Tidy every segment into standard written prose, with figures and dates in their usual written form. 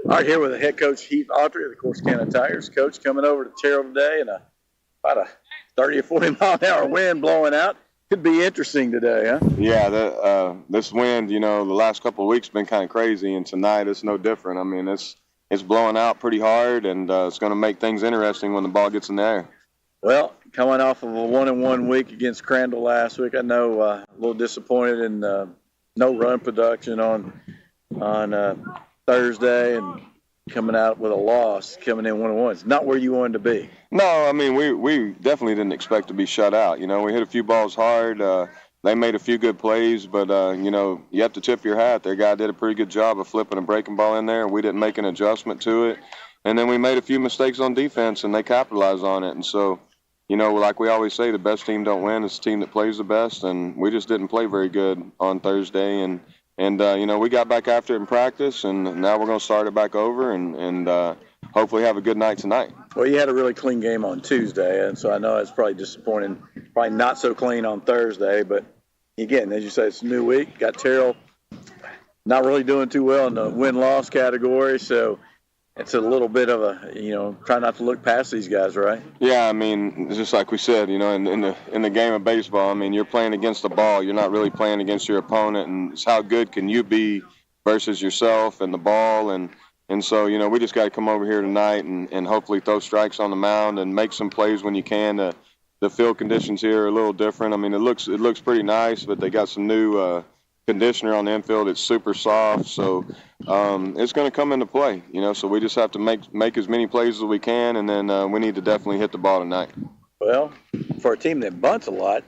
All right, here with the head coach, Heath Autry of the Corsicana Tigers. Coach, coming over to Terrell today, and about a 30 or 40 mile an hour wind blowing out. Could be interesting today, huh? Yeah, this wind, the last couple of weeks been kind of crazy, and tonight it's no different. I mean, it's blowing out pretty hard, and it's going to make things interesting when the ball gets in the air. Well, coming off of a 1-1 week against Crandall last week, I know a little disappointed in no run production on Thursday, and coming out with a loss, coming in 1-1. It's not where you wanted to be. No, I mean, we definitely didn't expect to be shut out. We hit a few balls hard. They made a few good plays, but, you have to tip your hat. Their guy did a pretty good job of flipping a breaking ball in there, and we didn't make an adjustment to it. And then we made a few mistakes on defense, and they capitalized on it. And so, like we always say, the best team don't win. It's the team that plays the best, and we just didn't play very good on Thursday. And we got back after it in practice, and now we're going to start it back over and hopefully have a good night tonight. Well, you had a really clean game on Tuesday, and so I know it's probably disappointing, probably not so clean on Thursday. But, again, as you say, it's a new week. Got Terrell not really doing too well in the win-loss category, so it's a little bit of a, try not to look past these guys, right? Yeah, I mean, just like we said, in the game of baseball, I mean, you're playing against the ball. You're not really playing against your opponent, and it's how good can you be versus yourself and the ball. And so, we just got to come over here tonight and hopefully throw strikes on the mound and make some plays when you can. The field conditions here are a little different. I mean, it looks pretty nice, but they got some new conditioner on the infield. It's super soft, so it's going to come into play, so we just have to make as many plays as we can, and then we need to definitely hit the ball tonight. Well, for a team that bunts a lot,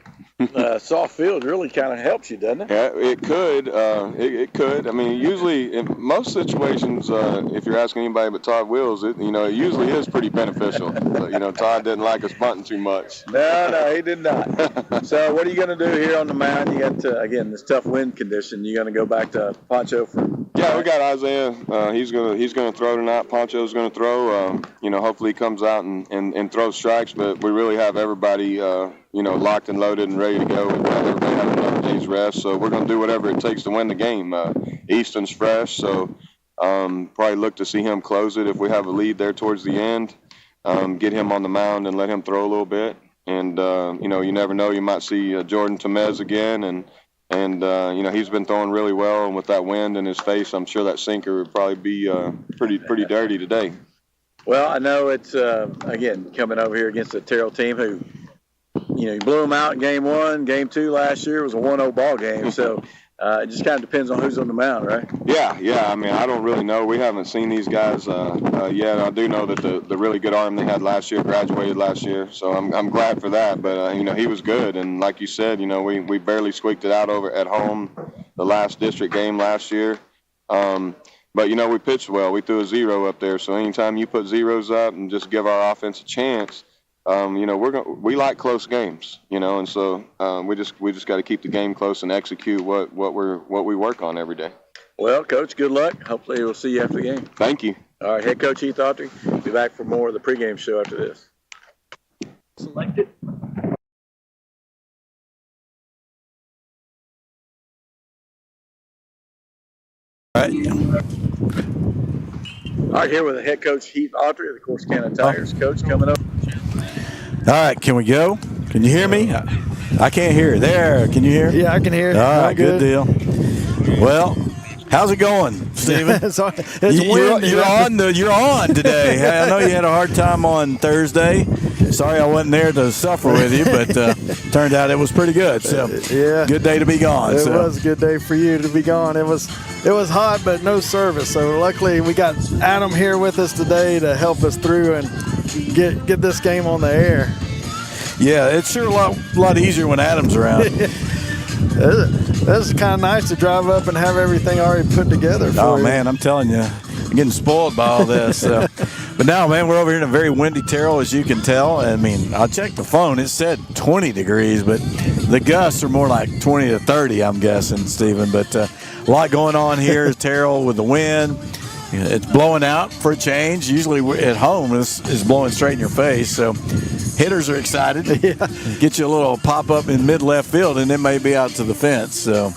soft field really kind of helps you, doesn't it? Yeah, it could. It could. I mean, usually in most situations, if you're asking anybody but Todd Wills, it usually is pretty beneficial. But, Todd didn't like us bunting too much. No, he did not. So what are you going to do here on the mound? You got, again, this tough wind condition. You going to go back to Poncho for? Yeah, we got Isaiah. He's gonna throw tonight. Poncho's gonna throw. Hopefully he comes out and throws strikes. But we really have everybody, locked and loaded and ready to go. We've got everybody have another day's rest. So we're gonna do whatever it takes to win the game. Easton's fresh, so probably look to see him close it if we have a lead there towards the end. Get him on the mound and let him throw a little bit. And you never know. You might see Jordan Tamez again and he's been throwing really well, and with that wind in his face, I'm sure that sinker would probably be pretty dirty today. Well, I know it's, again, coming over here against the Terrell team who, you blew them out in game 1. Game 2 last year was a 1-0 ball game, so it just kind of depends on who's on the mound, right? Yeah. I mean, I don't really know. We haven't seen these guys yet. I do know that the really good arm they had last year graduated last year, so I'm glad for that. But he was good, and like you said, we barely squeaked it out over at home the last district game last year. But we pitched well. We threw a 0 up there, so anytime you put zeros up and just give our offense a chance, we like close games, and so we just got to keep the game close and execute what we work on every day. Well, Coach, good luck. Hopefully we'll see you after the game. Thank you. All right, head coach Heath Autry. Be back for more of the pregame show after this. Selected. All right, here with the head coach Heath Autry of the Corsicana Tigers. Coach, coming up. All right, can we go? Can you hear me? I can't hear. There, can you hear? Yeah, I can hear. All right, good deal. Well, how's it going, Stephen? You're on today. I know you had a hard time on Thursday. Sorry I wasn't there to suffer with you, but turned out it was pretty good. So yeah, good day to be gone. It was a good day for you to be gone. It was hot, but no service. So luckily we got Adam here with us today to help us through and get this game on the air. Yeah, it's sure a lot easier when Adam's around. It's kind of nice to drive up and have everything already put together for you. Man, I'm telling you, I'm getting spoiled by all this. But now, man, we're over here in a very windy Terrell, as you can tell. I mean, I checked the phone. It said 20 degrees, but the gusts are more like 20 to 30, I'm guessing, Stephen. But a lot going on here, Terrell, with the wind. It's blowing out for a change. Usually at home, it's blowing straight in your face. So hitters are excited. Yeah. Get you a little pop-up in mid-left field, and it may be out to the fence. So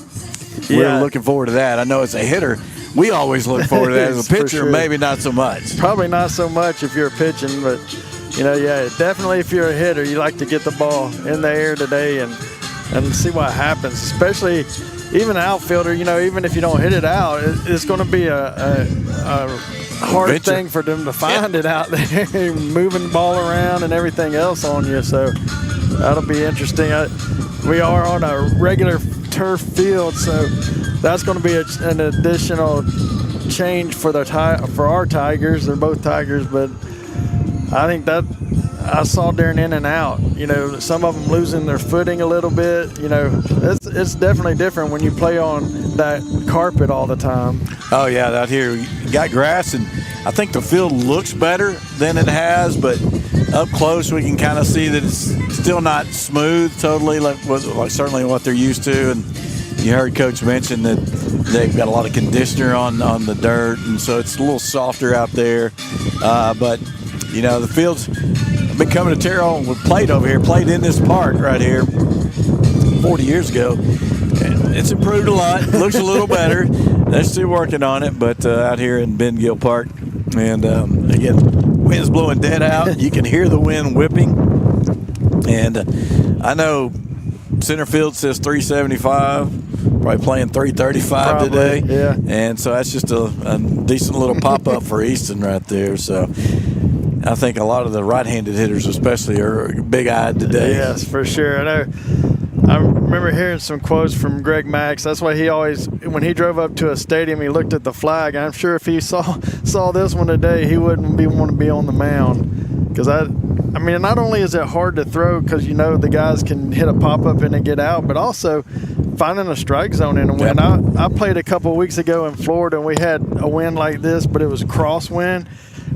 we're looking forward to that. I know as a hitter, we always look forward to that. As a For pitcher, sure. maybe not so much. Probably not so much if you're pitching, but definitely if you're a hitter, you like to get the ball in the air today and see what happens. Especially even an outfielder, even if you don't hit it out, it's going to be a hard Adventure. thing for them to find it out there, moving the ball around and everything else on you. So that'll be interesting. We are on a regular turf field, so that's going to be an additional change for our Tigers. They're both Tigers, but I think that I saw during in and out. Some of them losing their footing a little bit. It's definitely different when you play on that carpet all the time. Oh, yeah, out here you got grass, and I think the field looks better than it has, but up close we can kind of see that it's still not smooth totally like certainly what they're used to. And you heard Coach mention that they've got a lot of conditioner on the dirt, and so it's a little softer out there. But, the field's been coming to Terrell. We played in this park right here 40 years ago. And it's improved a lot. Looks a little better. They're still working on it, but out here in Ben Gill Park. And, again, wind's blowing dead out. You can hear the wind whipping. And I know center field says 375. Probably playing 335 today. Yeah. And so that's just a decent little pop-up for Easton right there. So I think a lot of the right-handed hitters especially are big-eyed today. Yes, for sure. I remember hearing some quotes from Greg Max. That's why he always, when he drove up to a stadium, he looked at the flag. I'm sure if he saw this one today, he wouldn't want to be on the mound. Because not only is it hard to throw because the guys can hit a pop-up and get out, but also finding a strike zone in a wind. Yep. I played a couple of weeks ago in Florida, and we had a wind like this, but it was a crosswind.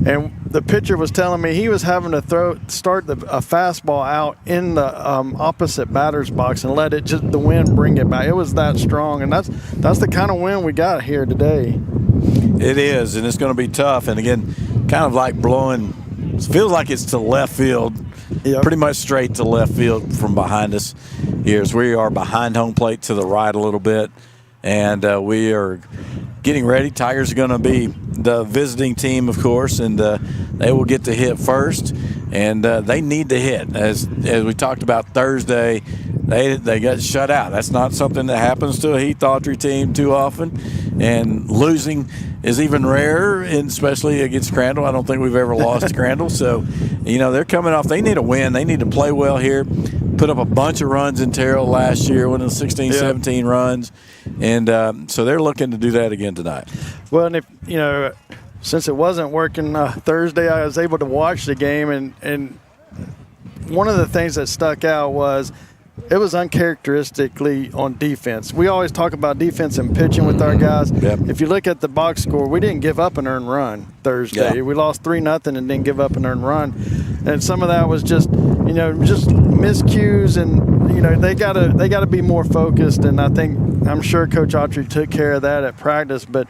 And the pitcher was telling me he was having to start a fastball out in the opposite batter's box and let the wind bring it back. It was that strong, and that's the kind of wind we got here today. It is, and it's going to be tough. And again, kind of like blowing. It feels like it's to left field. Yep. Pretty much straight to left field from behind us here as we are behind home plate to the right a little bit. And we are getting ready. Tigers are going to be the visiting team, of course, and they will get to hit first. And they need to hit. As we talked about Thursday, they got shut out. That's not something that happens to a Heath Autry team too often. And losing is even rarer, and especially against Crandall. I don't think we've ever lost to Crandall. So, they're coming off. They need a win. They need to play well here. Put up a bunch of runs in Terrell last year, winning 16, 17 runs. And so they're looking to do that again tonight. Well, and if, since it wasn't working Thursday, I was able to watch the game. And one of the things that stuck out was it was uncharacteristically on defense. We always talk about defense and pitching with our guys. Yep. If you look at the box score, we didn't give up an earned run Thursday. Yeah. We lost 3-0 and didn't give up an earned run. And some of that was just miscues, and they gotta be more focused. And I'm sure Coach Autry took care of that at practice, but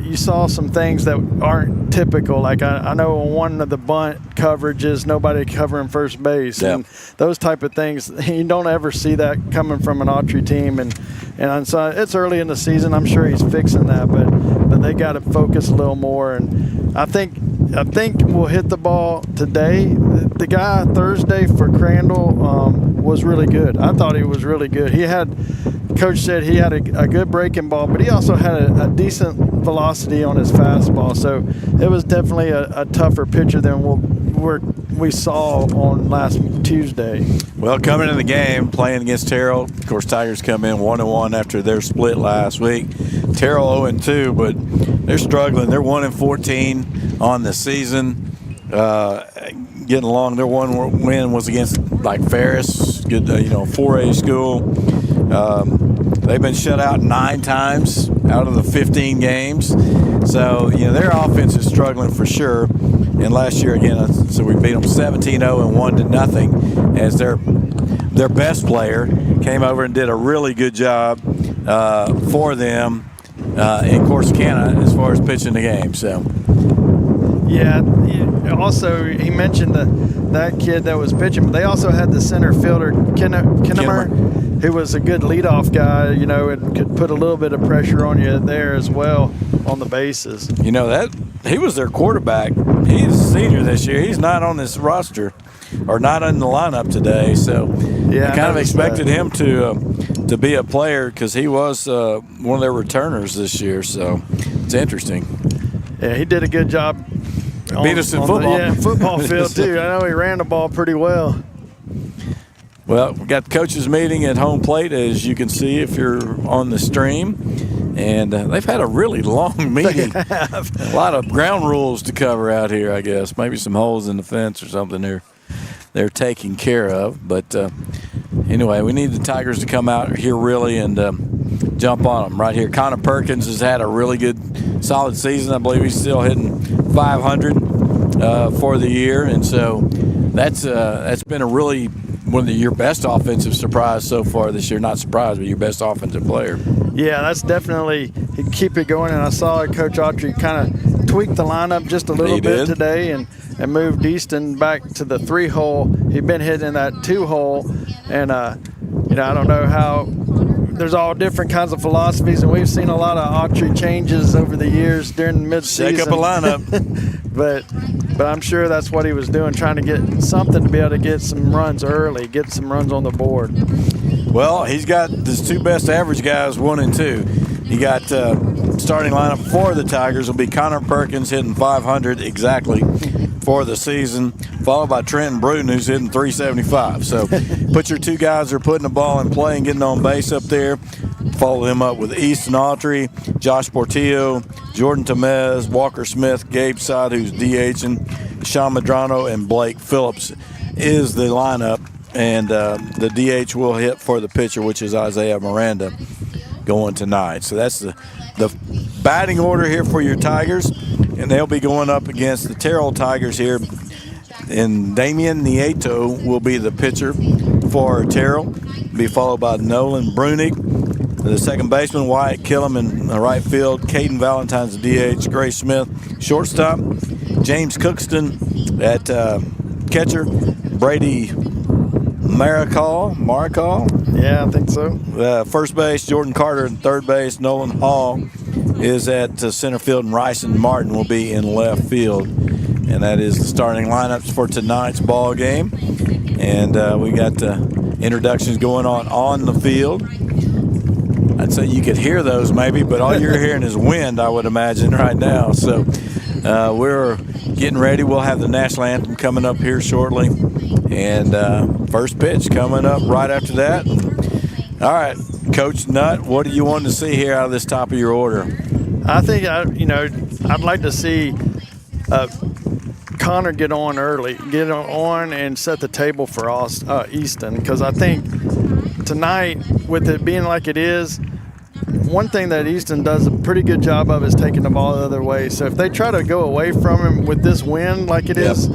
you saw some things that aren't typical. Like I know on one of the bunt coverages, nobody covering first base, and those type of things. You don't ever see that coming from an Autry team, and so it's early in the season. I'm sure he's fixing that, but they got to focus a little more. And I think we'll hit the ball today. The guy Thursday for Crandall was really good. I thought he was really good. Coach said he had a good breaking ball, but he also had a decent velocity on his fastball. So it was definitely a tougher pitcher than we saw on last Tuesday. Well, coming in the game, playing against Terrell, of course, Tigers come in 1-1 after their split last week. Terrell 0-2, but they're struggling. They're 1-14 on the season. Getting along. Their one win was against Ferris, good 4A school. They've been shut out 9 times out of the 15 games. So, their offense is struggling for sure. And last year, again, so we beat them 17-0 and 1-0 as their best player came over and did a really good job for them in Corsicana as far as pitching the game. So. Yeah. Also, he mentioned that kid that was pitching, but they also had the center fielder, Kinnemer, who was a good leadoff guy, and could put a little bit of pressure on you there as well. on the bases. You know, that he was their quarterback. He's a senior this year. He's not on this roster or not in the lineup today. So Yeah, I kind of expected him to be a player because he was one of their returners this year. So it's interesting. Yeah, he did a good job. Beat us in football. Football field too. I know he ran the ball pretty well. Well, we got the coaches meeting at home plate, as you can see if you're on the stream. And they've had a really long meeting. A lot of ground rules to cover out here, I guess. Maybe some holes in the fence or something they're taking care of. But anyway, we need the Tigers to come out here really and jump on them right here. Connor Perkins has had a really good, solid season. I believe he's still hitting 500 for the year. And so that's been a really one of your best offensive surprise so far this year. Not surprise, but your best offensive player. Yeah, that's definitely – he'd keep it going. And I saw Coach Autry kind of tweak the lineup just a little bit today and moved Easton back to the 3-hole. He'd been hitting that 2-hole. And, I don't know how – there's all different kinds of philosophies, and we've seen a lot of Autry changes over the years during the midseason. Shake up a lineup. But I'm sure that's what he was doing, trying to get something to be able to get some runs early, get some runs on the board. Well, he's got his two best average guys, 1 and 2. He got starting lineup for the Tigers will be Connor Perkins hitting 500 exactly for the season, followed by Trenton Bruton, who's hitting 375. So put your two guys who are putting the ball in play and getting on base up there. Follow them up with Easton Autry, Josh Portillo, Jordan Tamez, Walker Smith, Gabe Sod, who's DHing, Sean Medrano, and Blake Phillips is the lineup. And the DH will hit for the pitcher, which is Isaiah Miranda, going tonight. So that's the batting order here for your Tigers. And they'll be going up against the Terrell Tigers here. And Damian Nieto will be the pitcher for Terrell. Be followed by Nolan Brunig, the second baseman, Wyatt Killam in the right field, Caden Valentine's the DH, Gray Smith, shortstop, James Cookston at catcher, Brady Maricall. Yeah, I think so. First base, Jordan Carter, and third base, Nolan Hall is at center field, and Rice and Martin will be in left field. And that is the starting lineups for tonight's ball game. And we got introductions going on the field. I'd say you could hear those maybe, but all you're hearing is wind, I would imagine, right now. So we're getting ready. We'll have the national anthem coming up here shortly. And first pitch coming up right after that. All right, Coach Nutt, what do you want to see here out of this top of your order? I think, I'd like to see Connor get on early, get on and set the table for Easton, because I think tonight, with it being like it is, one thing that Easton does a pretty good job of is taking the ball the other way. So if they try to go away from him with this wind like it is,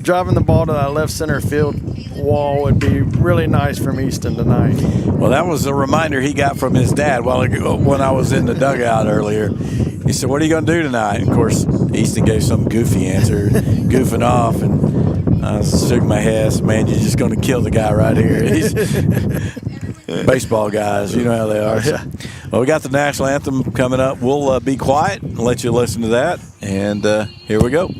driving the ball to that left center field wall would be really nice from Easton tonight. Well, that was a reminder he got from his dad while ago when I was in the dugout earlier. He said, "What are you going to do tonight?" And of course, Easton gave some goofy answer, goofing off, and I shook my head. I said, "Man, you're just going to kill the guy right here." He's baseball guys, you know how they are. So, well, we got the national anthem coming up. We'll be quiet and let you listen to that. And here we go.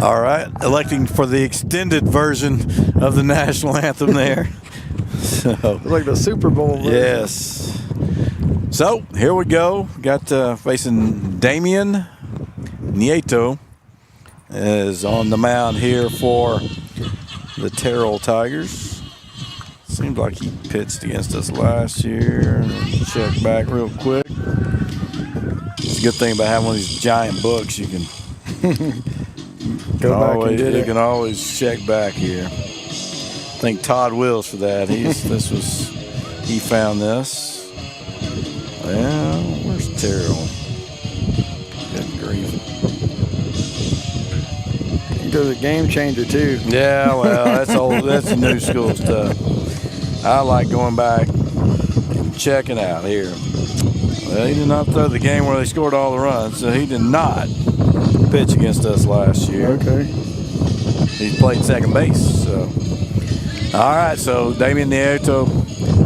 All right, electing for the extended version of the national anthem there. So, like the Super Bowl version. Yes. So here we go. Got facing Damian Nieto is on the mound here for the Terrell Tigers. Seems like he pitched against us last year. Check back real quick. It's a good thing about having one of these giant books. You can Go back and get it. You can always check back here. Thank Todd Wills for that. He found this. Well, where's Terrell? Good grief. He goes a game changer too. Yeah, well, that's old. That's new school stuff. I like going back and checking out here. Well, he did not throw the game where they scored all the runs, so he did not pitch against us last year. Okay. He played second base. So, all right. So Damian Nieto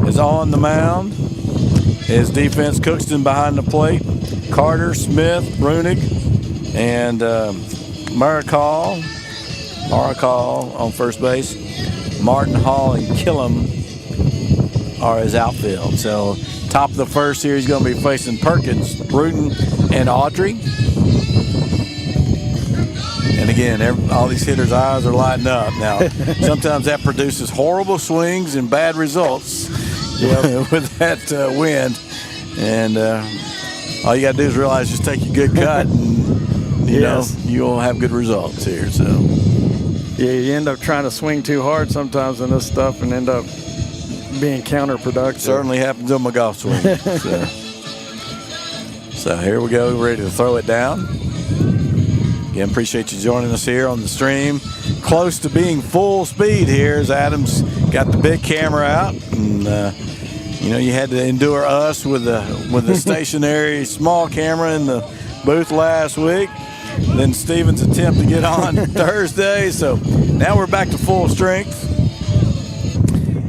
is on the mound. His defense: Cookston behind the plate, Carter, Smith, Brunig, and Maricall on first base. Martin, Hall, and Killam are his outfield. So top of the first here, he's going to be facing Perkins, Bruton, and Autry. And again, all these hitters' eyes are lighting up. Now, sometimes that produces horrible swings and bad results with that wind. And all you got to do is realize, just take a good cut, and you know you'll have good results here. So yeah, you end up trying to swing too hard sometimes in this stuff and end up being counterproductive. Certainly happens on my golf swing. So here we go, ready to throw it down. Again, appreciate you joining us here on the stream. Close to being full speed here as Adams got the big camera out, and you know, you had to endure us with the stationary small camera in the booth last week. Then Steven's attempt to get on Thursday. So now we're back to full strength.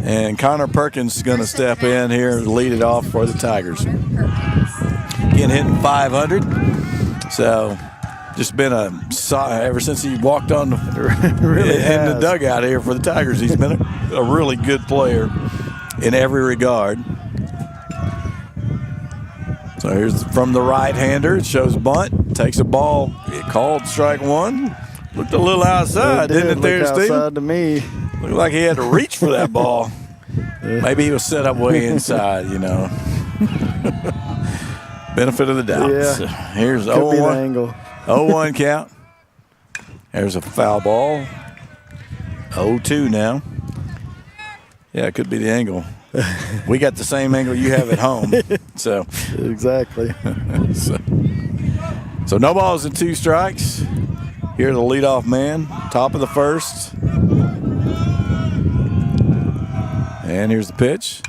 And Connor Perkins is going to step in here and lead it off for the Tigers. Again, hitting 500. So just been ever since he walked on the dugout here for the Tigers. He's been a really good player in every regard. So here's from the right-hander. It shows bunt. Takes a ball. It called strike one. Looked a little outside, didn't it there, Steve? Outside to me. Looked like he had to reach for that ball. Maybe he was set up way inside, you know. Benefit of the doubt. Yeah. So here's Could be the angle. 0-1 count. There's a foul ball. 0-2 now. Yeah, it could be the angle. We got the same angle you have at home. So exactly. So no balls and 2 strikes. Here's the leadoff man, top of the first. And here's the pitch.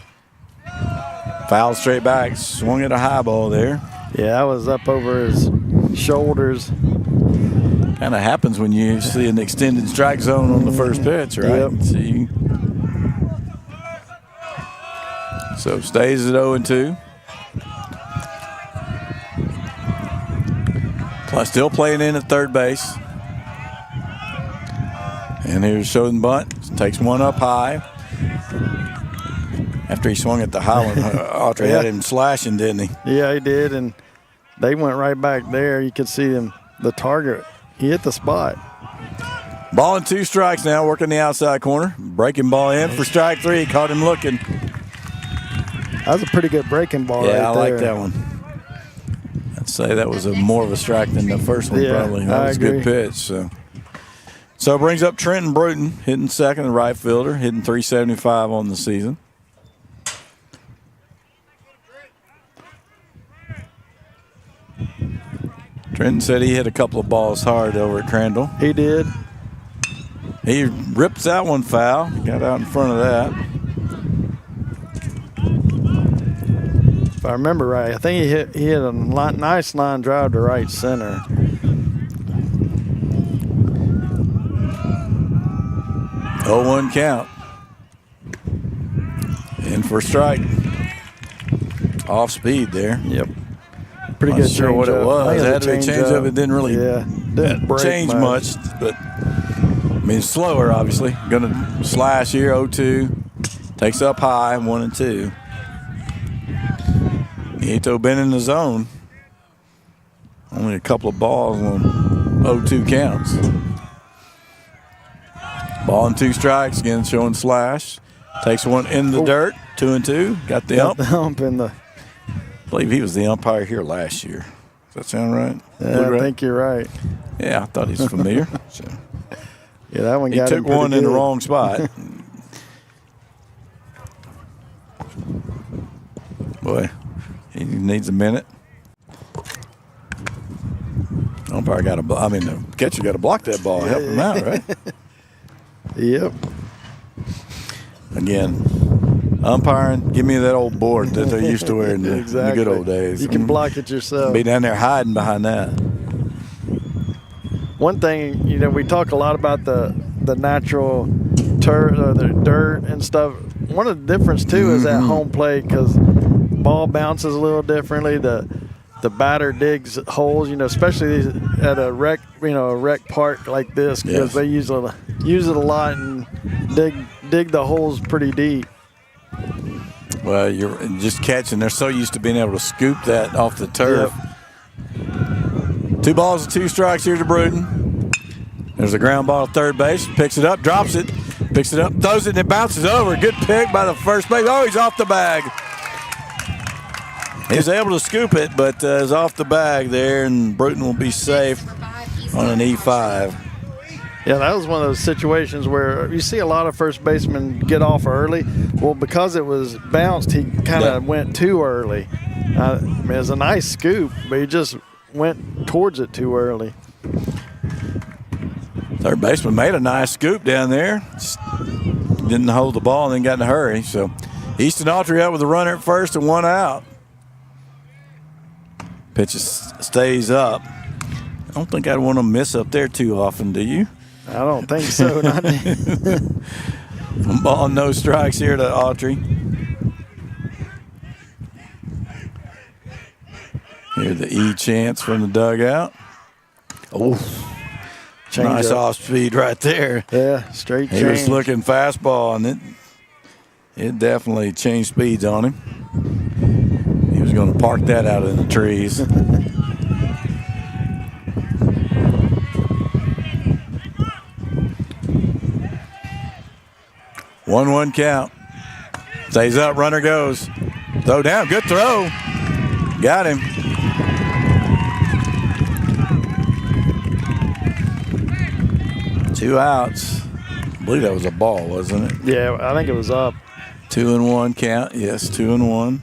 Foul straight back. Swung at a high ball there. Yeah, that was up over his shoulders. Kind of happens when you see an extended strike zone on the first pitch, right? Yep. So stays at 0-2. Still playing in at third base. And here's showing bunt. Takes one up high. After he swung at the high one, Autry had him slashing, didn't he? Yeah, he did, and they went right back there. You could see him, the target. He hit the spot. Ball and 2 strikes now, working the outside corner. Breaking ball in for strike 3. Caught him looking. That was a pretty good breaking ball right there. Yeah, I like that one. I'd say that was more of a strike than the first one, probably. That was a good pitch. So it brings up Trenton Bruton, hitting second, the right fielder, hitting .375 on the season. Trenton said he hit a couple of balls hard over at Crandall. He did. He rips that one foul. Got out in front of that. If I remember right, I think he hit a nice line drive to right center. Oh, 1 count. In for a strike. Off speed there. Yep. Pretty good. Not sure what it was. It had to be a change up. It didn't really Didn't break change much, but I mean slower obviously. Gonna slash here 0-2. Takes up high 1-2. Nieto been in the zone. Only a couple of balls on 0-2 counts. Ball and 2 strikes again, showing slash. Takes one in the dirt. 2-2. Got the ump. The ump in the. I believe he was the umpire here last year. Does that sound right? Yeah, I think you're right. Yeah, I thought he was familiar. So. Yeah, that one He got took him one pretty in the good. wrong spot. Boy, he needs a minute. Umpire got to. I mean, the catcher got to block that ball, help him out, right? Yep. Again, umpiring. Give me that old board that they used to wear in the, Exactly. in the good old days. You can block it yourself. Be down there hiding behind that. One thing, we talk a lot about the natural turf or the dirt and stuff. One of the difference too is at home plate because ball bounces a little differently. The batter digs holes, especially at a rec park like this because they use it a lot and dig the holes pretty deep. Well, you're just catching. They're so used to being able to scoop that off the turf. Yep. 2 balls and 2 strikes here to Bruton. There's a ground ball at third base. Picks it up, drops it, picks it up, throws it, and it bounces over. Good pick by the first base. Oh, he's off the bag. He was able to scoop it, but is off the bag there, and Bruton will be safe on an E5. Yeah, that was one of those situations where you see a lot of first basemen get off early. Well, because it was bounced, he kind of went too early. I mean, it was a nice scoop, but he just went towards it too early. Third baseman made a nice scoop down there. Just didn't hold the ball and then got in a hurry. So Easton Autry out with a runner at first and 1 out. Pitch stays up. I don't think I'd want to miss up there too often, do you? I don't think so. Not ball, no strikes here to Autry. Here's the E chance from the dugout. Oh, nice off speed right there. Yeah, straight change. He was looking fastball, and it definitely changed speeds on him. He was going to park that out in the trees. 1-1 count. Stays up, runner goes. Throw down, good throw. Got him. Two outs. I believe that was a ball, wasn't it? Yeah, I think it was up. 2-1 count. Yes, 2-1.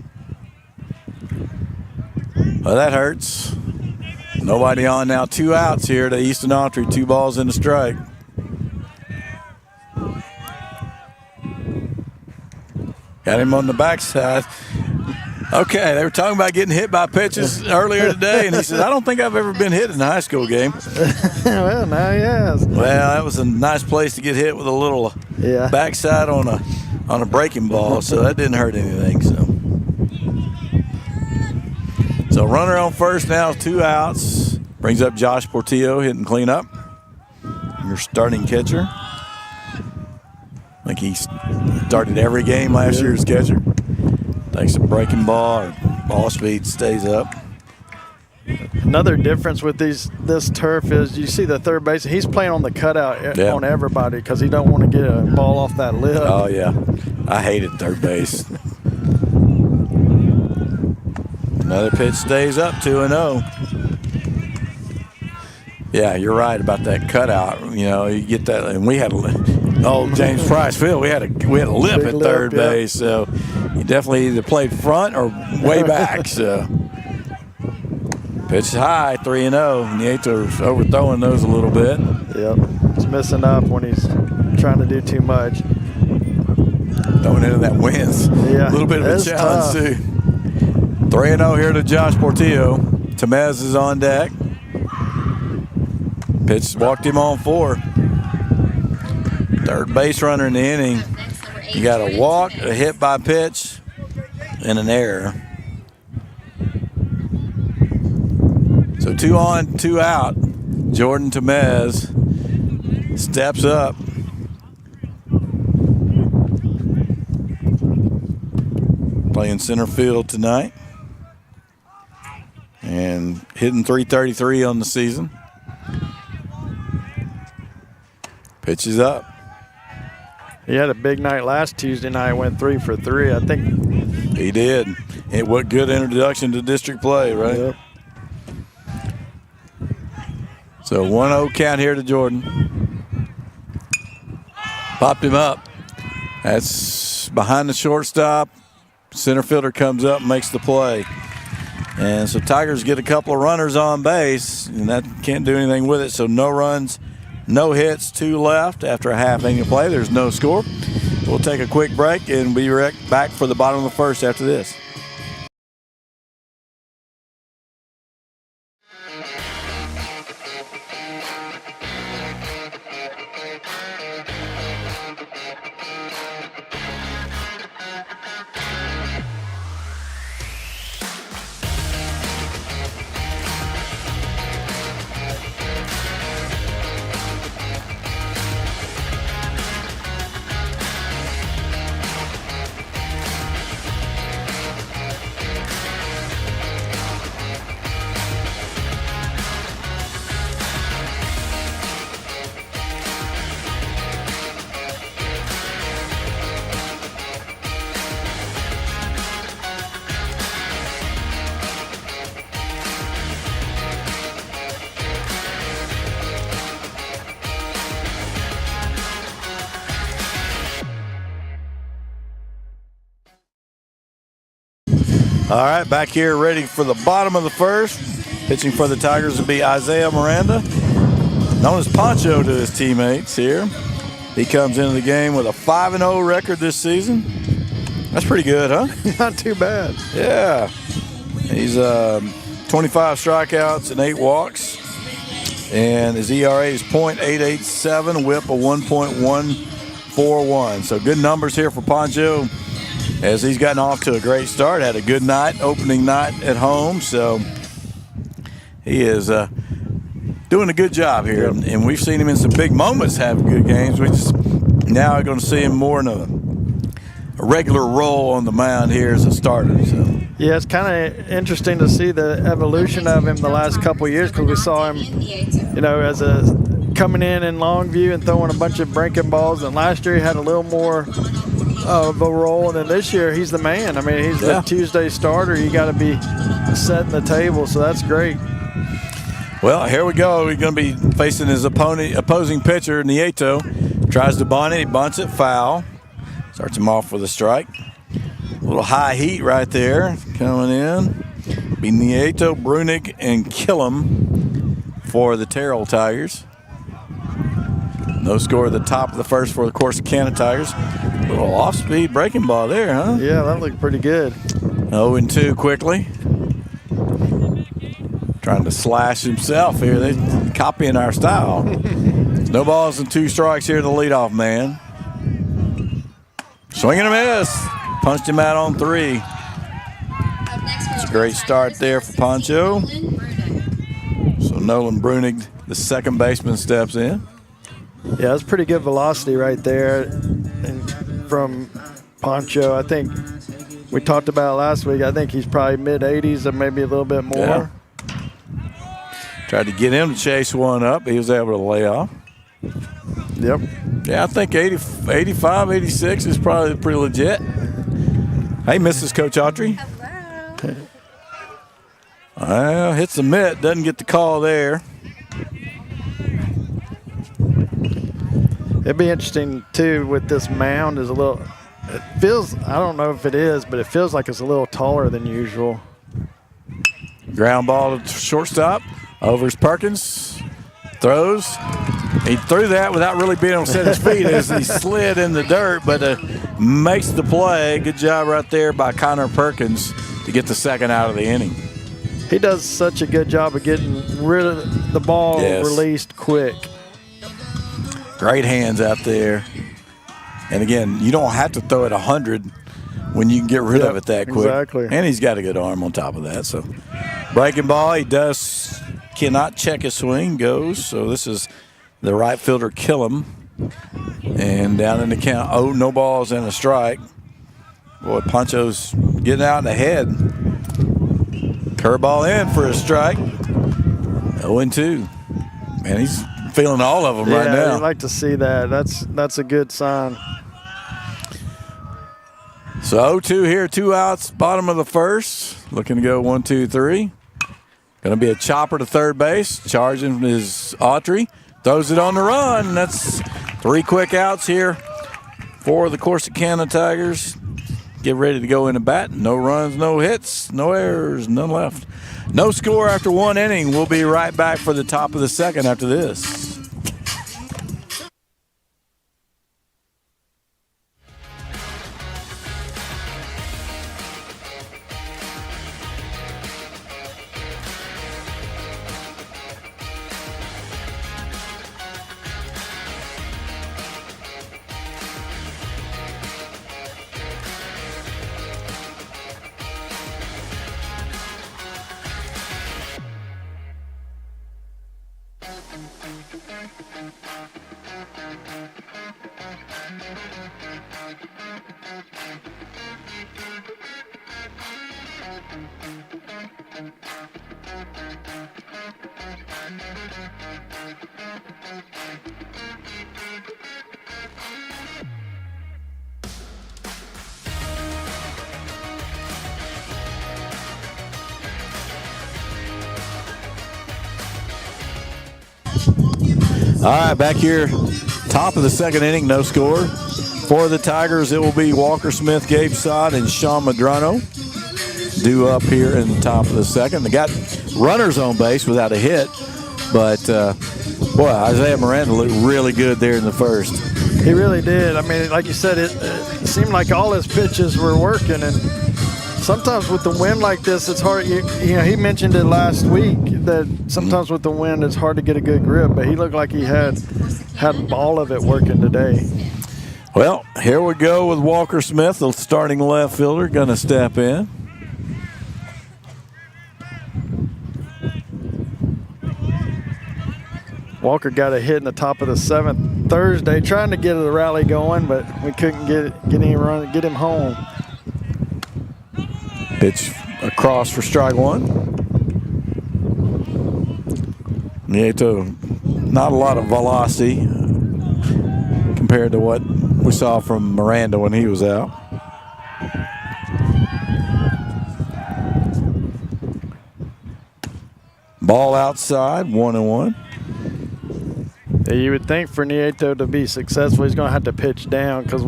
Well, that hurts. Nobody on now. 2 outs here to Easton Autry. 2 balls and a strike. Got him on the backside. Okay, they were talking about getting hit by pitches earlier today, and he said, I don't think I've ever been hit in a high school game. Well, now he has. Well, that was a nice place to get hit with a little backside on a breaking ball, so that didn't hurt anything. So runner on first now, 2 outs. Brings up Josh Portillo hitting cleanup. Your starting catcher. I think he started every game last year as catcher. Takes a breaking ball, or ball speed stays up. Another difference with this turf is you see the third base. He's playing on the cutout on everybody because he don't want to get a ball off that lip. Oh, yeah. I hated third base. Another pitch stays up, 2-0. Yeah, you're right about that cutout. You know, you get that, and we had James Price Field. We had a lip at third base, so you definitely either played front or way back. So pitch high, 3-0. Nieto's overthrowing those a little bit. Yep, he's messing up when he's trying to do too much. Throwing into that wins. Yeah, a little bit of a challenge too. 3-0 here to Josh Portillo. Temez is on deck. Pitch walked him on 4. Third base runner in the inning. You got a walk, a hit by pitch, and an error. So 2 on, 2 out. Jordan Temez steps up. Playing center field tonight. And hitting .333 on the season. Pitches up. He had a big night last Tuesday night, went 3 for 3, I think. He did. And what good introduction to district play, right? Yep. So 1-0 count here to Jordan. Popped him up. That's behind the shortstop. Center fielder comes up and makes the play. And so Tigers get a couple of runners on base, and that can't do anything with it. So no runs, no hits, 2 left after a half inning of play. There's no score. We'll take a quick break and be right back for the bottom of the first after this. All right, back here ready for the bottom of the first. Pitching for the Tigers will be Isaiah Miranda, known as Poncho to his teammates here. He comes into the game with a 5-0 record this season. That's pretty good, huh? Not too bad. Yeah. He's 25 strikeouts and 8 walks. And his ERA is .887, whip a 1.141. So good numbers here for Poncho, as he's gotten off to a great start. Had a good night, opening night at home. So he is doing a good job here. Yep. And we've seen him in some big moments have good games. We just now are going to see him more in a regular role on the mound here as a starter. So. Yeah, it's kind of interesting to see the evolution of him the last couple of years, because we saw him, as a coming in Longview and throwing a bunch of breaking balls. And last year he had a little more of a role, and then this year he's the man. I mean, he's the Tuesday starter. You got to be setting the table, so that's great. Well, here we go. He's going to be facing his opposing pitcher, Nieto. Tries to bunt it. He bunts it foul. Starts him off with a strike. A little high heat right there coming in. Be Nieto, Brunig, and Killam for the Terrell Tigers. No score at the top of the first for the Corsicana Tigers. A little off-speed breaking ball there, huh? Yeah, that looked pretty good. 0-2 quickly. Trying to slash himself here. They're copying our style. No balls and 2 strikes here to the leadoff man. Swing and a miss. Punched him out on 3. It's a great start there for Poncho. So Nolan Brunig, the second baseman, steps in. Yeah, that's pretty good velocity right there. And from Poncho, I think we talked about it last week. I think he's probably mid-80s or maybe a little bit more. Yeah. Tried to get him to chase one up. He was able to lay off. Yep. Yeah, I think 85, 86 is probably pretty legit. Hey, Mrs. Coach Autry. Hello. Well, hits the mitt. Doesn't get the call there. It'd be interesting, too, with this mound is a little – it feels – I don't know if it is, but it feels like it's a little taller than usual. Ground ball to shortstop. Overs Perkins. Throws. He threw that without really being able to set his feet as he slid in the dirt, but makes the play. Good job right there by Connor Perkins to get the second out of the inning. He does such a good job of getting rid of the ball released quick. Great hands out there. And again, you don't have to throw it 100 when you can get rid of it that quick. Exactly. And he's got a good arm on top of that. So breaking ball, he does cannot check his swing. Goes. So this is the right fielder, Killam. And down in the count, oh, no balls and a strike. Boy, Pancho's getting out in the head. Curveball in for a strike. 0-2. Man, he's feeling all of them right now. Yeah, I'd like to see that. That's a good sign. So 0-2 here, 2 outs, bottom of the first. Looking to go 1, 2, 3. Going to be a chopper to third base. Charging is Autry. Throws it on the run. That's 3 quick outs here for the Corsicana Tigers. Get ready to go in the bat. No runs, no hits, no errors, none left. No score after 1 inning. We'll be right back for the top of the second after this. All right, back here, top of the second inning, no score. For the Tigers, it will be Walker Smith, Gabe Sod, and Sean Madrano due up here in the top of the second. They got runners on base without a hit, but, boy, Isaiah Miranda looked really good there in the first. He really did. I mean, like you said, it seemed like all his pitches were working, and sometimes with the wind like this, it's hard. You know, he mentioned it last week that sometimes with the wind, it's hard to get a good grip. But he looked like he had all of it working today. Well, here we go with Walker Smith, the starting left fielder, going to step in. Walker got a hit in the top of the seventh Thursday, trying to get a rally going, but we couldn't get him home. Pitch across for strike one. Nieto, not a lot of velocity compared to what we saw from Miranda when he was out. Ball outside, 1-1. You would think for Nieto to be successful, he's going to have to pitch down because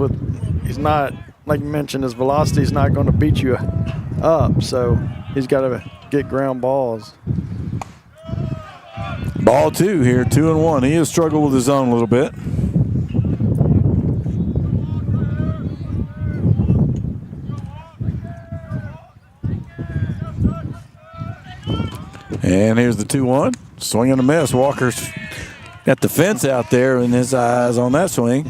he's not, like you mentioned, his velocity is not going to beat you up, so he's got to get ground balls. Ball 2 here, 2-1. He has struggled with his zone a little bit. And here's the 2-1. Swing and a miss. Walker's got the fence out there in his eyes on that swing.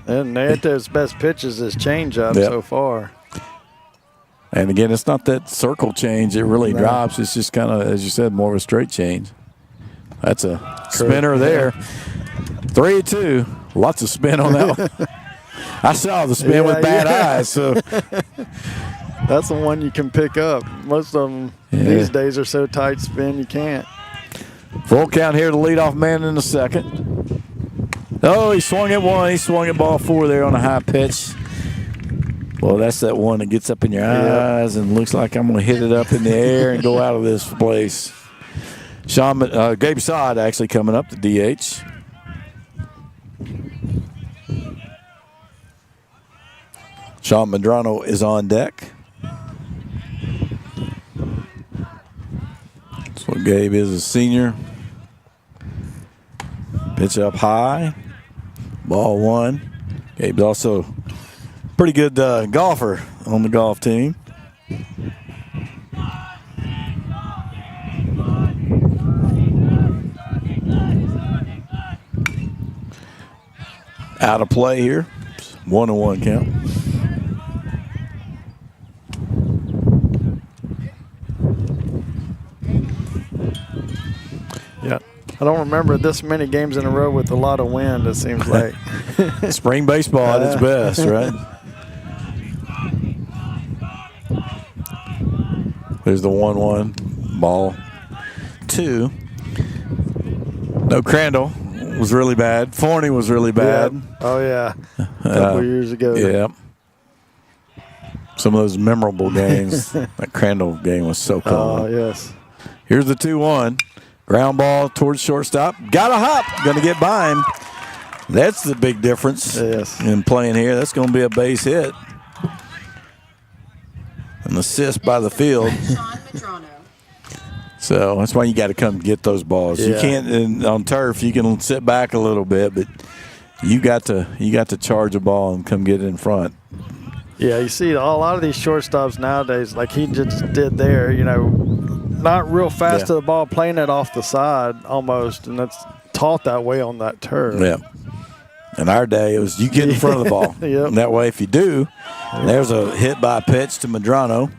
And Nieto's best pitch is his changeup so far. And again, it's not that circle change. It really drops. It's just kind of, as you said, more of a straight change. That's a spinner there. 3-2. Lots of spin on that one. I saw the spin with bad eyes. So that's the one you can pick up. Most of them these days are so tight spin you can't. Full count here to leadoff man in the second. Oh, he swung at one. He swung at ball 4 there on a high pitch. Well, that's that one that gets up in your eyes and looks like I'm going to hit it up in the air and go out of this place. Gabe Sod actually coming up to DH. Sean Madrano is on deck. That's what Gabe is, a senior. Pitch up high. Ball 1. Gabe's also a pretty good golfer on the golf team. Out of play here. 1-1 count. I don't remember this many games in a row with a lot of wind, it seems like. Spring baseball at its best, right? There's the 1-1, ball 2. No, Crandall was really bad. Forney was really bad. Yep. Oh, yeah. A couple years ago. Yeah. Some of those memorable games. That Crandall game was so cool. Oh, yes. Here's the 2-1. Ground ball towards shortstop. Got a hop. Going to get by him. That's the big difference in playing here. That's going to be a base hit. An assist by the field. So that's why you got to come get those balls. You can't on turf. You can sit back a little bit, but you got to charge a ball and come get it in front. Yeah, you see a lot of these shortstops nowadays, like he just did there. Not real fast to the ball, playing it off the side almost, and that's taught that way on that turf. Yeah. In our day, it was you get in front of the ball. Yep. And that way, if you do, there's a hit by pitch to Medrano.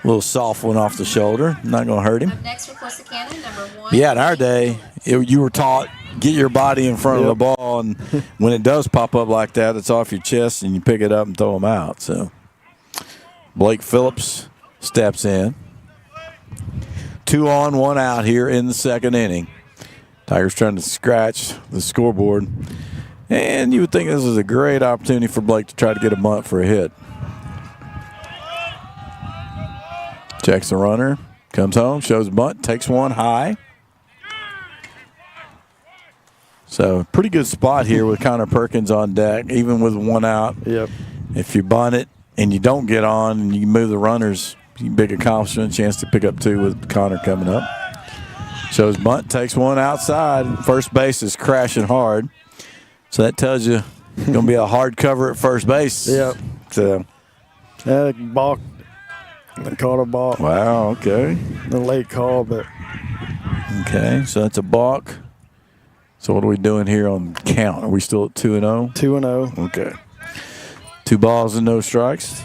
A little soft one off the shoulder. Not going to hurt him. Up next for Corsicana, number 1. Yeah, in our day, you were taught get your body in front of the ball, and when it does pop up like that, it's off your chest, and you pick it up and throw them out. So Blake Phillips steps in. 2 on, 1 out here in the second inning. Tigers trying to scratch the scoreboard. And you would think this is a great opportunity for Blake to try to get a bunt for a hit. Checks the runner, comes home, shows a bunt, takes one high. So pretty good spot here with Connor Perkins on deck, even with 1 out. Yep. If you bunt it and you don't get on and you move the runners, big accomplishment, chance to pick up 2 with Connor coming up. Shows bunt, takes 1 outside. First base is crashing hard. So that tells you it's going to be a hard cover at first base. Yep. So. Yeah, balk. They called a balk. Wow, okay. The late call, but. Okay, so that's a balk. So what are we doing here on count? Are we still at 2-0? 2-0. Okay. 2 balls and no strikes.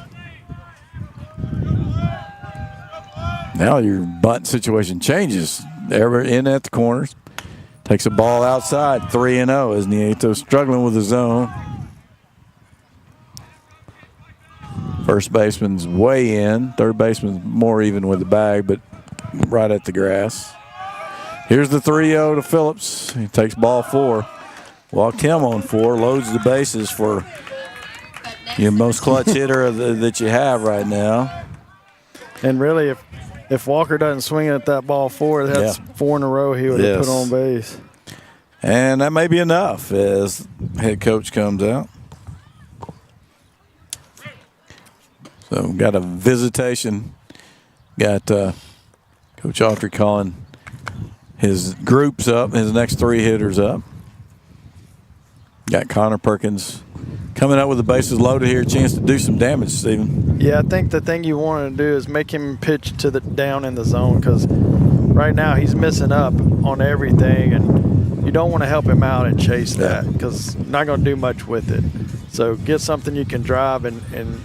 Now your bunt situation changes. Ever in at the corners. Takes a ball outside. 3-0, isn't he? Ato struggling with the zone. First baseman's way in. Third baseman's more even with the bag, but right at the grass. Here's the 3-0 to Phillips. He takes ball 4. Walked him on 4. Loads the bases for your most clutch hitter that you have right now. And really, if Walker doesn't swing at that ball 4, that's 4 in a row he would have put on base. And that may be enough as head coach comes out. So we've got a visitation. Got Coach Autry calling his groups up, his next 3 hitters up. Got Connor Perkins coming up with the bases loaded here, a chance to do some damage, Stephen. Yeah, I think the thing you want to do is make him pitch to the down in the zone, because right now he's missing up on everything, and you don't want to help him out and chase that, because not going to do much with it. So get something you can drive, and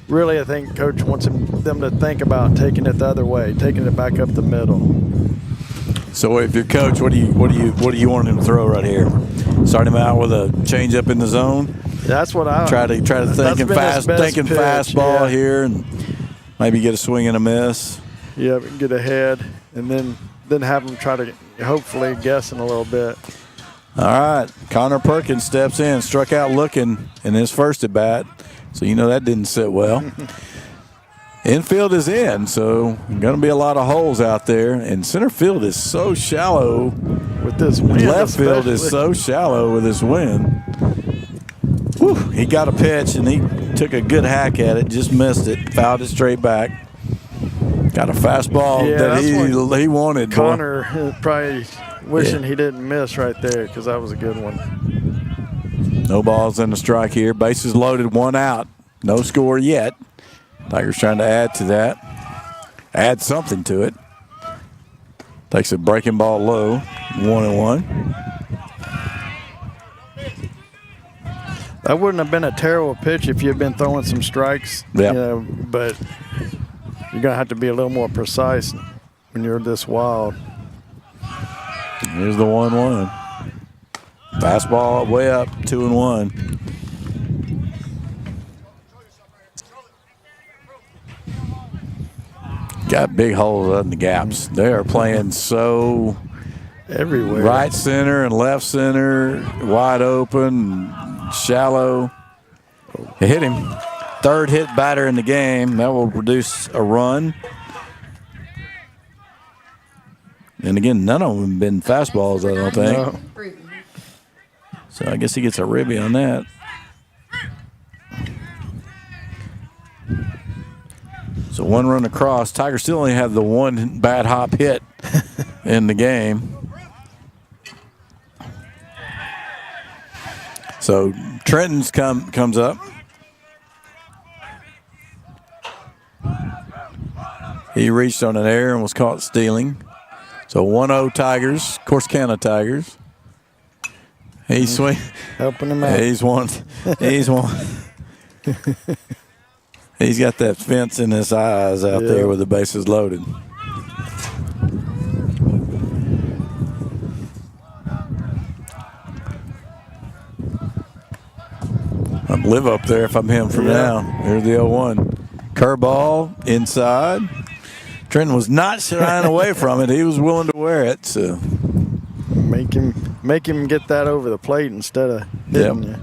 really I think Coach wants them to think about taking it the other way, taking it back up the middle. So if you're coach, what do you want him to throw right here? Start him out with a change up in the zone. That's what I try to thinking fastball here, and maybe get a swing and a miss. Yeah, get ahead, and then have him try to hopefully guessing a little bit. All right, Connor Perkins steps in, struck out looking in his first at bat, so you know that didn't sit well. Infield is in, so going to be a lot of holes out there, and center field is so shallow with this wind. Left field is so shallow with this wind. Whew, he got a pitch, and he took a good hack at it, just missed it, fouled it straight back. Got a fastball that he wanted. Connor probably wishing he didn't miss right there, because that was a good one. No balls and a strike here. Bases loaded, 1 out. No score yet. Tigers trying to add to that. Add something to it. Takes a breaking ball low. 1-1. That wouldn't have been a terrible pitch if you had been throwing some strikes. Yep. But you're going to have to be a little more precise when you're this wild. Here's the 1-1. Fastball way up, 2-1. Got big holes in the gaps. They are playing so everywhere. Right center and left center, wide open, shallow. It hit him. Third hit batter in the game. That will produce a run. And again, none of them have been fastballs, I don't think. No. So I guess he gets a ribby on that. So one run across. Tigers still only have the one bad hop hit in the game. So Trenton's comes up. He reached on an error and was caught stealing. So 1-0 Tigers, Corsicana Tigers. He's swing. Helping him out. He's one. He's one. He's got that fence in his eyes out there with the bases loaded. I'd live up there if I'm him for now. Here's the 0-1. Curveball inside. Trenton was not shying away from it. He was willing to wear it. So make him get that over the plate instead of hitting you.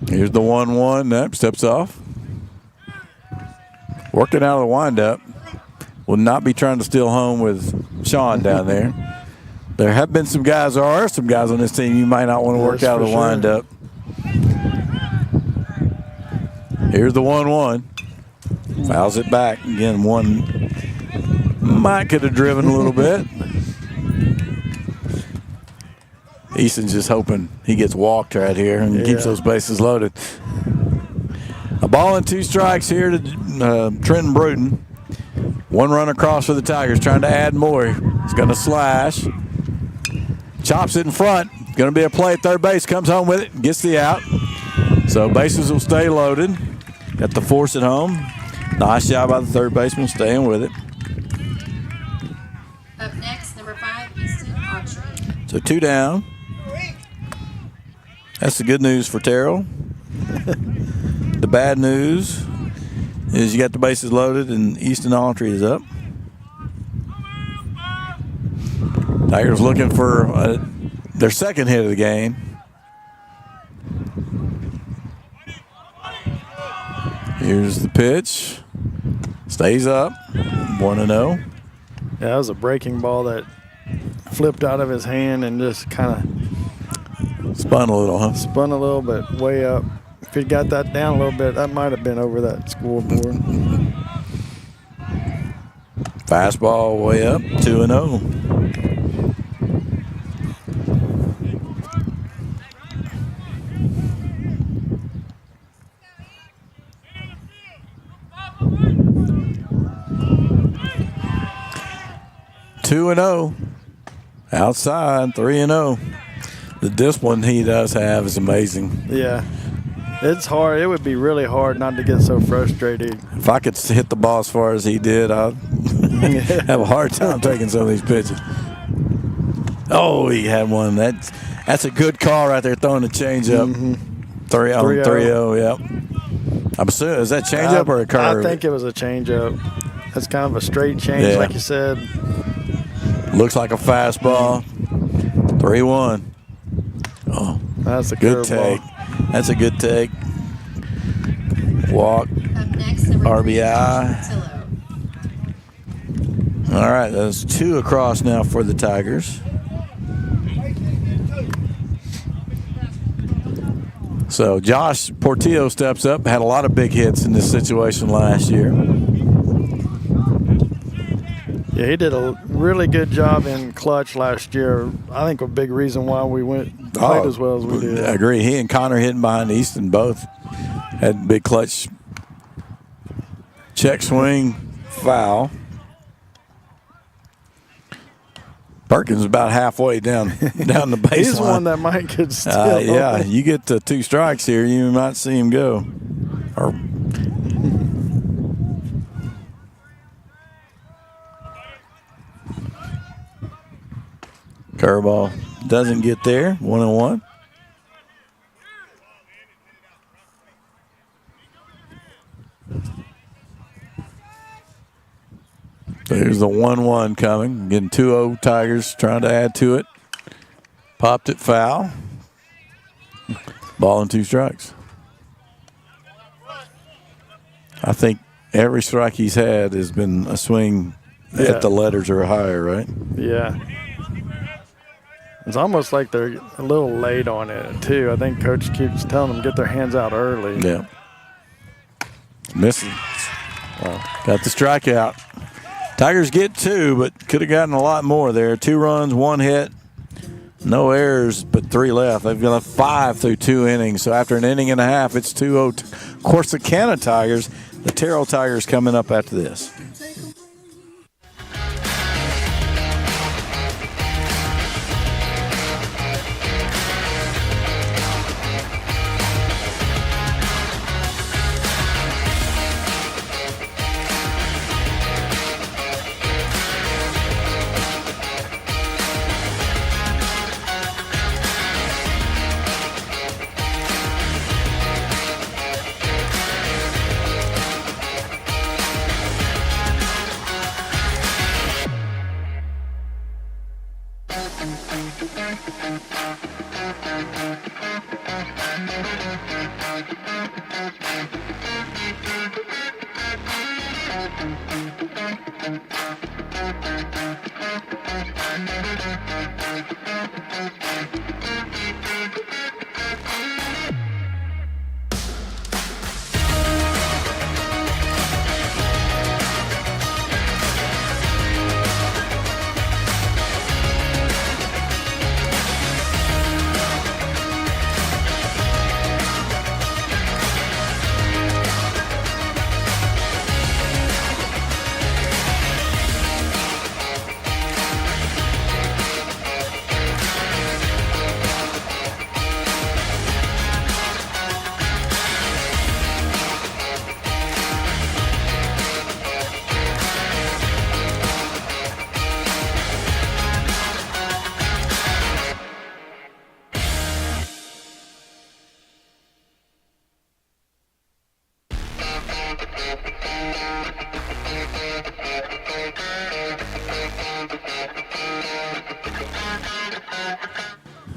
Here's the 1-1. That steps off. Working out of the windup. Will not be trying to steal home with Sean down there. There have been some guys, or are some guys on this team you might not want to work out of the windup. Here's the 1-1. Fouls it back. Again, one might could have driven a little bit. Easton's just hoping he gets walked right here and keeps those bases loaded. A ball and 2 strikes here to Trenton Bruton. One run across for the Tigers, trying to add more. He's going to slash. Chops it in front. Going to be a play at third base. Comes home with it. Gets the out. So bases will stay loaded. Got the force at home. Nice job by the third baseman staying with it. Up next, number 5, Easton Autry. So 2 down. That's the good news for Terrell. The bad news is you got the bases loaded and Easton Autry is up. Tigers looking for their second hit of the game. Here's the pitch. Stays up. 1-0. Yeah, that was a breaking ball that flipped out of his hand and just kind of spun a little, huh? Spun a little bit way up. If he got that down a little bit, that might have been over that scoreboard. Fastball way up, 2-0. Outside, 3-0. The discipline he does have is amazing. Yeah. It's hard. It would be really hard not to get so frustrated. If I could hit the ball as far as he did, I'd have a hard time taking some of these pitches. Oh, he had one. That's a good call right there, throwing the changeup. 3-0, yep. I'm assuming, is that changeup or a curve? I think it was a changeup. That's kind of a straight change, like you said. Looks like a fastball. 3-1. Oh, that's a good take. That's a good take. Walk. Up next, number RBI. 3, Tillo. All right, that's 2 across now for the Tigers. So Josh Portillo steps up. Had a lot of big hits in this situation last year. Yeah, he did a really good job in clutch last year. I think a big reason why we played as well as we did. I agree. He and Connor hitting behind Easton both had big clutch. Check swing, foul. Perkins about halfway down the baseline. He's one that might get still. Yeah, you get the 2 strikes here, you might see him go. Curveball doesn't get there. 1-1. There's the 1-1 coming. Getting 2-0 Tigers trying to add to it. Popped it foul. Ball and 2 strikes. I think every strike he's had has been a swing at the letters or higher, right? Yeah. It's almost like they're a little late on it, too. I think Coach keeps telling them get their hands out early. Yeah. Missing. Well, got the strikeout. Tigers get 2, but could have gotten a lot more there. 2 runs, 1 hit. No errors, but 3 left. They've got 5 through 2 innings. So after an inning and a half, it's 2-0 Corsicana Tigers. The Terrell Tigers coming up after this.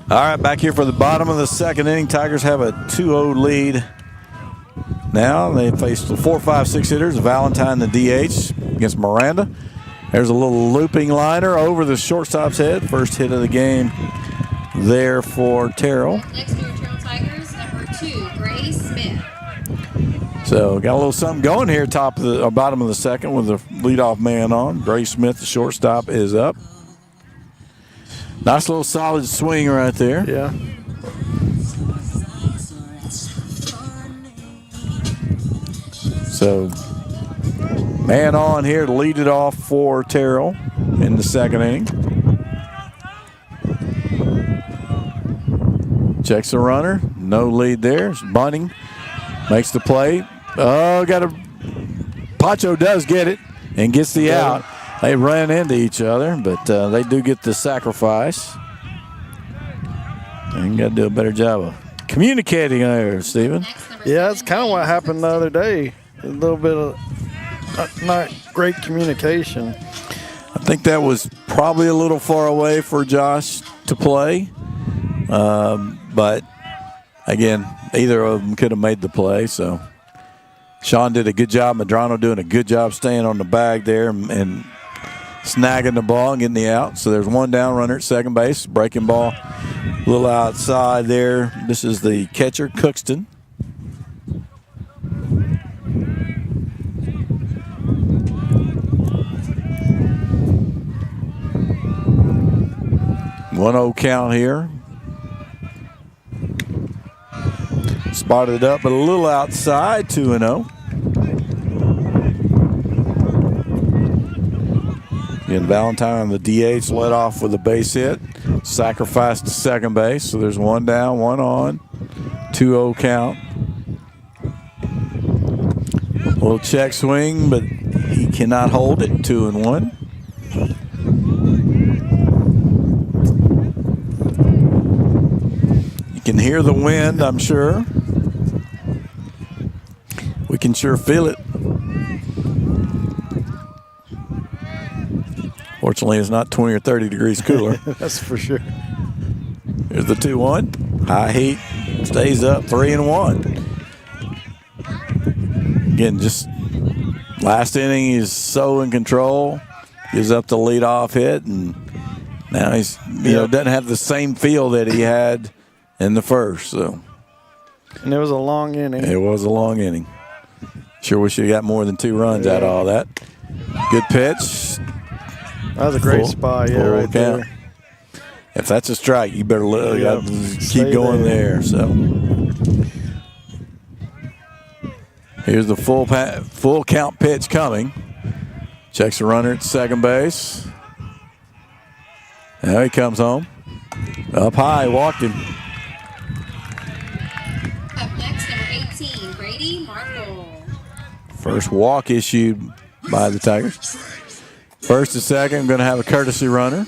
All right, back here for the bottom of the second inning. Tigers have a 2-0 lead. Now they face the 4, 5, 6 hitters. Valentine, the DH, against Miranda. There's a little looping liner over the shortstop's head. First hit of the game there for Terrell. Next to your Terrell Tigers, number 2, Gray Smith. So got a little something going here, top of the bottom of the second with the leadoff man on. Gray Smith, the shortstop, is up. Nice little solid swing right there. Yeah. So man on here to lead it off for Terrell in the second inning. Checks the runner. No lead there. Bunting makes the play. Oh, Pacho does get it and gets the out. They ran into each other, but they do get the sacrifice. And got to do a better job of communicating there, Stephen. Yeah, that's kind of what happened the other day. A little bit of not great communication. I think that was probably a little far away for Josh to play. But, again, either of them could have made the play. So Sean did a good job. Medrano doing a good job staying on the bag there and snagging the ball and getting the out. So there's one down runner at second base. Breaking ball a little outside there. This is the catcher, Cookston. One-0 count here. Spotted up, but a little outside, 2-0. Again, Valentine, the DH, led off with a base hit. Sacrificed to second base, so there's one down, one on. 2-0 count. A little check swing, but he cannot hold it. 2-1. can hear the wind, I'm sure. We can sure feel it. Fortunately, it's not 20 or 30 degrees cooler. That's for sure. Here's the 2-1. High heat stays up 3-1. Again, just last inning, he's so in control. Gives up the leadoff hit, and now he's doesn't have the same feel that he had in the first. So, and it was a long inning. It was a long inning. Sure wish he got more than 2 runs out of all that. Good pitch. That was a great spot, right count. there. If that's a strike, you better keep going there. So here's the full count pitch coming. Checks the runner at second base. Now he comes home. Up high, walked him. Up next, number 18, Brady Markle. First walk issued by the Tigers. First and second, I'm going to have a courtesy runner.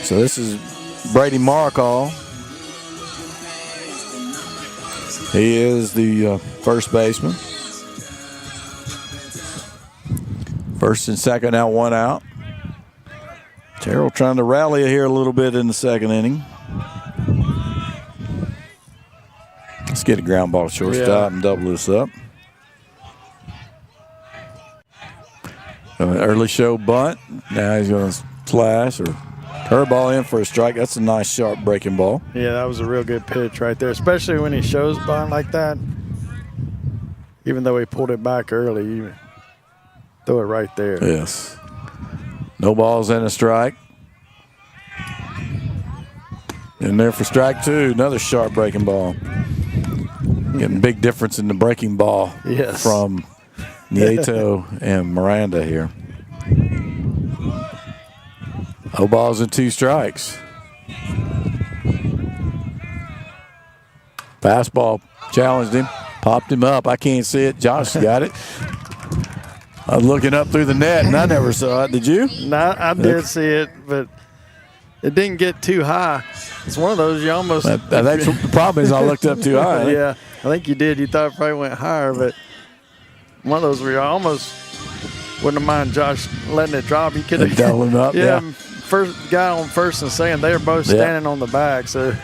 So this is Brady Markle. He is the first baseman. First and second, now 1 out. Terrell trying to rally here a little bit in the second inning. Let's get a ground ball to shortstop and double this up. Early show bunt. Now he's going to slash or curveball in for a strike. That's a nice, sharp breaking ball. Yeah, that was a real good pitch right there, especially when he shows bunt like that. Even though he pulled it back early, you throw it right there. Yes. No balls and a strike. In there for strike 2. Another sharp breaking ball. Getting big difference in the breaking ball from Nieto and Miranda here. No balls and 2 strikes. Fastball challenged him, popped him up. I can't see it. Josh got it. I was looking up through the net, and I never saw it. Did you? No, I did see it, but it didn't get too high. It's one of those you almost. That's the problem is I looked up too high. Yeah, I think you did. You thought it probably went higher, but one of those where you almost wouldn't mind Josh letting it drop. He could have doubled him up. Yeah. First guy on first and second, they were both standing on the back. So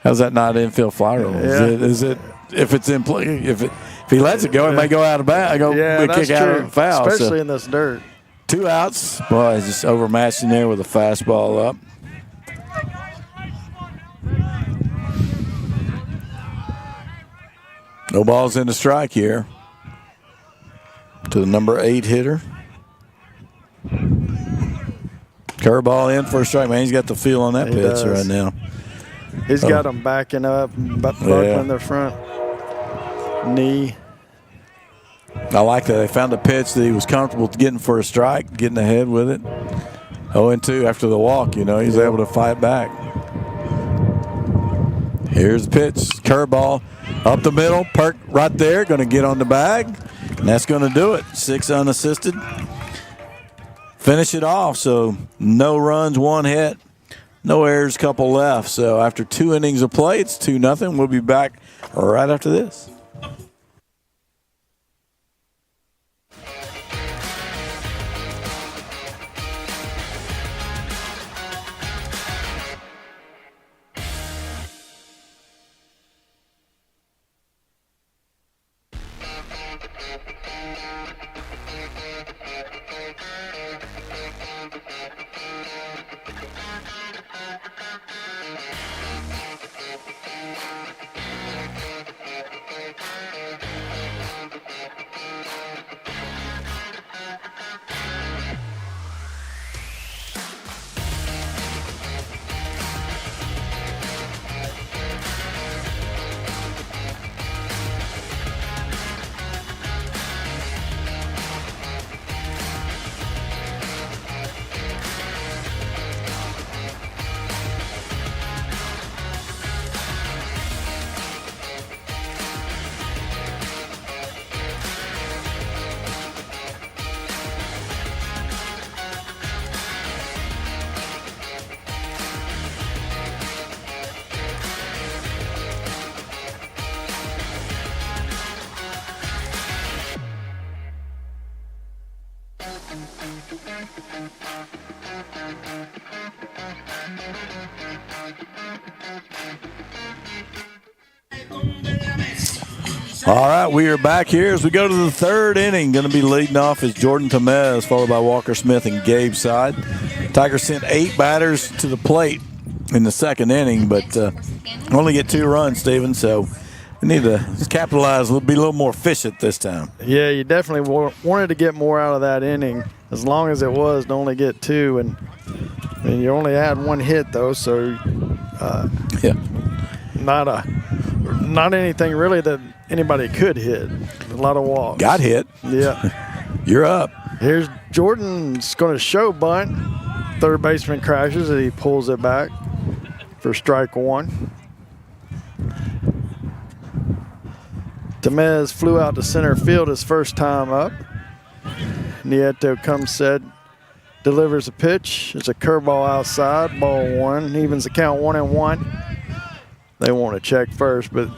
how's that not infield fly rule? Is it if it's in play? If he lets it go, it may go out of bounds. Kick out of foul, especially in this dirt. 2 outs. Boy, he's just overmatched in there with a fastball up. No balls in the strike here to the number 8 hitter. Curveball in for a strike. Man, he's got the feel on that pitch right now. He's got them backing up, buckling their front knee. I like that. They found a pitch that he was comfortable getting for a strike, getting ahead with it. 0-2 after the walk, he's able to fight back. Here's the pitch. Curveball up the middle. Perk right there. Going to get on the bag. And that's going to do it. 6 unassisted. Finish it off. So no runs, 1 hit. No errors, couple left. So after 2 innings of play, it's 2-0. We'll be back right after this. All right, we are back here as we go to the third inning. Going to be leading off is Jordan Tamez, followed by Walker Smith and Gabe Side. Tigers sent 8 batters to the plate in the second inning, but only get 2 runs, Steven, so we need to capitalize, be a little more efficient this time. Yeah, you definitely wanted to get more out of that inning, as long as it was to only get 2, and you only had 1 hit though, so yeah, not anything really that anybody could hit. A lot of walks. Got hit. Yeah. You're up. Here's Jordan's going to show bunt. Third baseman crashes and he pulls it back for strike 1. Tamez flew out to center field his first time up. Nieto comes set, delivers a pitch. It's a curveball outside, ball 1. Evens the count 1-1. They want to check first, but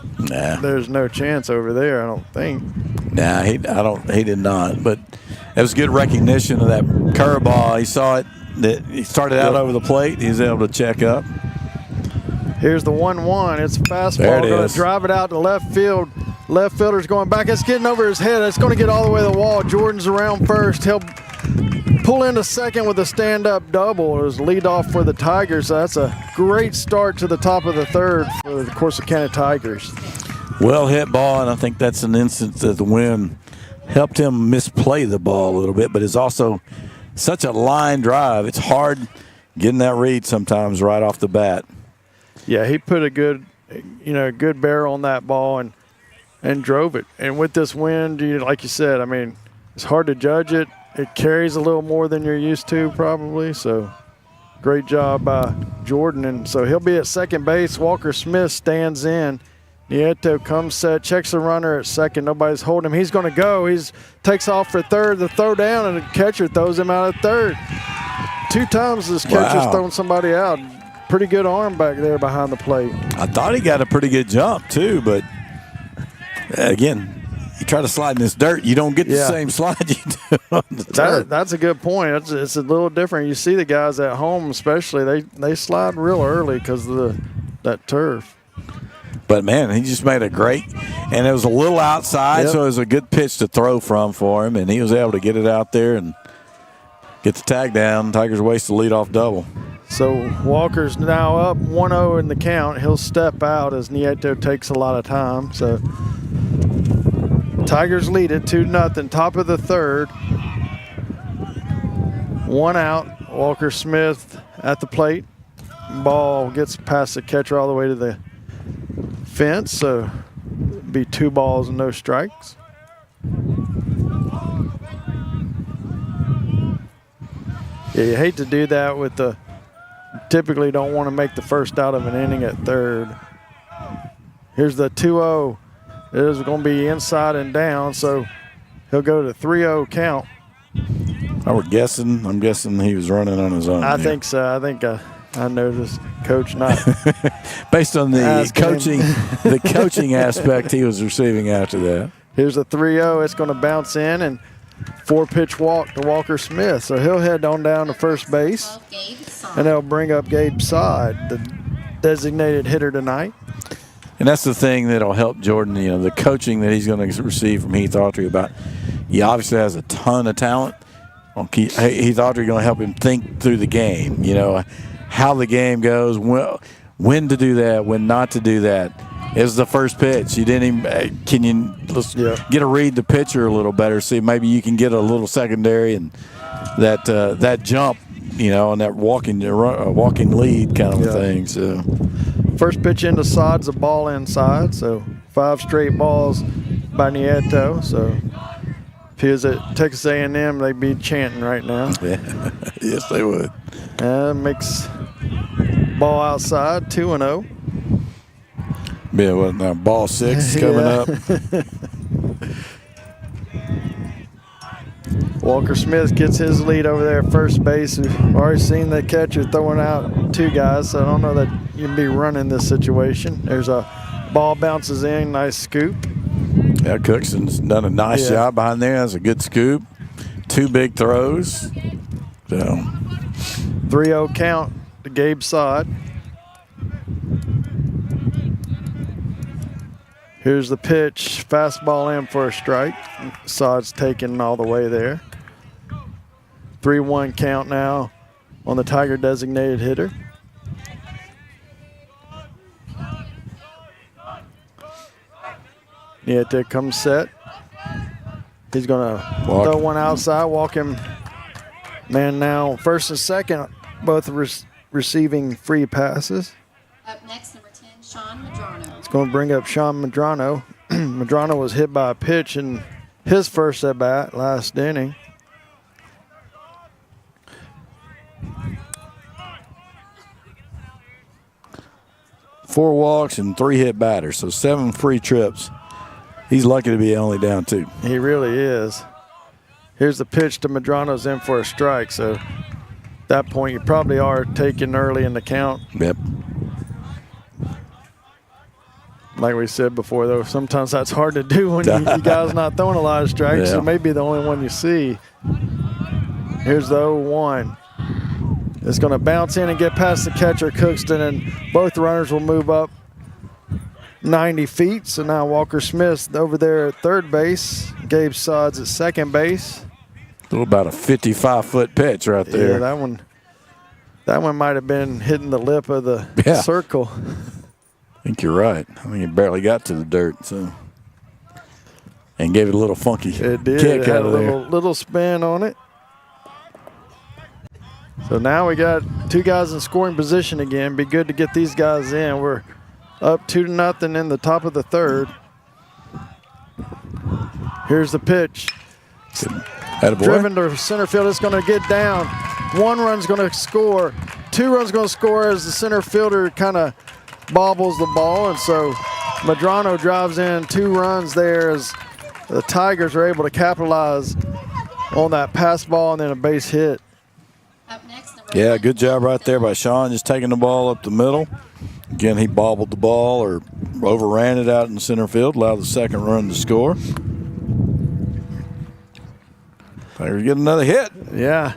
there's no chance over there, I don't think. Nah, he did not. But it was good recognition of that curveball. He saw it. That he started out over the plate. He was able to check up. Here's the 1-1. It's a fastball. There it going is. to drive it out to left field. Left fielder's going back. It's getting over his head. It's going to get all the way to the wall. Jordan's around first. He'll pull into second with a stand-up double. It was leadoff for the Tigers. So that's a great start to the top of the third for the Corsicana Tigers. Well hit ball, and I think that's an instance that the wind helped him misplay the ball a little bit, but it's also such a line drive. It's hard getting that read sometimes right off the bat. Yeah, he put a good barrel on that ball and drove it. And with this wind, like you said, I mean, it's hard to judge it. It carries a little more than you're used to probably, so great job by Jordan. And so he'll be at second base. Walker Smith stands in. Nieto comes set, checks the runner at second. Nobody's holding him. He's going to go. He takes off for third. The throw down, and the catcher throws him out at third. 2 times this catcher's thrown somebody out. Pretty good arm back there behind the plate. I thought he got a pretty good jump too, but again, you try to slide in this dirt, you don't get the same slide you do on the turf. That's a good point. It's a little different. You see the guys at home, especially, they slide real early because of that turf. But, man, he just made a great – and it was a little outside, so it was a good pitch to throw from for him, and he was able to get it out there and get the tag down. Tigers waste the leadoff double. So Walker's now up 1-0 in the count. He'll step out as Nieto takes a lot of time. So Tigers lead it 2-0, top of the third. 1 out. Walker Smith at the plate. Ball gets past the catcher all the way to the fence, so be 2 balls and no strikes. Yeah, you hate to do that with the – typically don't want to make the first out of an inning at third. Here's the 2-0. It is going to be inside and down, so he'll go to 3-0 count. I'm guessing he was running on his own. I think so. I think I noticed Coach not based on the coaching aspect he was receiving after that. Here's a 3-0. It's going to bounce in and 4-pitch walk to Walker Smith. So he'll head on down to first base, and they'll bring up Gabe Side, the designated hitter tonight. And that's the thing that'll help Jordan, the coaching that he's going to receive from Heath Autry about. He obviously has a ton of talent. Heath Autry going to help him think through the game, how the game goes, when to do that, when not to do that. It was the first pitch. You didn't even get to read the pitcher a little better, see maybe you can get a little secondary and that jump, and that walking lead kind of a thing. So first pitch into Sod's a ball inside, so 5 straight balls by Nieto. So if he was at Texas A&M, they'd be chanting right now. Yeah. Yes, they would. Makes ball outside, 2-0. Yeah, well, now ball 6 coming up. Walker Smith gets his lead over there at first base. We've already seen the catcher throwing out 2 guys, so I don't know that you can be running this situation. There's a ball bounces in, nice scoop. Yeah, Cookson's done a nice job behind there. That's a good scoop. 2 big throws. So 3-0 count to Gabe Sod. Here's the pitch. Fastball in for a strike. Sod's taken all the way there. 3-1 count now on the Tiger designated hitter. Niete comes set. He's going to throw one outside, walk him. Man now, first and second, both receiving free passes. Up next, number 10, Sean Madrano. It's going to bring up Sean Madrano. Madrano was hit by a pitch in his first at-bat last inning. Four walks and 3 hit batters, so 7 free trips. He's lucky to be only down 2. He really is. Here's the pitch to Madrano's in for a strike. So at that point, you probably are taking early in the count. Yep. Like we said before, though, sometimes that's hard to do when you guys not throwing a lot of strikes. Yeah. So maybe the only one you see. Here's the 0-1. It's going to bounce in and get past the catcher, Cookston, and both runners will move up 90 feet. So now Walker Smith over there at third base. Gabe Sods at second base. A little about a 55-foot pitch right there. Yeah, that one might have been hitting the lip of the circle. I think you're right. I think it barely got to the dirt, so and gave it a little funky it did. kick It had out of a there. little spin on it. So now we got 2 guys in scoring position again. Be good to get these guys in. We're up 2-0 in the top of the third. Here's the pitch. Driven to center field. It's going to get down. 1 run's going to score. 2 runs going to score as the center fielder kind of bobbles the ball. And so Madrano drives in 2 runs there as the Tigers are able to capitalize on that pass ball and then a base hit. Up next, number Yeah, 1, good job right there by Sean, just taking the ball up the middle. Again, he bobbled the ball or overran it out in center field, allowed the second run to score. Tigers get another hit. Yeah,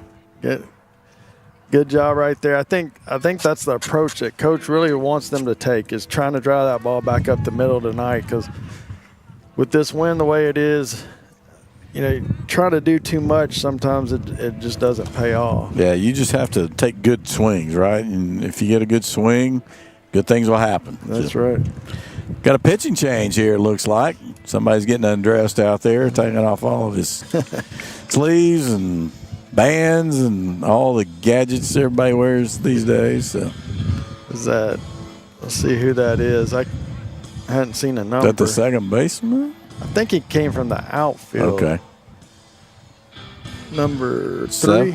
good job right there. I think that's the approach that Coach really wants them to take, is trying to drive that ball back up the middle tonight, because with this wind the way it is, try to do too much, sometimes it just doesn't pay off. Yeah, you just have to take good swings, right? And if you get a good swing, good things will happen. That's right. Got a pitching change here, it looks like. Somebody's getting undressed out there, taking off all of his sleeves and bands and all the gadgets everybody wears these days. So. Let's see who that is. I hadn't seen a number. Is that the second baseman? I think he came from the outfield. Okay. Number 3.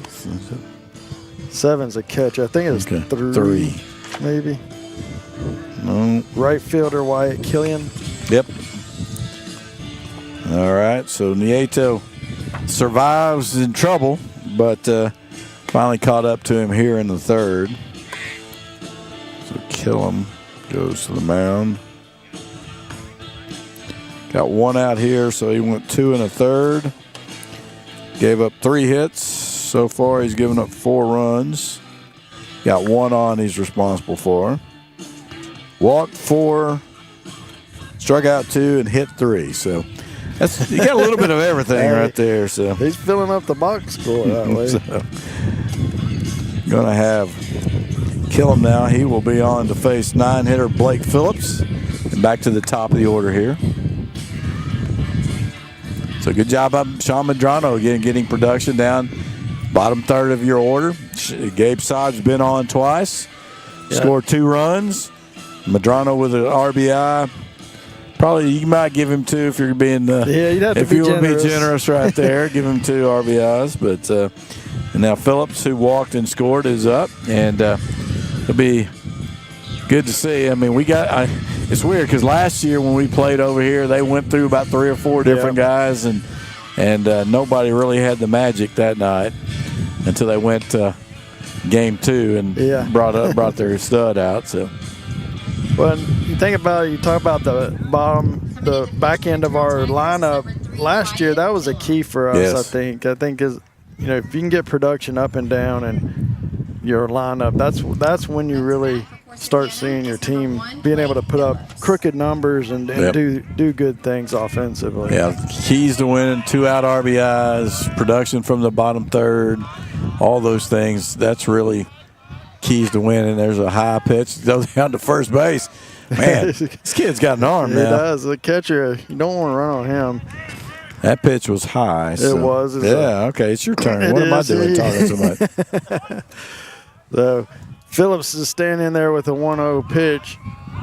7's a catch. I think it's 3. Maybe. No. Right fielder Wyatt Killian. Yep. All right. So Nieto survives in trouble, but finally caught up to him here in the third. So Killam goes to the mound. Got 1 out here, so he went 2 1/3. Gave up 3 hits. So far, he's given up 4 runs. Got 1 on he's responsible for. Walked 4, struck out 2, and hit 3. So you got a little bit of everything right there. So he's filling up the box score that way. So, gonna have Killam now. He will be on to face 9-hitter Blake Phillips. And back to the top of the order here. So good job by Sean Madrano again, getting production down bottom third of your order. Gabe Sod's been on twice, scored 2 runs. Madrano with an RBI. Probably you might give him 2 if you're being you'd have to if be you want to be generous. generous right there. Give him 2 RBIs. But and now Phillips, who walked and scored, is up, and it'll be good to see. I mean, it's weird because last year when we played over here, they went through about 3 or 4 different guys, and nobody really had the magic that night until they went to game 2 and brought their stud out. So, when you think about it, you talk about the back end of our lineup last year. That was a key for us. Yes. I think is if you can get production up and down and your lineup, that's when you really start seeing your team being able to put up crooked numbers and do good things offensively. Yeah, keys to winning, 2-out RBIs, production from the bottom third, all those things. That's really keys to winning. There's a high pitch, goes down to first base. Man, this kid's got an arm now. He does. The catcher, you don't want to run on him. That pitch was high. It was. Okay, it's your turn. What am I doing talking so much? So Phillips is standing there with a 1-0 pitch.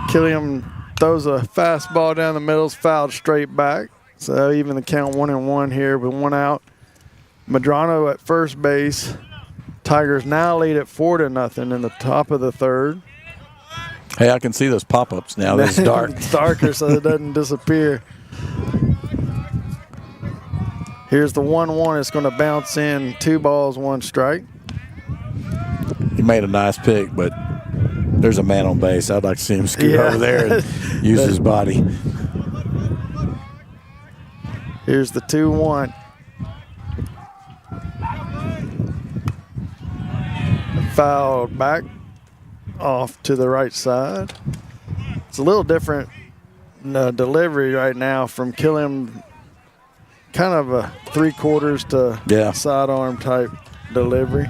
Killian throws a fastball down the middle, fouled straight back. So even the count 1-1 here with 1 out. Medrano at first base. Tigers now lead at 4-0 in the top of the third. Hey, I can see those pop-ups now. It's dark. It's darker so it doesn't disappear. Here's the 1-1. It's going to bounce in. 2 balls, 1 strike. He made a nice pick, but there's a man on base. I'd like to see him scoot over there and use his body. Here's the 2-1. Fouled back off to the right side. It's a little different delivery right now from Killian. Kind of a 3/4 to sidearm type delivery.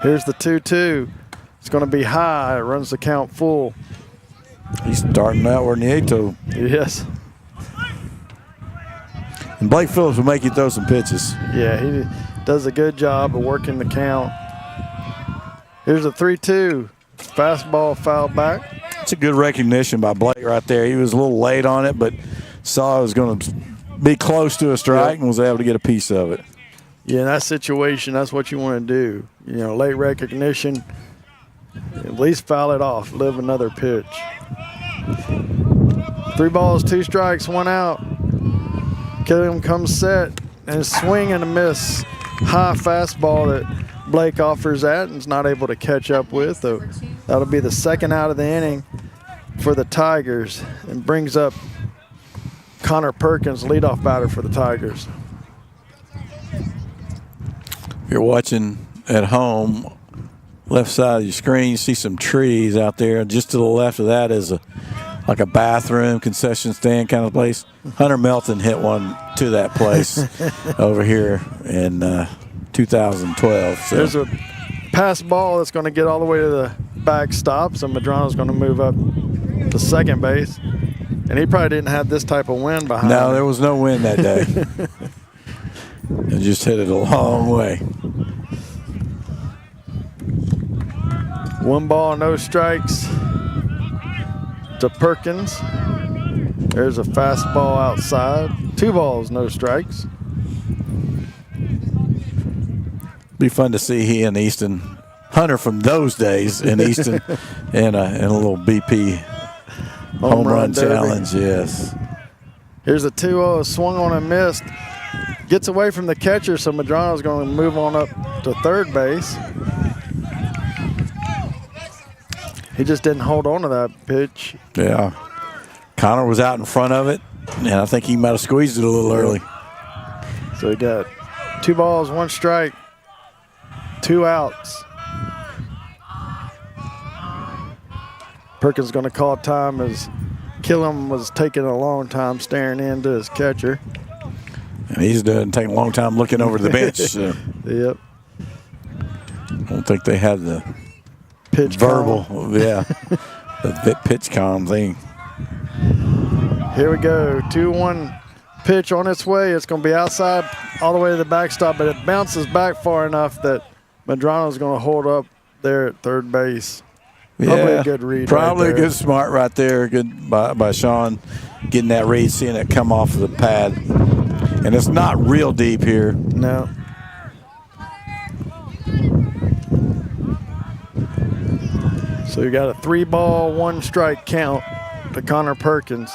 Here's the 2-2. It's going to be high. It runs the count full. He's starting out where Nieto. Yes. And Blake Phillips will make you throw some pitches. Yeah, he does a good job of working the count. Here's a 3-2. Fastball fouled back. It's a good recognition by Blake right there. He was a little late on it, but saw it was going to be close to a strike and was able to get a piece of it. Yeah, in that situation, that's what you want to do. You know, late recognition, at least foul it off, live another pitch. 3 balls, 2 strikes, 1 out. Killian comes set and swing and a miss. High fastball that Blake offers at and is not able to catch up with. So that'll be the 2nd out of the inning for the Tigers and brings up Connor Perkins, leadoff batter for the Tigers. You're watching at home, left side of your screen, you see some trees out there. Just to the left of that is like a bathroom, concession stand kind of place. Hunter Melton hit one to that place over here in 2012. So. There's a pass ball that's going to get all the way to the backstop, so Medrano's going to move up to second base. And he probably didn't have this type of wind behind him. No, there was no wind that day. It just hit it a long way. 1 ball, no strikes to Perkins. There's a fastball outside. 2 balls, no strikes. Be fun to see he and Easton, Hunter from those days in Easton, in a little BP home run challenge. Yes. Here's a 2-0, swung on and missed. Gets away from the catcher, so Medrano's going to move on up to third base. He just didn't hold on to that pitch. Yeah. Connor was out in front of it, and I think he might have squeezed it a little early. So he got 2 balls, 1 strike, 2 outs. Perkins going to call time as Killian was taking a long time staring into his catcher. And he's taking a long time looking over the bench. So. Yep. I don't think they had the pitch verbal, column. the pitch column thing. Here we go. 2-1 pitch on its way. It's going to be outside all the way to the backstop, but it bounces back far enough that Medrano's going to hold up there at third base. Probably a good read. Probably right a good smart right there. Good by Sean getting that read, seeing it come off of the pad. And it's not real deep here. No. So you got a 3 ball, 1 strike count to Connor Perkins.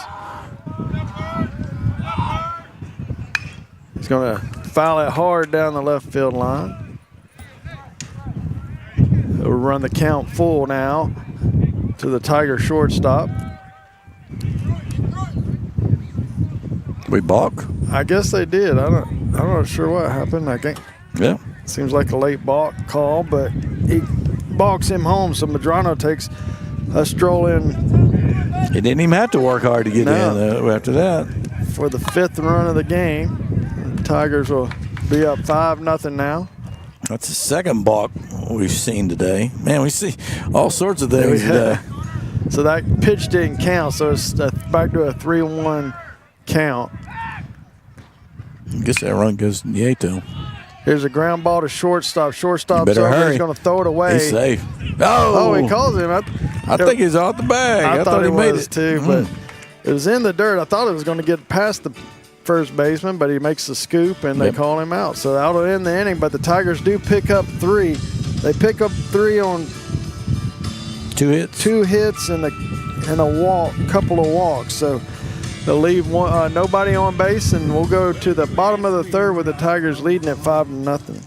He's going to foul it hard down the left field line. He'll run the count full now to the Tiger shortstop. We balk? I guess they did. I'm not sure what happened. I think. Yeah. Seems like a late balk call, but he balks him home. So Medrano takes a stroll in. He didn't even have to work hard to get in after that. For the 5th run of the game, the Tigers will be up 5-0 now. That's the second balk we've seen today. Man, we see all sorts of things today. So that pitch didn't count, so it's back to a 3-1 count. I guess that run goes to Nieto. Here's a ground ball to shortstop. Shortstop's over. Hurry. He's going to throw it away. He's safe. Oh, he calls him. I think he's off the bag. I thought he made was it too, but it was in the dirt. I thought it was going to get past the first baseman, but he makes the scoop, and they call him out. So that'll end the inning, but the Tigers do pick up 3. They pick up 3 on 2 hits. 2 hits and a walk, couple of walks. So they'll leave nobody on base, and we'll go to the bottom of the 3rd with the Tigers leading at 5-0.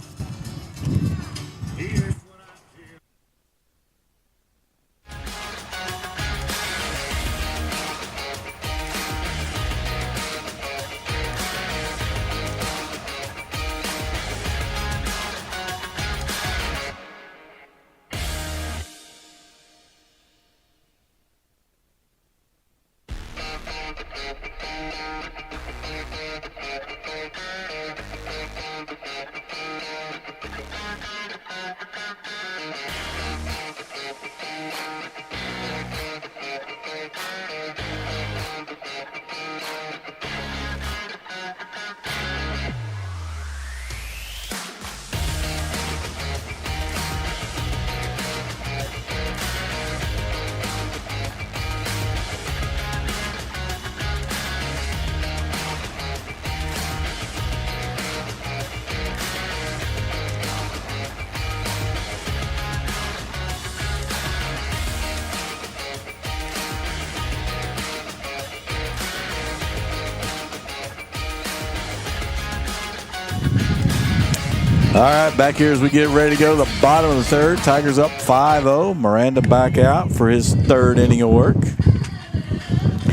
All right, back here as we get ready to go to the bottom of the 3rd. Tigers up 5-0. Miranda back out for his 3rd inning of work.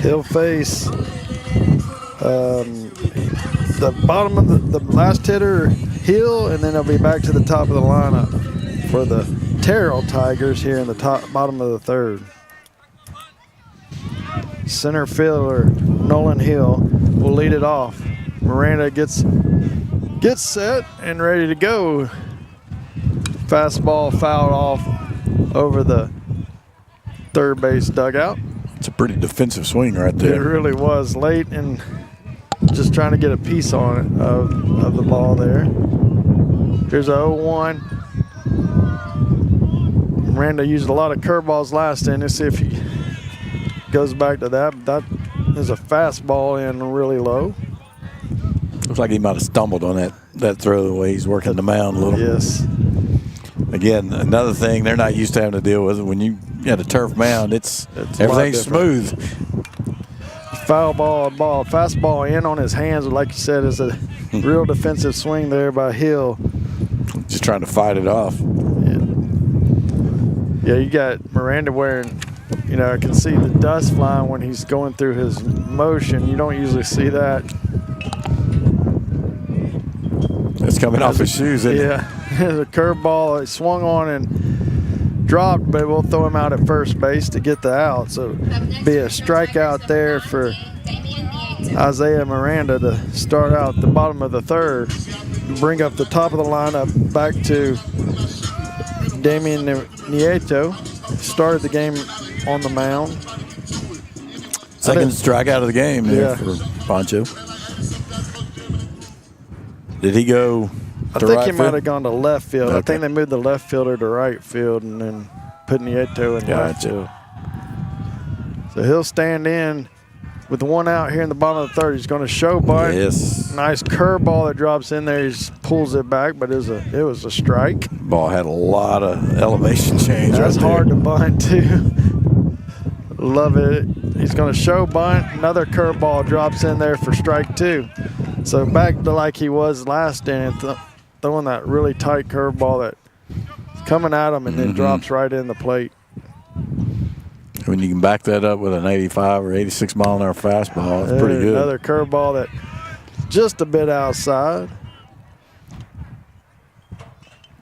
He'll face the bottom of the last hitter, Hill, and then he'll be back to the top of the lineup for the Terrell Tigers here in the bottom of the 3rd. Center fielder Nolan Hill will lead it off. Miranda gets set and ready to go. Fastball fouled off over the 3rd base dugout. It's a pretty defensive swing right there. It really was late and just trying to get a piece on it of the ball there. Here's a 0-1. Miranda used a lot of curveballs last inning. Let's see if he goes back to that. That is a fastball in really low. Looks like he might have stumbled on that throw the way he's working the mound a little. Yes. Again, another thing they're not used to having to deal with. When you at a turf mound, it's everything's smooth. Foul ball, fastball in on his hands, like you said, is a real defensive swing there by Hill. Just trying to fight it off. Yeah, you got Miranda wearing, I can see the dust flying when he's going through his motion. You don't usually see that. It's coming off his shoes, isn't it? Yeah, there's a curveball. It swung on and dropped, but we'll throw him out at first base to get the out. So be a strikeout there for Isaiah Miranda to start out the bottom of the 3rd. Bring up the top of the lineup back to Damian Nieto. Started the game on the mound. Second strikeout of the game there for Pancho. Did he go to right I think he field? might have gone to left field. Okay. I think they moved the left fielder to right field and then put Nieto in left field. So he'll stand in with one out here in the bottom of the 3rd. He's going to show bunt. Yes. Nice curveball that drops in there. He pulls it back, but it was a strike. Ball had a lot of elevation change. That's right there. hard to bunt too. Love it. He's going to show bunt. Another curveball drops in there for strike 2. So back to like he was last inning, throwing that really tight curveball that's coming at him and then drops right in the plate. When you can back that up with an 85 or 86 mile an hour fastball, it's pretty good. Another curveball that just a bit outside.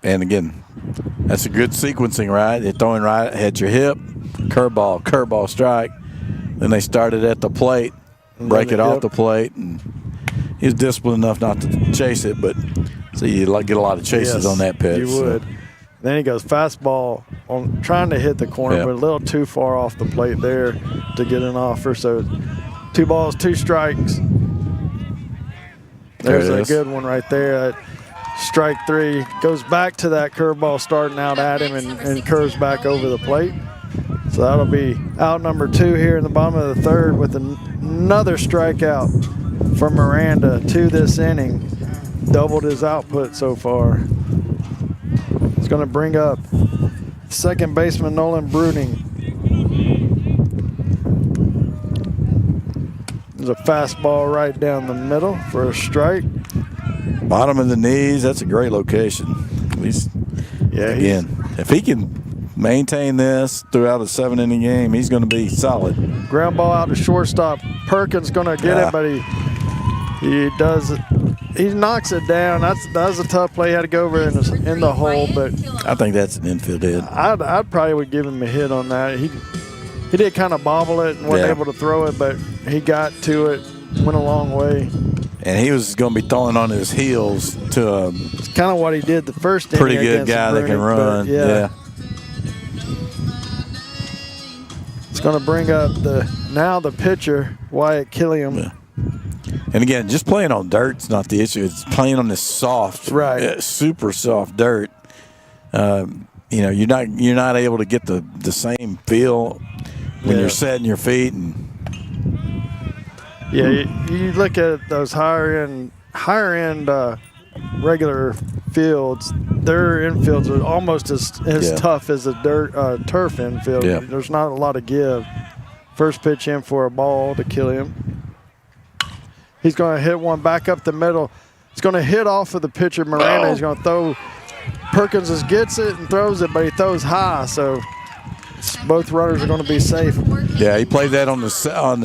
And again, that's a good sequencing, right? They're throwing right at your hip, curveball, strike. Then they started at the plate, break it off the plate, and he was disciplined enough not to chase it, but so you get a lot of chases on that pitch. You would. So. Then he goes fastball on trying to hit the corner, but a little too far off the plate there to get an offer. So 2 balls, 2 strikes. There's a good one right there. Strike 3 goes back to that curveball starting out at him and curves back over the plate. So that'll be out number 2 here in the bottom of the 3rd with another strikeout for Miranda to this inning. Doubled his output so far. It's going to bring up second baseman Nolan Bruning. There's a fastball right down the middle for a strike. Bottom of the knees, that's a great location. At least, again, if he can maintain this throughout a 7-inning game, he's going to be solid. Ground ball out to shortstop. Perkins going to get it, but he does it. He knocks it down. That was a tough play. He had to go over in the hole, but I think that's an infield hit. I'd probably would give him a hit on that. He did kind of bobble it and wasn't able to throw it, but he got to it, went a long way. And he was going to be throwing on his heels to it's kind of what he did the first inning. Pretty good guy that can run. Yeah. It's going to bring up the pitcher, Wyatt Killiam. Yeah. And again, just playing on dirt's not the issue. It's playing on this soft, super soft dirt. You're not able to get the same feel when you're setting your feet and. Yeah, you look at those higher end regular fields. Their infields are almost as tough as a turf infield. Yeah. There's not a lot of give. First pitch in for a ball to Killiam. He's going to hit one back up the middle. It's going to hit off of the pitcher Miranda. He's going to throw. Perkins gets it and throws it, but he throws high, so both runners are going to be safe. Yeah, he played that on the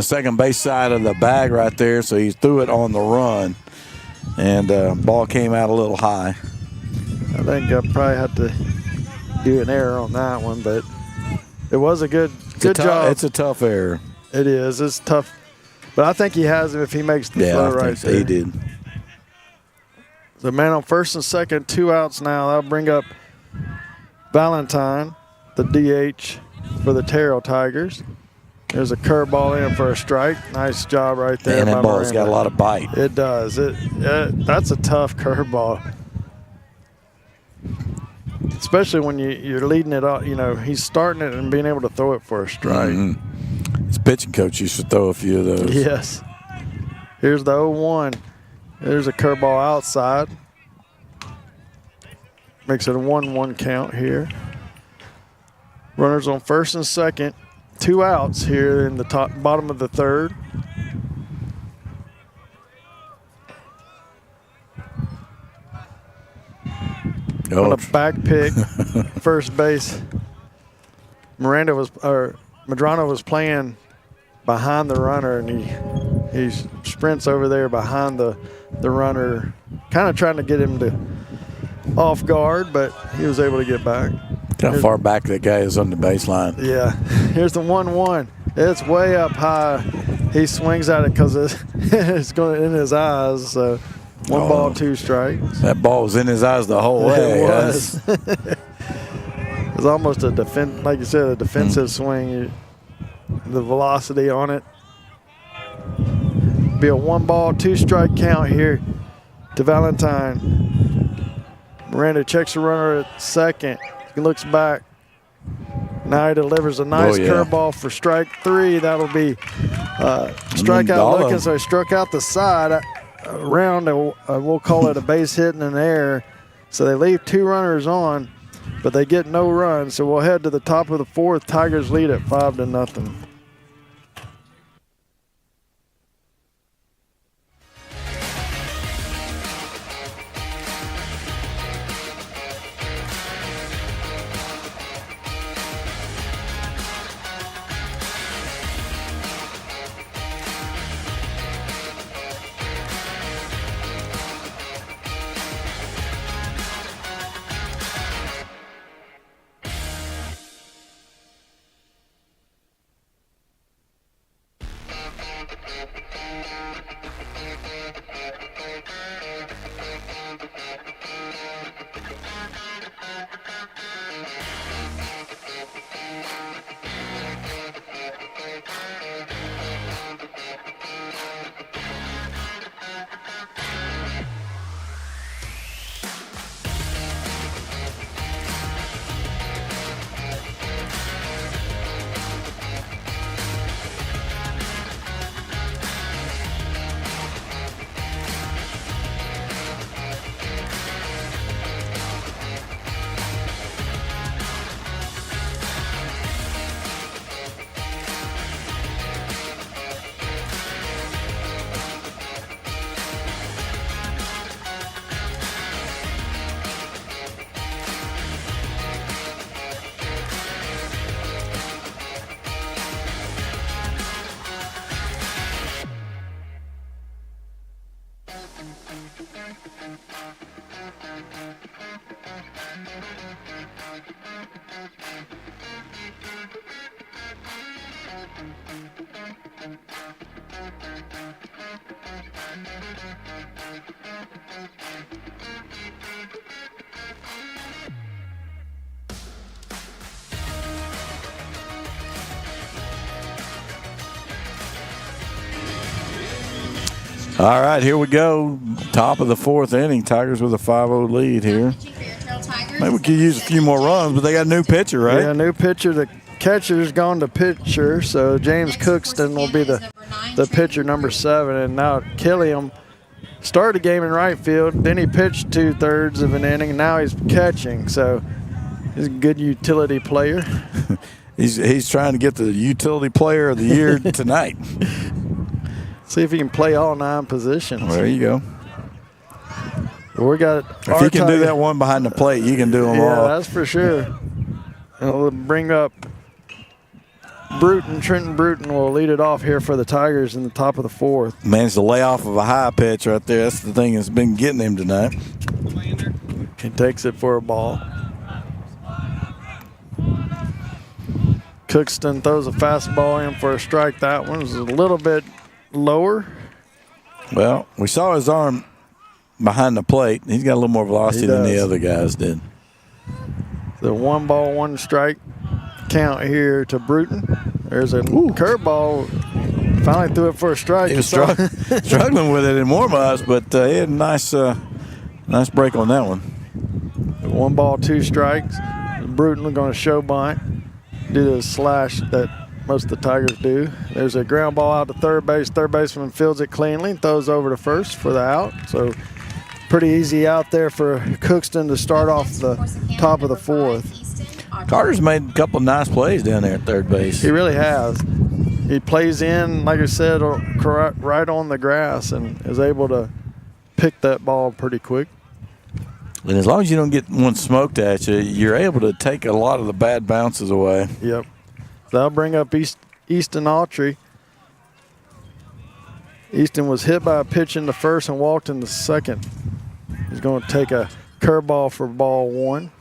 second base side of the bag right there, so he threw it on the run, and ball came out a little high. I think I probably had to do an error on that one, but it was a good job. It's a tough error. It is. It's tough. But I think he has him if he makes the throw right there. He did. The man on first and second, 2 outs now. That'll bring up Valentine, the DH for the Terrell Tigers. There's a curveball in for a strike. Nice job right there. And that ball's got a lot of bite. It does. That's a tough curveball. Especially when you're leading it up. He's starting it and being able to throw it for a strike. Mm-hmm. His pitching coach used to throw a few of those. Yes. Here's the 0-1. There's a curveball outside. Makes it a 1-1 count here. Runners on first and second. 2 outs here in the bottom of the 3rd. On a back pick, first base. Medrano was playing behind the runner, and he sprints over there behind the runner, kind of trying to get him to off guard, but he was able to get back. How far back that guy is on the baseline. Yeah. Here's the 1-1. It's way up high. He swings at it because it's going in his eyes. So 1 ball, 2 strikes. That ball was in his eyes the whole way. It was. It was almost a like you said, a defensive swing. The velocity on it. Be a 1 ball, 2 strike count here to Valentine. Miranda checks the runner at second. He looks back. Now he delivers a nice curveball for strike 3. That'll be strikeout looking. So he struck out the side around. We'll call it a base hit in the air. So they leave 2 runners on, but they get no runs. So we'll head to the top of the 4th. Tigers lead at 5-0. All right, here we go. Top of the fourth inning. Tigers with a 5-0 lead here. Maybe we could use a few more runs, but they got a new pitcher, right? Yeah, new pitcher. The catcher's gone to pitcher, so James Cookston will be the pitcher, number 7. And now Killiam started the game in right field. Then he pitched 2/3 of an inning. Now he's catching, so he's a good utility player. He's trying to get the utility player of the year tonight. See if he can play all 9 positions. Well, there you go. We got. If you can do that one behind the plate, you can do them all. Yeah, that's for sure. And we'll bring up Bruton. Trenton Bruton will lead it off here for the Tigers in the top of the 4th. Managed to lay off of a high pitch right there. That's the thing that's been getting him tonight. He takes it for a ball. Cookston throws a fastball in for a strike. That one was a little bit lower. Well, we saw his arm behind the plate. He's got a little more velocity than the other guys did. The 1 ball, 1 strike count here to Bruton. There's a curveball. Finally threw it for a strike. He was struggling with it in warm-ups, but he had a nice break on that one. 1 ball, 2 strikes. Bruton going to show bunt. Do the slash that most of the Tigers do. There's a ground ball out to third base. Third baseman fields it cleanly, throws over to first for the out. So pretty easy out there for Cookston to start off the top of the 4th. Carter's made a couple of nice plays down there at third base. He really has. He plays in, like I said, right on the grass and is able to pick that ball pretty quick. And as long as you don't get one smoked at you, you're able to take a lot of the bad bounces away. Yep. That'll bring up Easton Autry. Easton was hit by a pitch in the first and walked in the second. He's going to take a curveball for ball 1.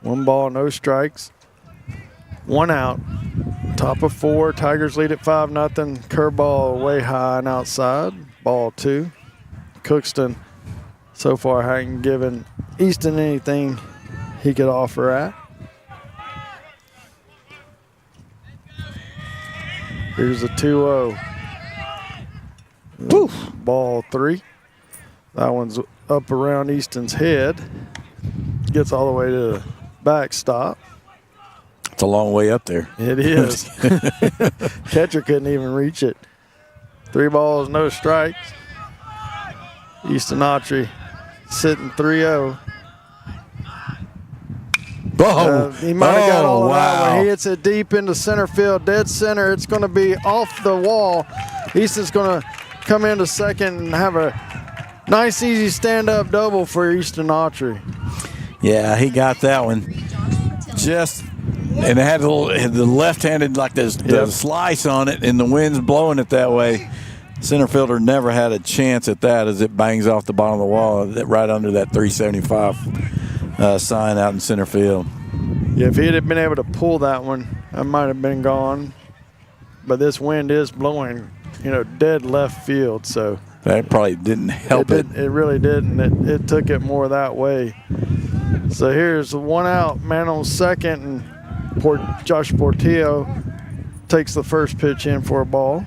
One ball, no strikes. 1 out. Top of 4. Tigers lead at 5-0. Curveball way high and outside. Ball 2. Cookston so far hadn't given Easton anything he could offer at. Here's a 2-0. Woof. Ball 3. That one's up around Easton's head. Gets all the way to the backstop. It's a long way up there. It is. Catcher couldn't even reach it. 3 balls, no strikes. Easton Autry sitting 3-0. He might have got all of that one. He hits it deep into center field, dead center. It's going to be off the wall. Easton's going to come into second and have a nice, easy stand-up double for Easton Autry. Yeah, he got that one. And it had the left-handed, like the slice on it, and the wind's blowing it that way. Center fielder never had a chance at that as it bangs off the bottom of the wall right under that 375 sign out in center field. Yeah, if he had been able to pull that one, I might have been gone. But this wind is blowing, dead left field, so that probably didn't help it. It really didn't. It took it more that way. So here's 1 out, man on second, and Josh Portillo takes the first pitch in for a ball.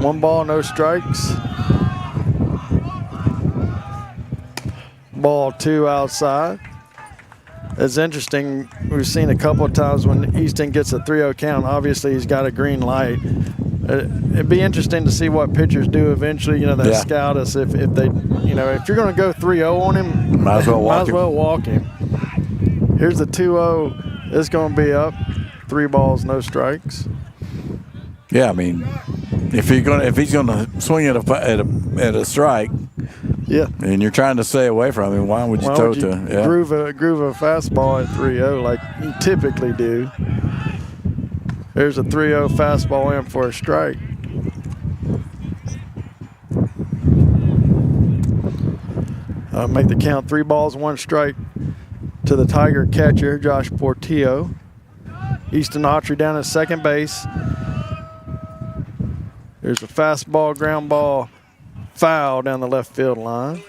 One ball, no strikes. Ball 2 outside. It's interesting. We've seen a couple of times when Easton gets a 3-0 count. Obviously, he's got a green light. It'd be interesting to see what pitchers do eventually. Scout us if they, if you're going to go 3-0 on him, might as well walk him. Here's the 2-0. It's going to be up. 3 balls, no strikes. Yeah, I mean, if he's going to swing at a strike, Yeah. And you're trying to stay away from him. Why would you throw it to him? Yeah. Groove a fastball at 3-0 like you typically do. There's a 3-0 fastball in for a strike. Make the count 3 balls, 1 strike to the Tiger catcher, Josh Portillo. Easton Autry down at second base. There's a fastball, ground ball, foul down the left field line.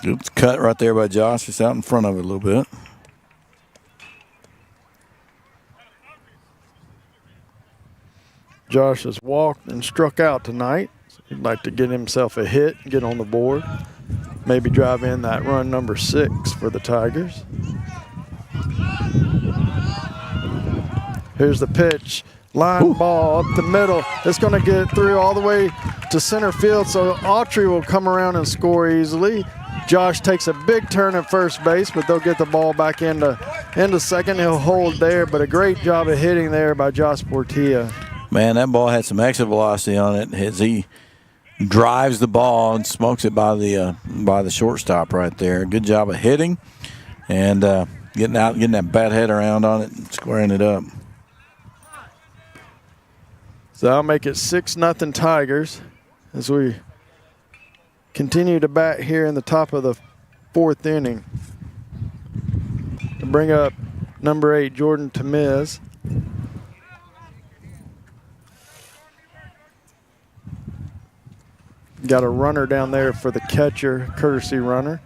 Good cut right there by Josh. It's out in front of it a little bit. Josh has walked and struck out tonight. So he'd like to get himself a hit, get on the board. Maybe drive in that run number 6 for the Tigers. Here's the pitch. Line ball up the middle. It's going to get through all the way to center field, so Autry will come around and score easily. Josh takes a big turn at first base, but they'll get the ball back into second. He'll hold there, but a great job of hitting there by Josh Portillo. Man, that ball had some exit velocity on it as he drives the ball and smokes it by the shortstop right there. Good job of hitting and getting that bat head around on it and squaring it up. So I'll make it 6-0 Tigers as we continue to bat here in the top of the 4th inning. To bring up number 8, Jordan Tamiz. Got a runner down there for the catcher, courtesy runner.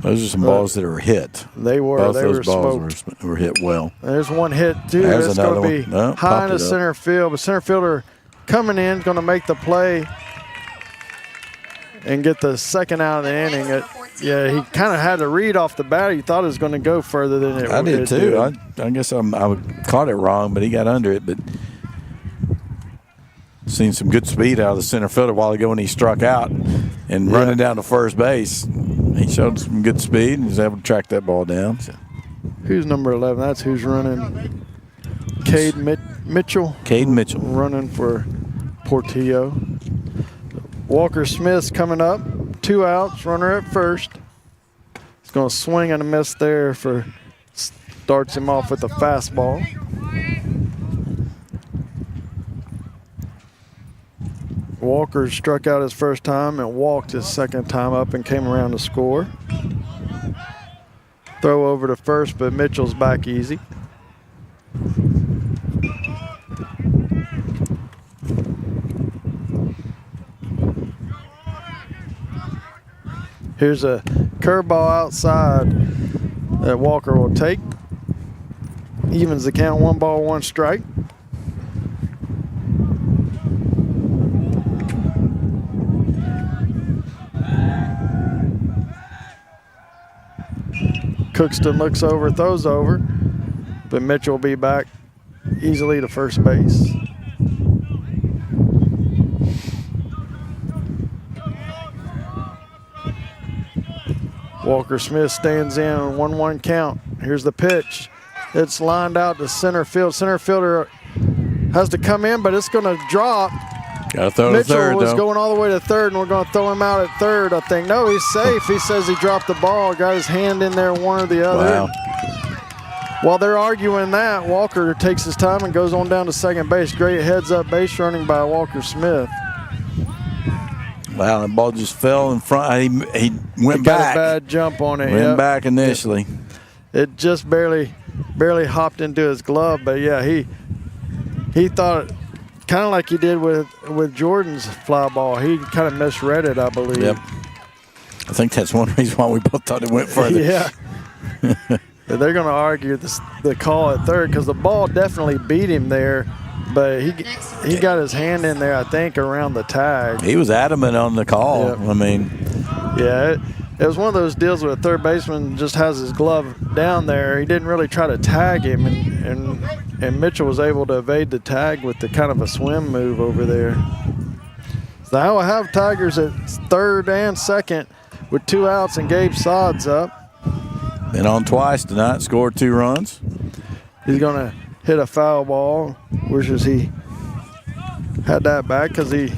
Those are some balls that were hit. They were. Both they those were balls smoked. were hit well. There's one hit, too. There's It's another going to be one. No, high into popped it up. center field. But center fielder coming in is going to make the play and get the second out of the inning. Yeah, he kind of had to read off the bat. He thought it was going to go further than it I did, it too. did. I guess I caught it wrong, but he got under it. But seen some good speed out of the center fielder a while ago when he struck out and running down to first base. He showed some good speed and was able to track that ball down. So. Who's number 11? That's who's running. Cade Mitchell. Cade Mitchell. Running for Portillo. Walker Smith's coming up. 2 outs, runner at first. He's going to swing and a miss there starts him off with a fastball. Walker struck out his first time and walked his second time up and came around to score. Throw over to first, but Mitchell's back easy. Here's a curveball outside that Walker will take. Evens the count, 1 ball, 1 strike. Cookston looks over, throws over, but Mitchell will be back easily to first base. Walker Smith stands in on 1-1 count. Here's the pitch. It's lined out to center field. Center fielder has to come in, but it's going to drop. Got to throw to Mitchell third, was though. going all the way to third, and we're going to throw him out at third, I think. No, he's safe. He says he dropped the ball, got his hand in there, one or the other. Wow. While they're arguing that, Walker takes his time and goes on down to second base. Great heads-up base running by Walker Smith. Wow, the ball just fell in front. He went Got back. a bad jump on it. Went back initially. It just barely hopped into his glove, but yeah, he thought kind of like he did with Jordan's fly ball. He kind of misread it, I believe. Yep. I think that's one reason why we both thought it went further. Yeah. They're going to argue the call at third because the ball definitely beat him there, but he got his hand in there, I think, around the tag. He was adamant on the call. Yep. I mean, yeah, it was one of those deals where a third baseman just has his glove down there. He didn't really try to tag him, and Mitchell was able to evade the tag with the kind of a swim move over there. So now we'll have Tigers at third and second with 2 outs and Gabe Sods up. been on twice tonight, scored 2 runs. He's going to hit a foul ball. Wishes he had that back because he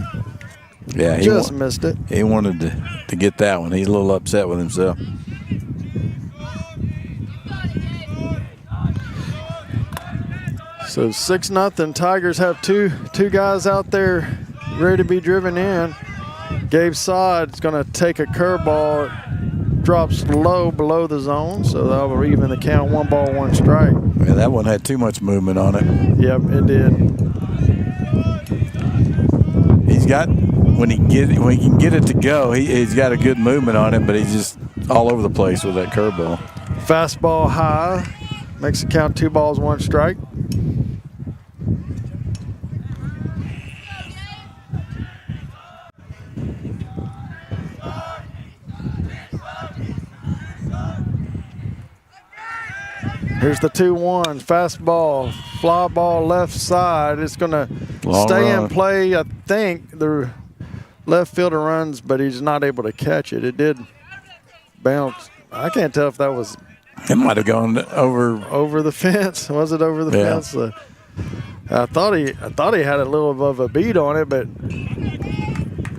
Yeah, just missed it. He wanted to get that one. He's a little upset with himself. So 6-0. Tigers have two guys out there ready to be driven in. Gabe Sod's going to take a curveball, drops low below the zone, so that will even the count. 1 ball, 1 strike. Yeah, that one had too much movement on it. Yep, it did. He's got when he can get it to go, he's got a good movement on it, but he's just all over the place with that curveball. Fastball high, makes the count 2 balls, 1 strike. Here's the 2-1 fastball, fly ball left side. It's going to stay in play. I think the left fielder runs, but he's not able to catch it. It did bounce. I can't tell if that was. It might have gone over the fence. Was it over the fence? I thought he had a little of a beat on it, but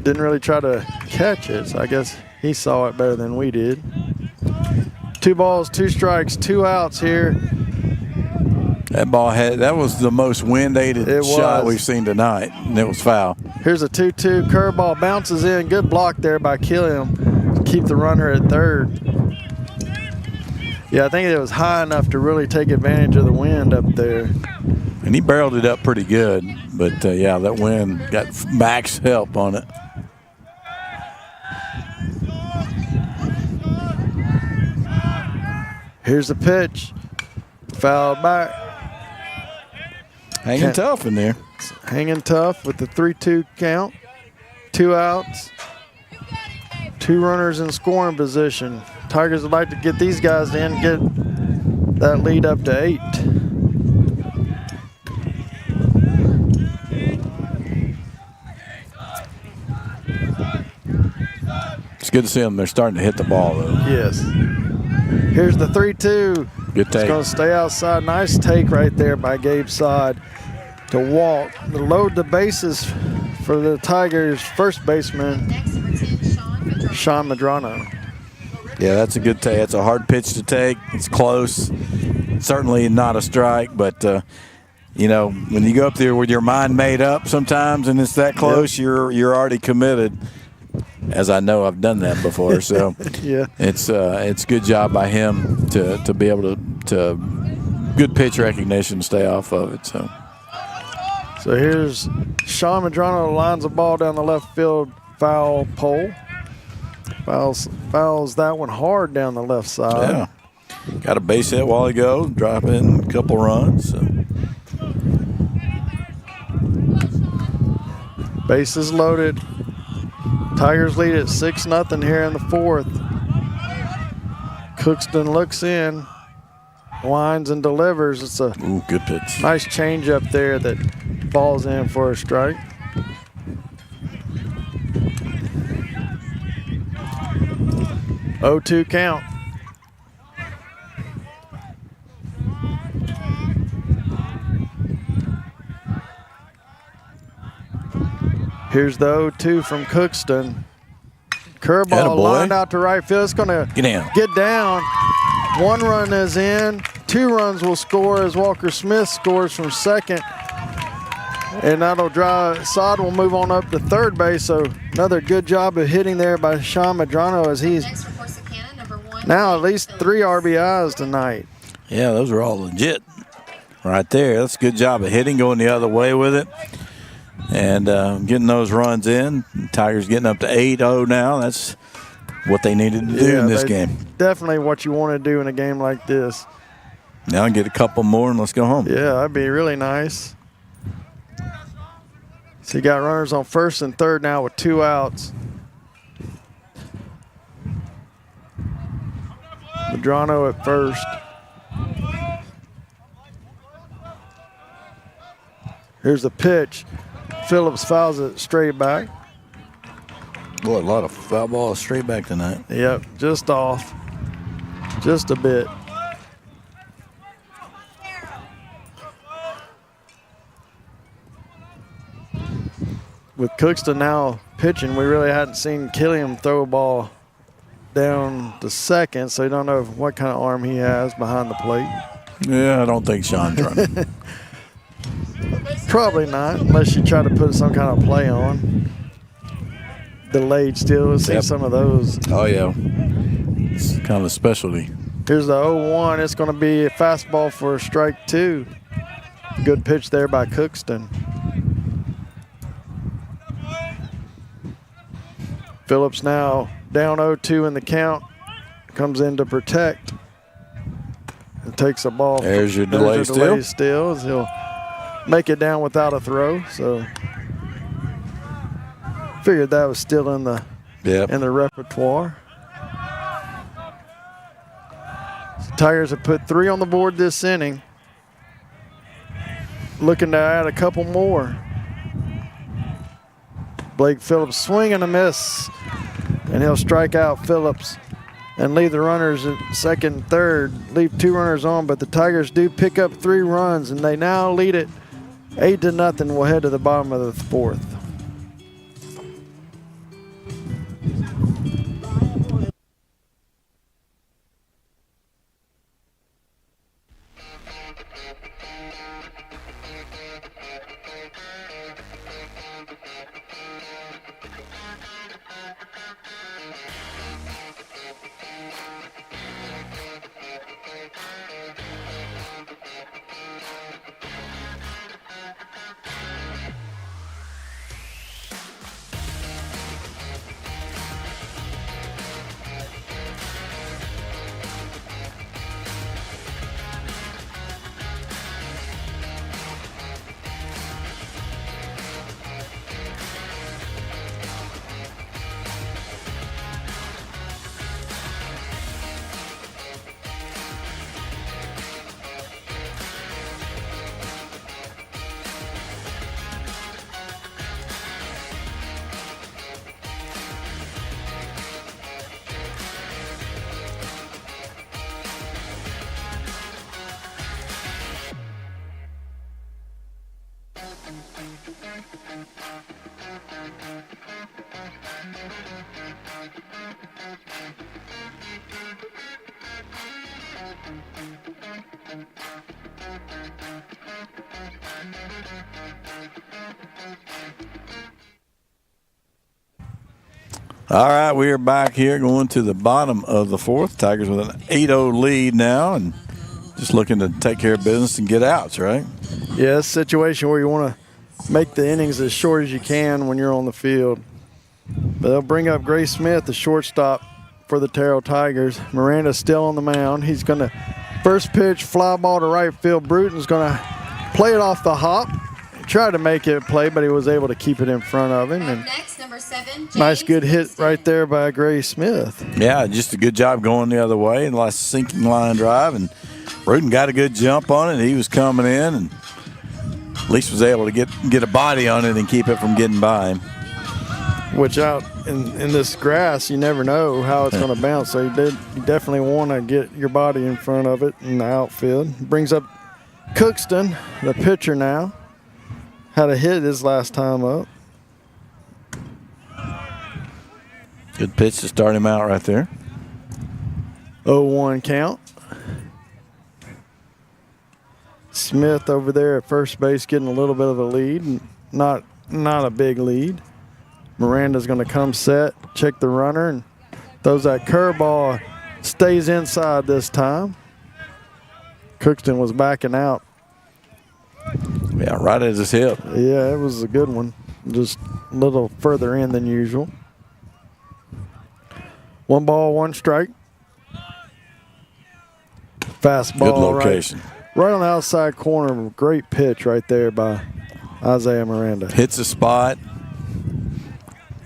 didn't really try to catch it. So I guess he saw it better than we did. 2 balls, 2 strikes, 2 outs here. That was the most wind-aided shot we've seen tonight, and it was foul. Here's a 2-2 curveball, bounces in. Good block there by Killiam to keep the runner at third. Yeah, I think it was high enough to really take advantage of the wind up there. And he barreled it up pretty good, but yeah, that wind got max help on it. Here's the pitch. Fouled back. Hanging tough in there. Hanging tough with the 3-2 count. 2 outs. 2 runners in scoring position. Tigers would like to get these guys in, get that lead up to 8. It's good to see them. They're starting to hit the ball, though. Yes. Here's the 3-2. Good take. It's going to stay outside. Nice take right there by Gabe Sod to walk, to load the bases for the Tigers' first baseman, Sean Medrano. Yeah, that's a good take. That's a hard pitch to take. It's close. Certainly not a strike, but you know, when you go up there with your mind made up sometimes and it's that close, you're already committed. As I know, I've done that before, so yeah, it's good job by him to be able to good pitch recognition to stay off of it. So here's Sean Medrano, lines the ball down the left field foul pole. Fouls that one hard down the left side. Yeah, got a base hit while ago, drop in a couple runs. So. Bases loaded. Tigers lead at 6-0 here in the 4th. Cookston looks in, lines and delivers. It's a good pitch. Nice change up there that falls in for a strike. (0-2) count. Here's the 0-2 from Cookston. Curveball lined out to right field. It's going to get down. 1 run is in. 2 runs will score as Walker Smith scores from second. And that'll drive. Sod will move on up to third base. So another good job of hitting there by Sean Medrano as he's now at least 3 RBIs tonight. Yeah, those are all legit right there. That's a good job of hitting, going the other way with it. And getting those runs in. Tigers getting up to 8-0 now. That's what they needed to do in this game. Definitely what you want to do in a game like this. Now get a couple more and let's go home. Yeah, that'd be really nice. So you got runners on first and third now with 2 outs. Medrano at first. Here's the pitch. Phillips fouls it straight back. Boy, a lot of foul balls straight back tonight. Yep, just off. Just a bit. With Cookston now pitching. We really hadn't seen Killiam throw a ball down to second, so you don't know what kind of arm he has behind the plate. Yeah, I don't think Sean's running. Probably not, unless you try to put some kind of play on. Delayed still. We'll see some of those. Oh, yeah. It's kind of a specialty. Here's the 0-1. It's going to be a fastball for strike 2. Good pitch there by Cookston. Phillips now down 0-2 in the count. Comes in to protect. And takes a ball. There's your delay still. As he'll make it down without a throw. So figured that was still in the repertoire. So Tigers have put 3 on the board this inning. Looking to add a couple more. Blake Phillips swing and a miss, and he'll strike out Phillips and leave the runners at second and third. Leave 2 runners on, but the Tigers do pick up 3 runs, and they now lead it 8-0. We'll head to the bottom of the 4th. All right, we are back here going to the bottom of the 4th. Tigers with an 8-0 lead now and just looking to take care of business and get outs, right? Yeah, it's a situation where you want to make the innings as short as you can when you're on the field. But they'll bring up Gray Smith, the shortstop for the Terrell Tigers. Miranda's still on the mound. He's going to first pitch, fly ball to right field. Bruton's going to play it off the hop. Tried to make it play, but he was able to keep it in front of him. And Next, number 7, nice good hit right there by Gray Smith. Yeah, just a good job going the other way. And last sinking line drive. And Bruton got a good jump on it. He was coming in and at least was able to get a body on it and keep it from getting by him. Which out in this grass, you never know how it's going to bounce. So you definitely want to get your body in front of it in the outfield. Brings up Cookston, the pitcher now. Had a hit his last time up. Good pitch to start him out right there. 0-1 count. Smith over there at first base getting a little bit of a lead. Not a big lead. Miranda's going to come set, check the runner, and throws that curveball. Stays inside this time. Cookston was backing out. Yeah, right at his hip. Yeah, it was a good one. Just a little further in than usual. 1 ball, 1 strike. Fastball. Good location. Right on the outside corner. Great pitch right there by Isaiah Miranda. Hits a spot.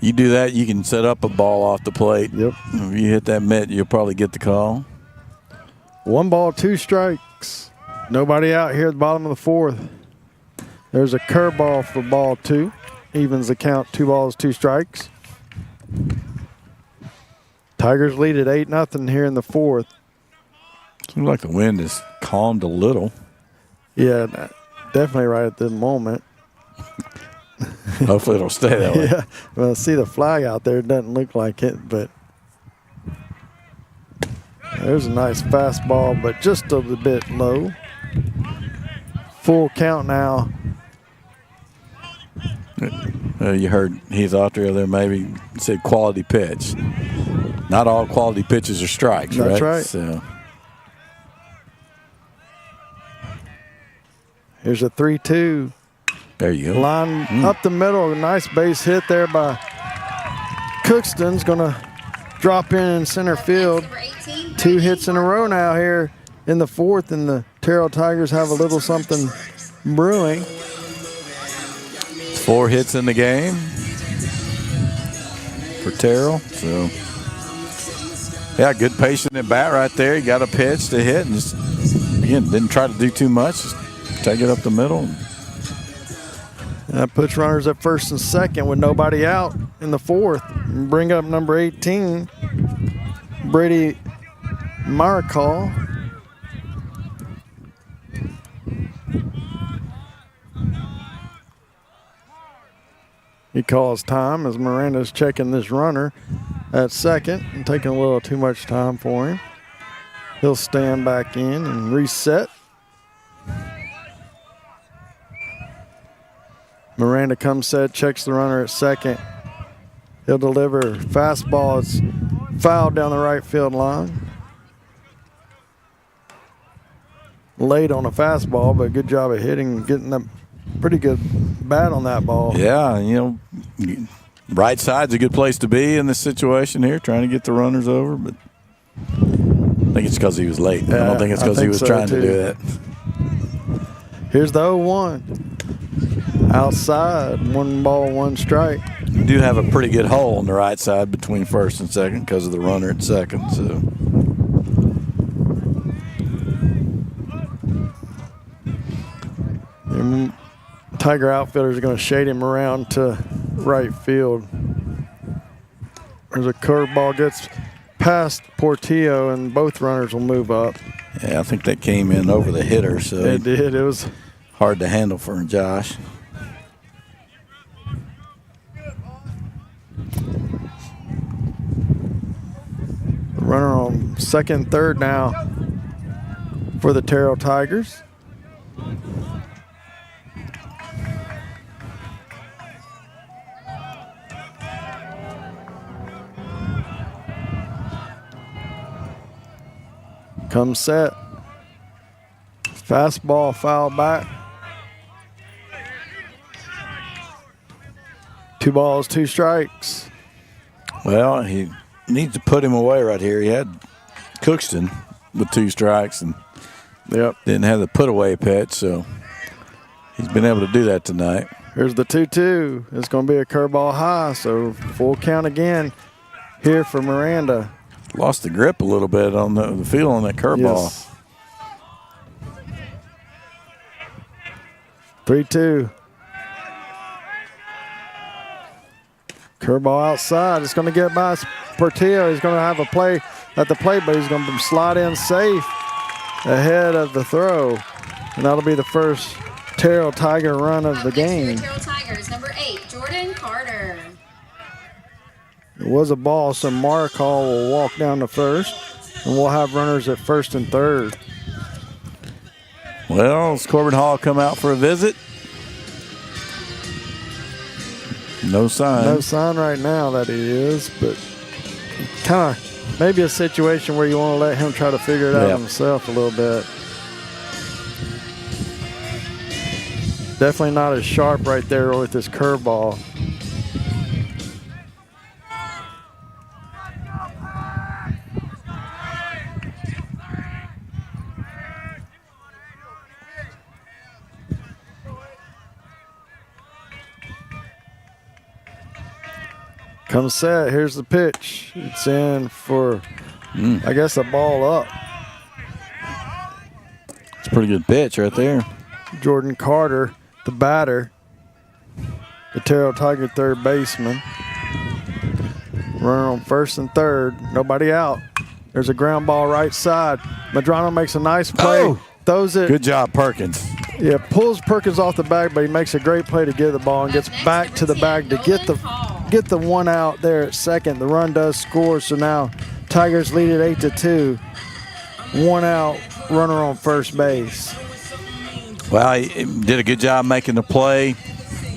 You do that, you can set up a ball off the plate. Yep. If you hit that mitt, you'll probably get the call. 1 ball, 2 strikes. Nobody out here at the bottom of the 4th. There's a curveball for ball 2. Evens the count, 2 balls, 2 strikes. Tigers lead at 8-0 here in the 4th. Seems like the wind has calmed a little. Yeah, definitely right at the moment. Hopefully it'll stay that way. Yeah. Well, see the flag out there. It doesn't look like it, but there's a nice fastball, but just a little bit low. Full count now. You heard Heath Autry there maybe said quality pitch. Not all quality pitches are strikes, right? That's right. So here's a 3-2. there you go. Line up the middle. A nice base hit there by Cookston's going to drop in center field. 2 hits in a row now here in the 4th, and the Terrell Tigers have a little something brewing. 4 hits in the game for Terrell. So, yeah, good patient at bat right there. He got a pitch to hit and just, again, didn't try to do too much. Just take it up the middle. And that puts runners at first and second with nobody out in the 4th. And bring up number 18, Brady Maricall. He calls time as Miranda's checking this runner at second and taking a little too much time for him. He'll stand back in and reset. Miranda comes set, checks the runner at second. He'll deliver fastball. It's fouled down the right field line. Late on a fastball, but good job of hitting, getting a pretty good bat on that ball. Yeah, you know, right side's a good place to be in this situation here, trying to get the runners over, but I think it's because he was late. I don't think it's because he was trying to do that. Here's the 0-1. Outside, 1 ball, 1 strike. You do have a pretty good hole on the right side between first and second because of the runner at second. So and Tiger outfielders are going to shade him around to right field. There's a curveball gets past Portillo, and both runners will move up. yeah, I think that came in over the hitter, so It did. It was hard to handle for Josh. runner on second, third now for the Terrell Tigers. Come set. Fastball foul back. 2 balls, 2 strikes. Well, he needs to put him away right here. He had Cookston with 2 strikes and didn't have the put away pitch, so he's been able to do that tonight. Here's the 2-2. It's going to be a curveball high, so full count again here for Miranda. Lost the grip a little bit on the feel on that curveball. Yes. 3-2. Curveball outside. It's going to get by Portillo. He's going to have a play at the plate, but he's going to slide in safe ahead of the throw. And that'll be the first Terrell Tiger run of the game. Terrell Tigers, number 8, Jordan Carter. It was a ball, so Maricall will walk down to first, and we'll have runners at first and third. Well, does Corbin Hall come out for a visit? No sign. No sign right now that he is, but kind of maybe a situation where you want to let him try to figure it out himself a little bit. Definitely not as sharp right there with this curveball. Come set. Here's the pitch. It's in for, I guess, a ball up. It's a pretty good pitch right there. Jordan Carter, the batter. The Terrell Tiger third baseman. Runner on first and third. Nobody out. There's a ground ball right side. Madrano makes a nice play. Oh! Throws it. Good job, Perkins. Yeah, pulls Perkins off the bag, but he makes a great play to get the ball and gets back to the bag to get the one out there at second. The run does score, so now Tigers lead it 8-2. One out, runner on first base. Well, he did a good job making the play.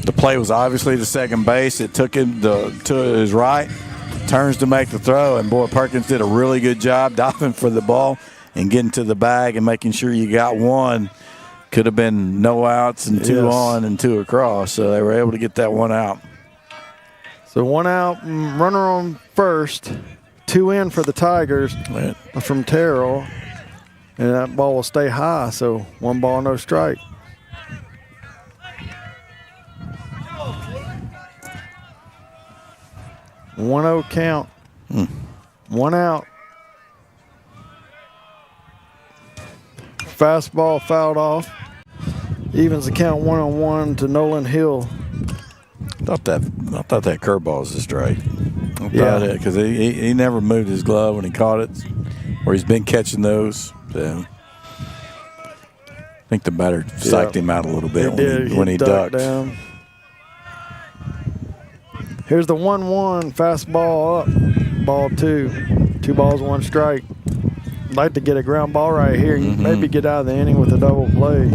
The play was obviously to second base. It took him to his right, turns to make the throw, and boy, Perkins did a really good job diving for the ball and getting to the bag and making sure you got one. Could have been no outs and two on and two across, so they were able to get that one out. So one out, runner on first, two in for the Tigers from Terrell, and that ball will stay high, so 1 ball, no strike. One 0 count. 1 out. Fastball fouled off. Evens the count 1-1 to Nolan Hill. I thought that curveball was a strike. Because he never moved his glove when he caught it, or he's been catching those. So I think the batter psyched him out a little bit when he ducked. Down. Here's the 1-1 fastball up, ball 2. 2 balls, 1 strike. Like to get a ground ball right here. Maybe get out of the inning with a double play.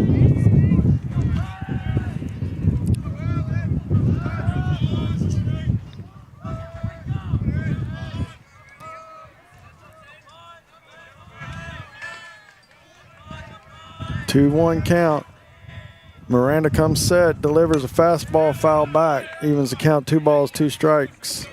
Two 1 count. Miranda comes set, delivers a fastball, foul back. Evens the count 2 balls, 2 strikes.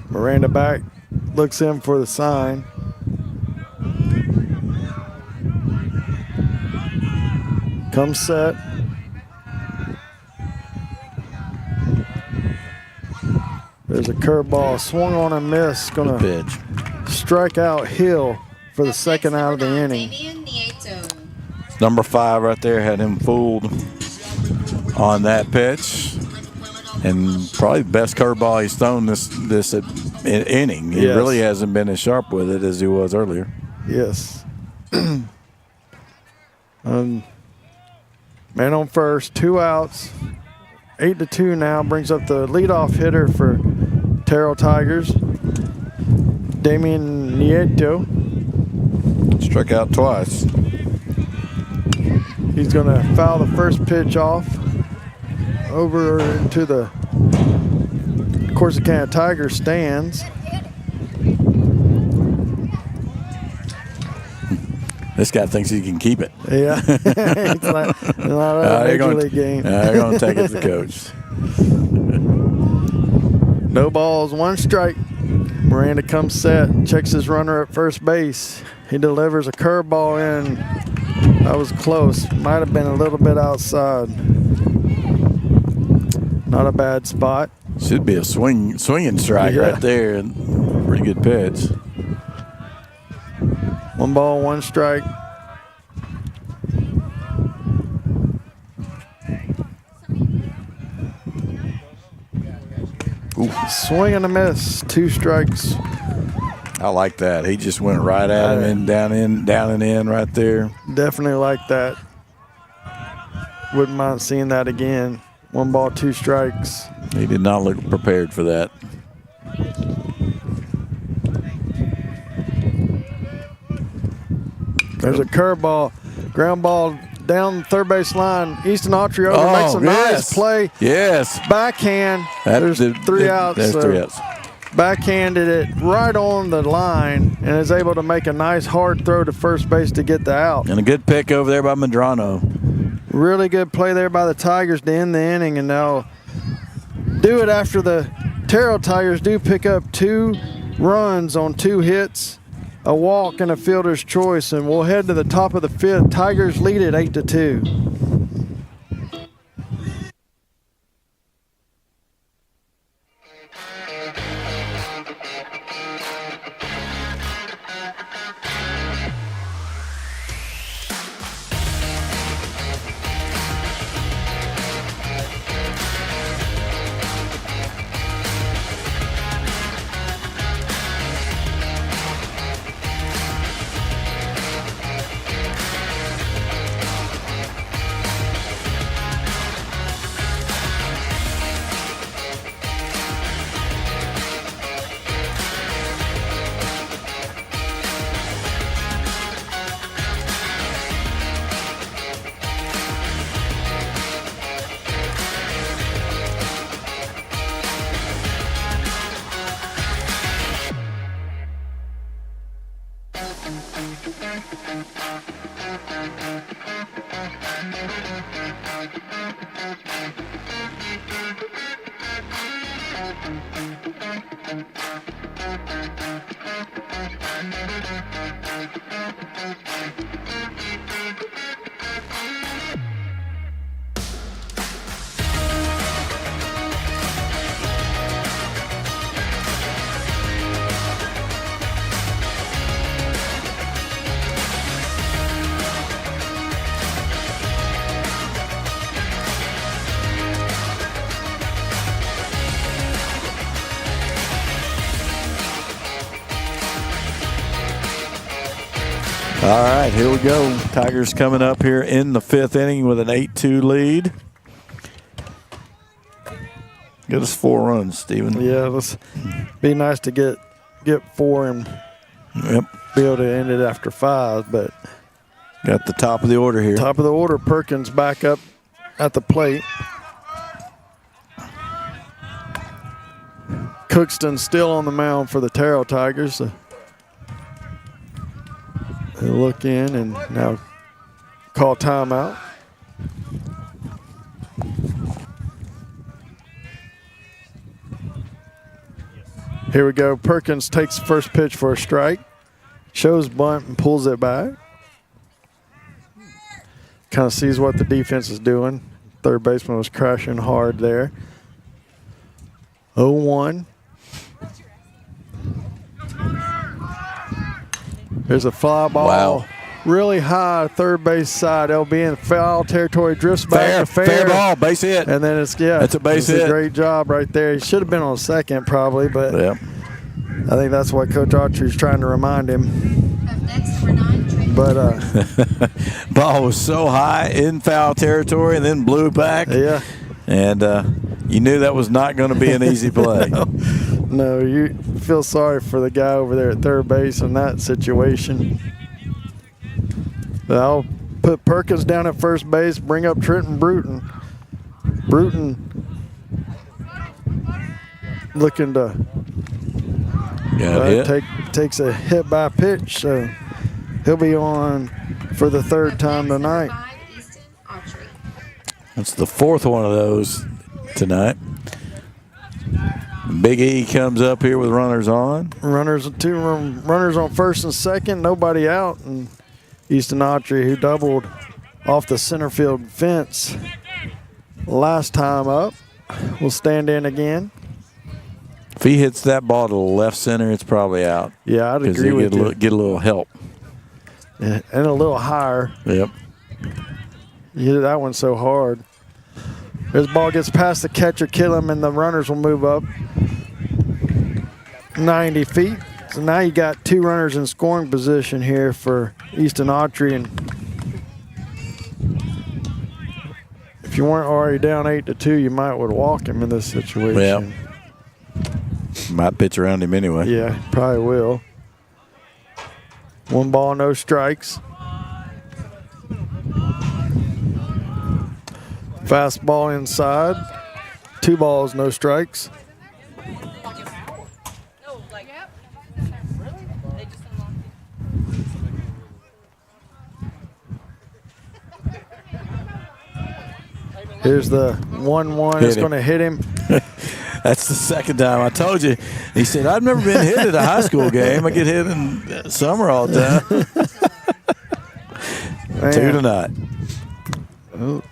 Miranda back, looks in for the sign. Comes set. There's a curveball, swung on and missed. Gonna pitch. Strike out Hill for the second out of the inning. Number 5 right there had him fooled on that pitch, and probably the best curveball he's thrown this inning. He really hasn't been as sharp with it as he was earlier. Yes. Man on first, 2 outs, 8-2 now. Brings up the leadoff hitter for Terrell Tigers, Damian Nieto. Struck out twice. He's going to foul the first pitch off over into the Corsicana Tigers stands. This guy thinks he can keep it. Yeah. It's not a major league game. They're going to take it to the coach. No balls, 1 strike. Miranda comes set, checks his runner at first base. He delivers a curveball in. That was close. Might have been a little bit outside. Not a bad spot. Should be a swinging strike right there. Pretty good pitch. 1 ball, 1 strike. Ooh. Swing and a miss, 2 strikes. I like that. He just went right at him and down and in right there. Definitely like that. Wouldn't mind seeing that again. 1 ball, 2 strikes. He did not look prepared for that. There's a curveball, ground ball down the third base line. Easton Autry over makes a nice play. Yes. Backhand. There's 3 outs. There's 3 outs. Backhanded it right on the line and is able to make a nice hard throw to first base to get the out. And a good pick over there by Medrano. Really good play there by the Tigers to end the inning, and they'll do it after the Terrell Tigers do pick up 2 runs on 2 hits, a walk, and a fielder's choice, and we'll head to the top of the 5th. Tigers lead it 8-2. All right, here we go. Tigers coming up here in the 5th inning with an 8-2 lead. Get us 4 runs, Steven. Yeah, let's be nice to get 4 and be able to end it after 5. But got the top of the order here. Top of the order, Perkins back up at the plate. Cookston still on the mound for the Terrell Tigers. They look in and now call timeout. Here we go. Perkins takes the first pitch for a strike. Shows bunt and pulls it back. Kind of sees what the defense is doing. Third baseman was crashing hard there. 0-1. There's a fly ball. Wow. Really high third base side. It'll be in foul territory. Drifts back. Fair ball. Base hit. And then that's a base hit. A great job right there. He should have been on second probably, but I think that's what Coach Autry's trying to remind him. Up next, number 9, Trey. But ball was so high in foul territory and then blew back. Yeah. And you knew that was not going to be an easy play. No, you feel sorry for the guy over there at third base in that situation. I'll put Perkins down at first base, bring up Trenton Bruton. Bruton looking to takes a hit by pitch, so he'll be on for the 3rd time tonight. That's the 4th one of those tonight. Big E comes up here with runners on. Runners on first and second, nobody out, and Easton Autry, who doubled off the center field fence last time up, will stand in again. If he hits that ball to the left center, it's probably out. Yeah, I'd agree with you. Get a little help. Yeah, and a little higher. Yep. You hit that one so hard. This ball gets past the catcher, kill him, and the runners will move up 90 feet. So now you got 2 runners in scoring position here for Easton Autry. And if you weren't already down 8-2, you might would walk him in this situation. Yeah. Might pitch around him anyway. Yeah, probably will. 1 ball, no strikes. Fastball inside. 2 balls, no strikes. Here's the 1-1. It's going to hit him. That's the 2nd time. I told you. He said, I've never been hit at a high school game. I get hit in summer all the time. 2 tonight. Oh.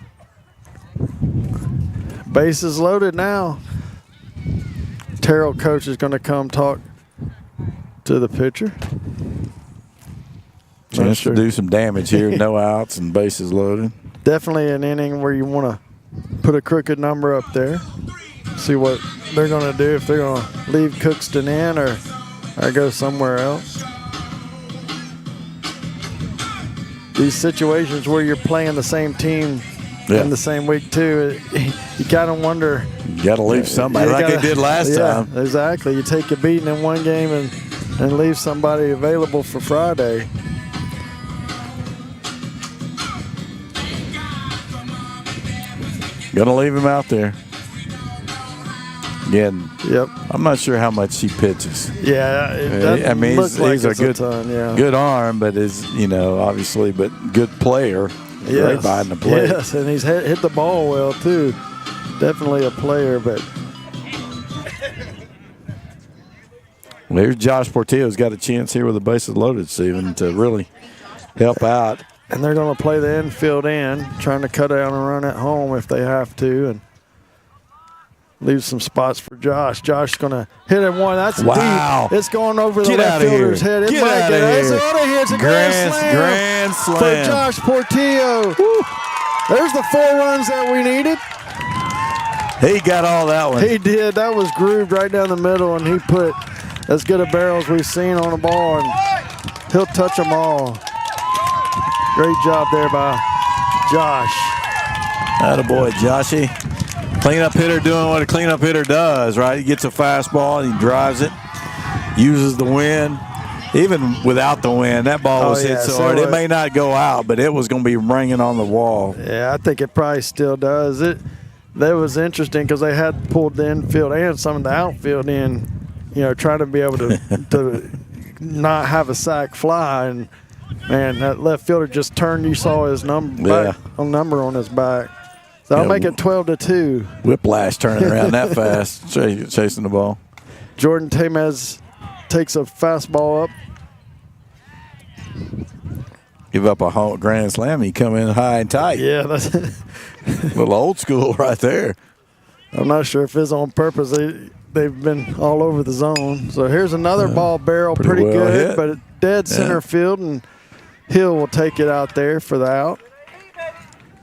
Bases loaded now. Terrell coach is going to come talk to the pitcher. Chance to do some damage here. No outs and bases loaded. Definitely an inning where you want to put a crooked number up there. See what they're going to do, if they're going to leave Cookston in or go somewhere else. These situations where you're playing the same team in the same week too, you kind of wonder. You got to leave somebody like they did last time. Exactly. You take a beating in one game and leave somebody available for Friday. Gonna leave him out there. Again, I'm not sure how much he pitches. Yeah, I mean, he's like a good, ton, good arm, but is obviously, but good player. Right behind the plate. Yes, and he's hit the ball well, too. Definitely a player, but. Well, here's Josh Portillo's got a chance here with the bases loaded, Stephen, to really help out. And they're going to play the infield in, trying to cut out and run at home if they have to, and leave some spots for Josh. Josh's going to hit it one. That's wow. Deep. It's going over the Get left fielder's here. head. It Get might out get of it. It's here. out of here. It's a grand slam for Josh Portillo. Woo. There's the 4 runs that we needed. He got all that one. He did. That was grooved right down the middle, and he put as good a barrel as we've seen on the ball, and he'll touch them all. Great job there by Josh. Attaboy, Joshy. Cleanup hitter doing what a cleanup hitter does, right? He gets a fastball and he drives it, uses the wind. Even without the wind, that ball was hit so hard. It may not go out, but it was going to be ringing on the wall. Yeah, I think it probably still does. That was interesting because they had pulled the infield and some of the outfield in, trying to be able to not have a sac fly. And, man, that left fielder just turned. You saw his number on his back. So I'll make it 12-2. Whiplash turning around that fast, chasing the ball. Jordan Tamez takes a fastball up. Give up a grand slam. He come in high and tight. Yeah, that's a little old school right there. I'm not sure if it's on purpose. They've been all over the zone. So here's another ball barrel, pretty well good, hit. but dead center field, and Hill will take it out there for the out.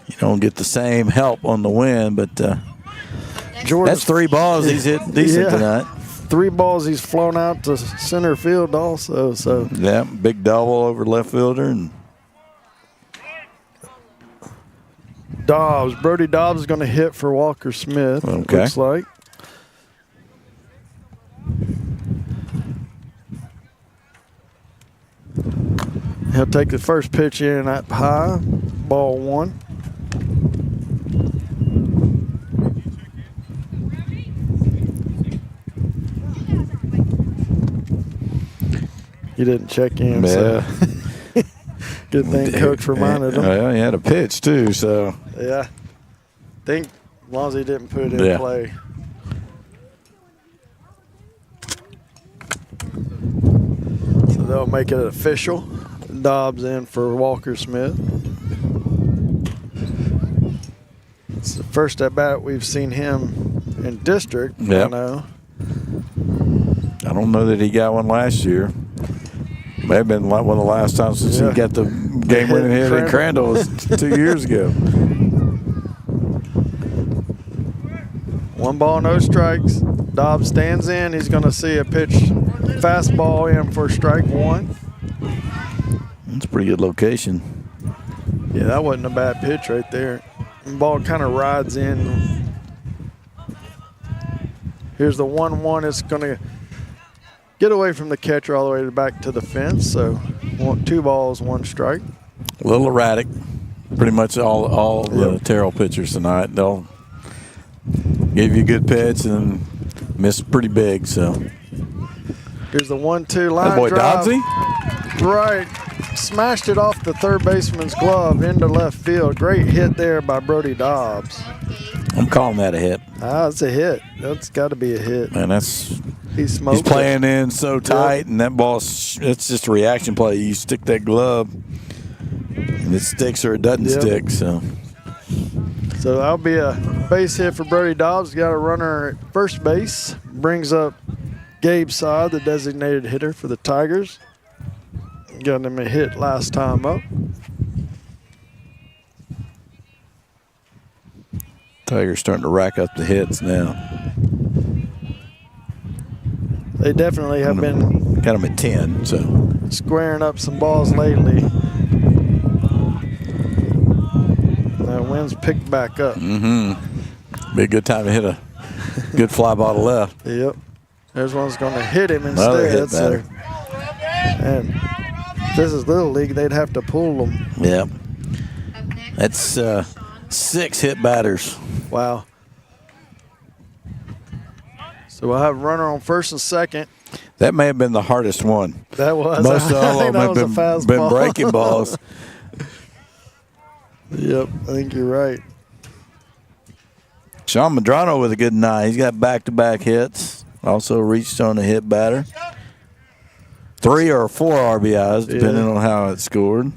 You don't get the same help on the wind, but that's 3 balls he's hit decent tonight. 3 balls he's flown out to center field also. So yeah, big double over left fielder. And Brody Dobbs is going to hit for Walker Smith. Okay. Looks like. He'll take the first pitch in up high, ball 1. He didn't check in, so good thing Coach reminded him. Well, he had a pitch too, so. Yeah. Think as long as he didn't put it in play. So they'll make it official. Dobbs in for Walker Smith. It's the first at bat we've seen him in district. Yep. I know. I don't know that he got one last year. May have been one of the last times since he got the game-winning hit in Crandall was 2 years ago. 1 ball, no strikes. Dobbs stands in. He's going to see a pitch fastball in for strike 1. That's a pretty good location. Yeah, that wasn't a bad pitch right there. The ball kind of rides in. Here's the 1-1. It's going to get away from the catcher all the way back to the fence. So 2 balls, 1 strike. A little erratic. Pretty much all the Terrell pitchers tonight. They'll give you a good pitch and miss pretty big. So here's the 1-2 line that boy drive. Dodsey. Right. Smashed it off the third baseman's glove into left field. Great hit there by Brody Dobbs. I'm calling that a hit. It's a hit. That's got to be a hit. Man, he's playing in so tight, and that ball, it's just a reaction play. You stick that glove, and it sticks or it doesn't stick. So that'll be a base hit for Brody Dobbs. Got a runner at first base. Brings up Gabe Saad, the designated hitter for the Tigers. Got him a hit last time up. Tigers starting to rack up the hits now. They definitely have been got them at 10, so squaring up some balls lately. The wind's picked back up. Be a good time to hit a good fly ball to left. Yep. There's one's going to hit him instead. Another hit batter. And if this is Little League, they'd have to pull them. Yep. That's 6 hit batters. Wow. So we'll have a runner on first and second. That may have been the hardest one. That was. Most of them have been breaking balls. Yep, I think you're right. Sean Medrano with a good night. He's got back-to-back hits. Also reached on a hit batter. 3 or 4 RBIs, depending on how it scored.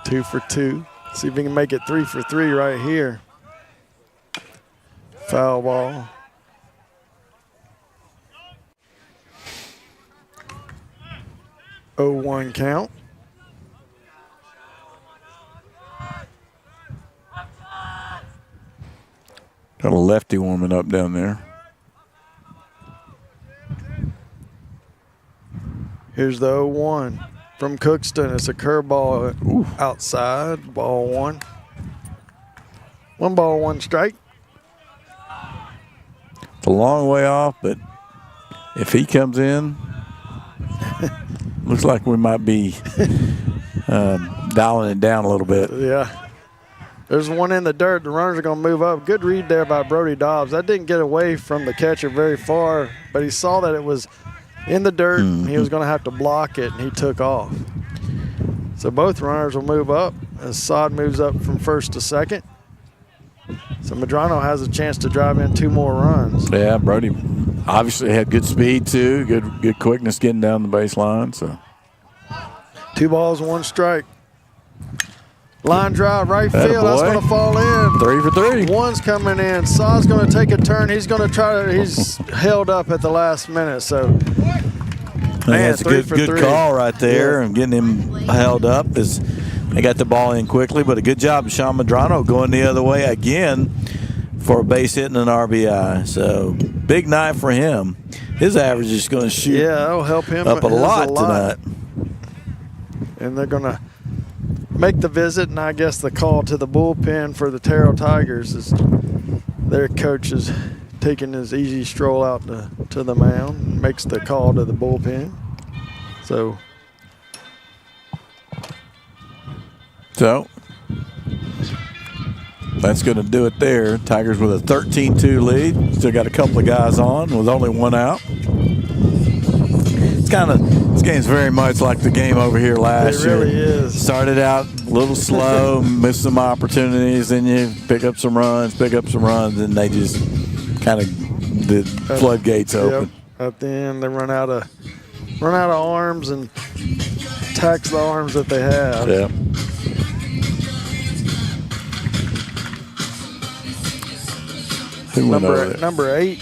2 for 2. See if we can make it 3 for 3 right here. Foul ball. Oh, 1 count. Got a lefty warming up down there. Here's the 0-1 from Cookston. It's a curveball outside. Ball 1. 1 ball, 1 strike. It's a long way off, but if he comes in, looks like we might be dialing it down a little bit. Yeah. There's one in the dirt. The runners are going to move up. Good read there by Brody Dobbs. That didn't get away from the catcher very far, but he saw that it was in the dirt. And he was going to have to block it, and he took off. So both runners will move up as Sod moves up from first to second. So Medrano has a chance to drive in 2 more runs. Yeah, Brody obviously had good speed too, good quickness getting down the baseline. So 2 balls, 1 strike. Line drive, right field. That's going to fall in. 3 for 3. 1's coming in. Sod's going to take a turn. He's going to try to. He's held up at the last minute. So, That's a good call right there, and getting him held up as they got the ball in quickly. But a good job of Sean Medrano going the other way again for a base hit and an RBI. So big night for him. His average is going to shoot. Yeah, that'll help him up a lot tonight. And they're going to make the visit, and I guess the call to the bullpen for the Terrell Tigers is their coach is taking his easy stroll out to the mound, makes the call to the bullpen. So that's going to do it there. Tigers with a 13-2 lead. Still got a couple of guys on with only 1 out. This game's very much like the game over here last year. It really is. Started out a little slow, missed some opportunities, then you pick up some runs, and they just kind of the floodgates open. Yep. At the end, they run out of arms and tax the arms that they have. Yeah. Number 8. Number 8.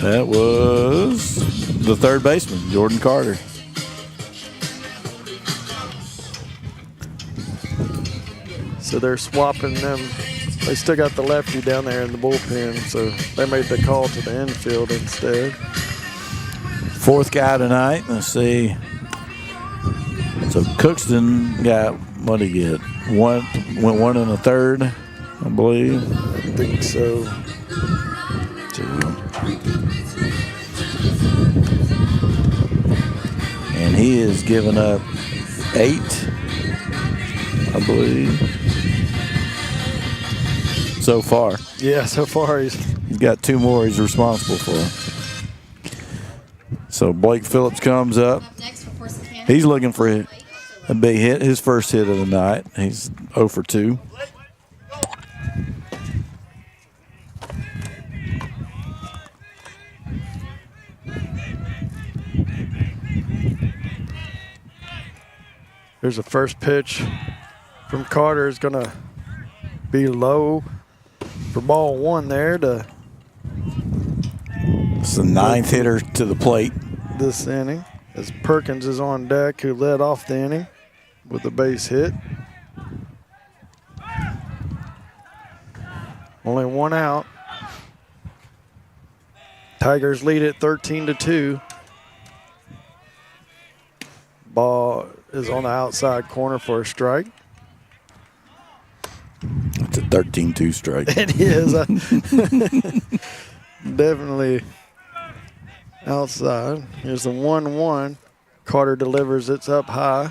That was the third baseman, Jordan Carter. So they're swapping them. They still got the lefty down there in the bullpen, so they made the call to the infield instead. 4th guy tonight. Let's see. So Cookston got, what did he get? Went 1 1/3, I believe. I think so. 2. And he has given up 8, I believe, so far. Yeah, so far he's got 2 more he's responsible for. So Blake Phillips comes up. He's looking for a big hit, his first hit of the night. He's 0 for 2. There's a first pitch from Carter. Is going to be low for ball 1 there to. It's the 9th hitter to the plate this inning, as Perkins is on deck, who led off the inning with a base hit. Only 1 out. Tigers lead it 13-2. Ball is on the outside corner for a strike. It's a 13-2 strike. It is. Definitely outside. Here's the 1-1. Carter delivers. It's up high.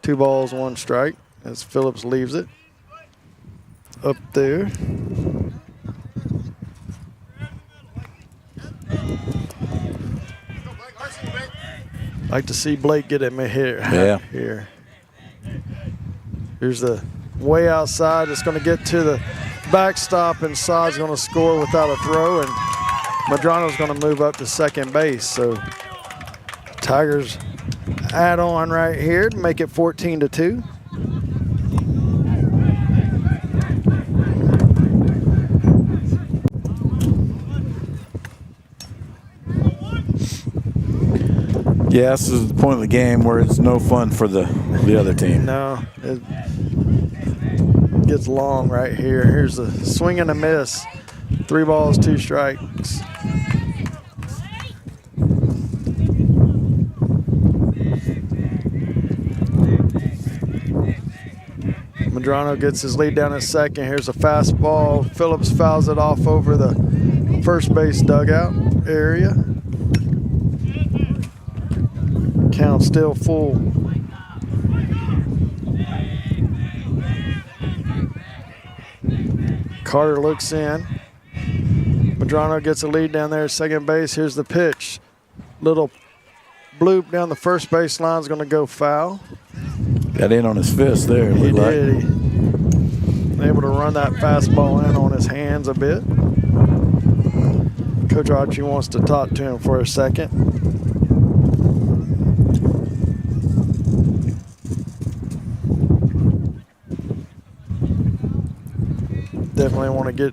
2 balls, 1 strike as Phillips leaves it. Up there. Like to see Blake get him here. Yeah. Here. Here's the way outside. It's going to get to the backstop, and Saad's going to score without a throw, and Medrano's going to move up to second base. So Tigers add on right here to make it 14-2. Yeah, this is the point of the game where it's no fun for the other team. No, it gets long right here. Here's the swing and a miss. 3 balls, 2 strikes. Medrano gets his lead down at second. Here's a fastball. Phillips fouls it off over the first base dugout area. Count still full. Carter looks in. Medrano gets a lead down there at second base. Here's the pitch. Little bloop down the first base line is going to go foul. Got in on his fist there. He did. He able to run that fastball in on his hands a bit. Coach Archie wants to talk to him for a second. Definitely want to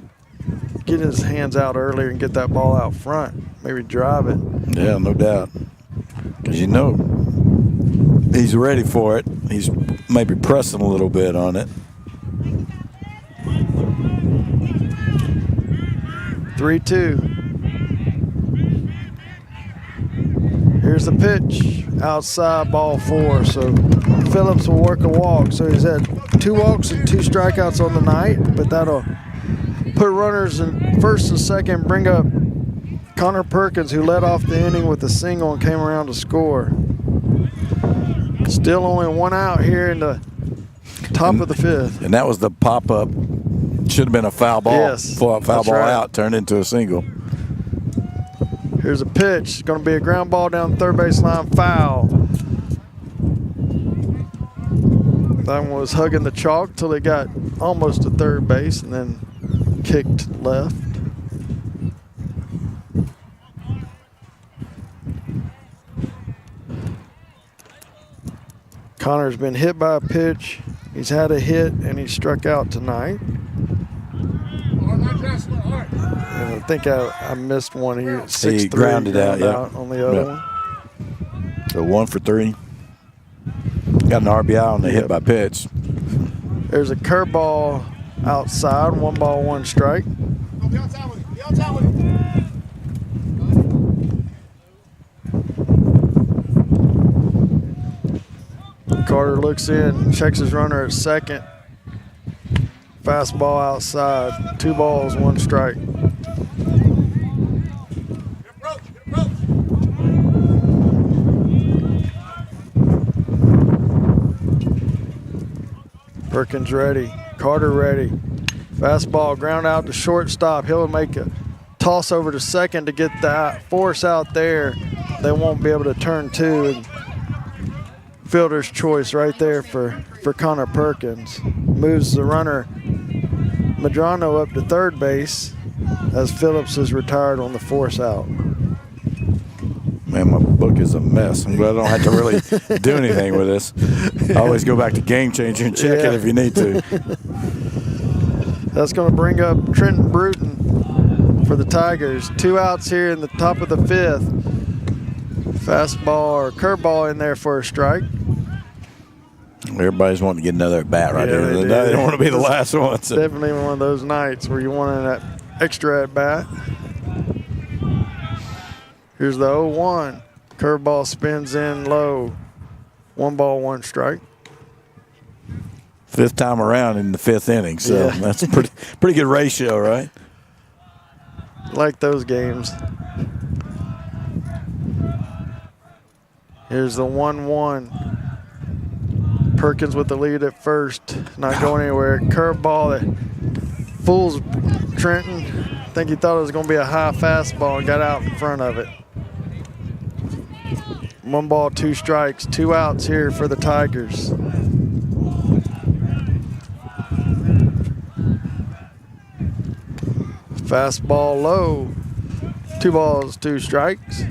get his hands out earlier and get that ball out front. Maybe drive it. Yeah, no doubt. Because you know he's ready for it. He's maybe pressing a little bit on it. 3-2. Here's the pitch. Outside, ball 4. So Phillips will work a walk. So he's had 2 walks and 2 strikeouts on the night, but that'll put runners in first and second, bring up Connor Perkins, who led off the inning with a single and came around to score. Still only 1 out here in the top of the 5th. And that was the pop-up. Should have been a foul ball. Yes, Foul ball right. out, turned into a single. Here's a pitch. It's going to be a ground ball down the third base line, foul. That one was hugging the chalk till it got almost to third base and then kicked left. Connor's been hit by a pitch. He's had a hit and he struck out tonight. And I think I missed one. He grounded out, yeah. On the other one. So 1 for 3. Got an RBI on the hit by pitch. There's a curveball outside. 1 ball, 1 strike. Be outside with it. Be outside with it. Carter looks in, checks his runner at second. Fastball outside. 2 balls, 1 strike. Perkins ready. Carter ready. Fastball ground out to shortstop. He'll make a toss over to second to get that force out there. They won't be able to turn 2. Fielder's choice right there for Connor Perkins. Moves the runner Medrano up to third base as Phillips is retired on the force out. Man, my book is a mess. I'm glad I don't have to really do anything with this. I always go back to Game Changer and check it if you need to. That's going to bring up Trenton Bruton for the Tigers. 2 outs here in the top of the 5th. Fastball or curveball in there for a strike. Everybody's wanting to get another at bat right there. They don't want to be the last one. So. Definitely one of those nights where you want that extra at bat. Here's the 0-1. Curveball spins in low. 1 ball, 1 strike. 5th time around in the 5th inning, so that's a pretty good ratio, right? Like those games. Here's the 1-1. Perkins with the lead at first, not going anywhere. Curveball that fools Trenton. I think he thought it was going to be a high fastball and got out in front of it. 1 ball, 2 strikes, 2 outs here for the Tigers. Fastball low. 2 balls, 2 strikes.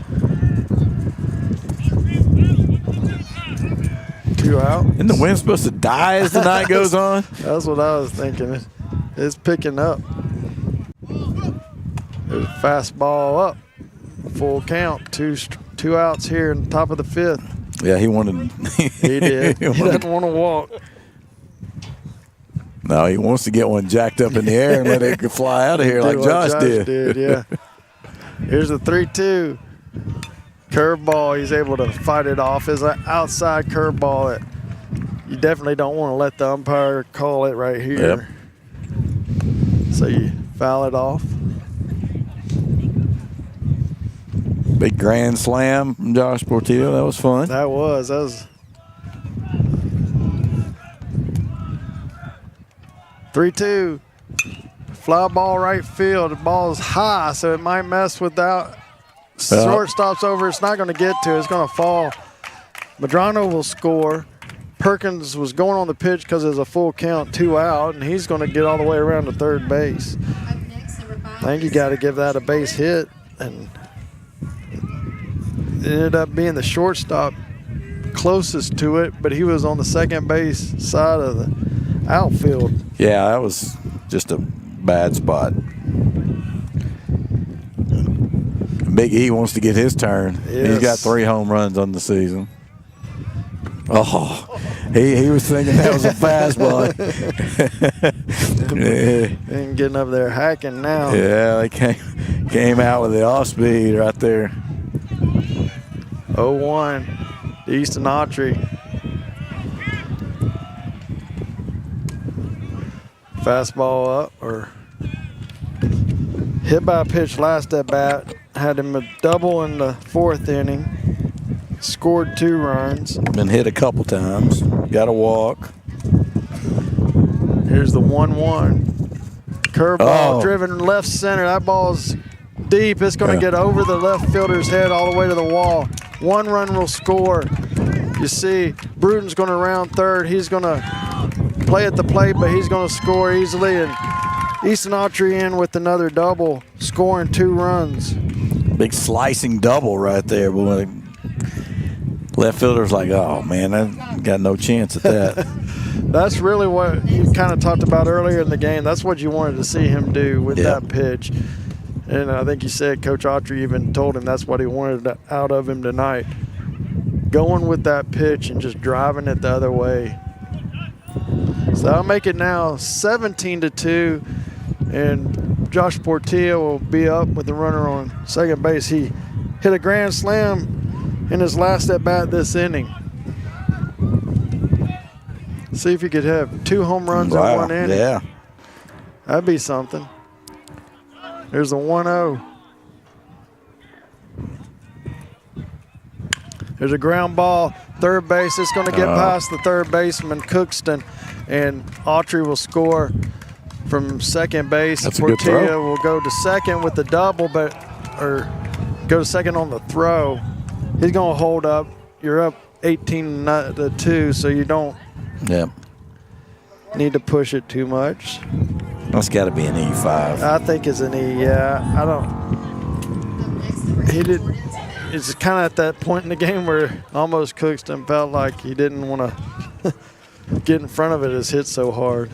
2 out. Isn't the wind supposed to die as the night goes on? That's what I was thinking. It's picking up. There's a fastball up. Full count. Two outs here in the top of the 5th. Yeah, he wanted. He did. He doesn't want to walk. No, he wants to get one jacked up in the air and let it fly out of here like Josh did. Yeah. Here's a 3-2. Curveball. He's able to fight it off. It's an outside curveball that you definitely don't want to let the umpire call it right here. Yep. So you foul it off. Big grand slam from Josh Portillo. That was fun. That was 3-2. Fly ball right field. The ball is high, so it might mess without shortstop's over. It's not going to get to it. It's going to fall. Medrano will score. Perkins was going on the pitch because there's a full count, 2 out, and he's going to get all the way around to third base. I think you got to give that a base hit, and it ended up being the shortstop closest to it, but he was on the second base side of the outfield. Yeah, that was just a bad spot. Big E wants to get his turn. Yes. He's got 3 home runs on the season. Oh, he was thinking that was a fastball. And getting up there hacking now. Yeah, they came out with the off speed right there. 0-1 to Easton Autry. Fastball up, or hit by a pitch last at bat. Had him a double in the 4th inning. Scored 2 runs. Been hit a couple times. Got a walk. Here's the 1-1. Curveball driven left center. That ball's deep. It's going to get over the left fielder's head all the way to the wall. 1 run will score. You see Bruton's going to round third. He's going to play at the plate, but he's going to score easily. And Easton Autry in with another double, scoring 2 runs. Big slicing double right there. But when left fielder's like, oh, man, I got no chance at that. That's really what you kind of talked about earlier in the game. That's what you wanted to see him do with that pitch. And I think you said Coach Autry even told him that's what he wanted out of him tonight. Going with that pitch and just driving it the other way. So that'll make it now 17-2. And Josh Portillo will be up with the runner on second base. He hit a grand slam in his last at bat this inning. See if he could have 2 home runs in 1 inning. Yeah. That'd be something. There's the 1-0. There's a ground ball, third base. It's going to get past the third baseman, Cookston, and Autry will score from second base. That's a good throw. Portillo will go to second with the double, or go to second on the throw. He's going to hold up. You're up 18-2, so you don't need to push it too much. That's got to be an E5. I think it's an E, yeah. I don't. He did. It's kind of at that point in the game where almost Cookston felt like he didn't want to get in front of it. It's hit so hard.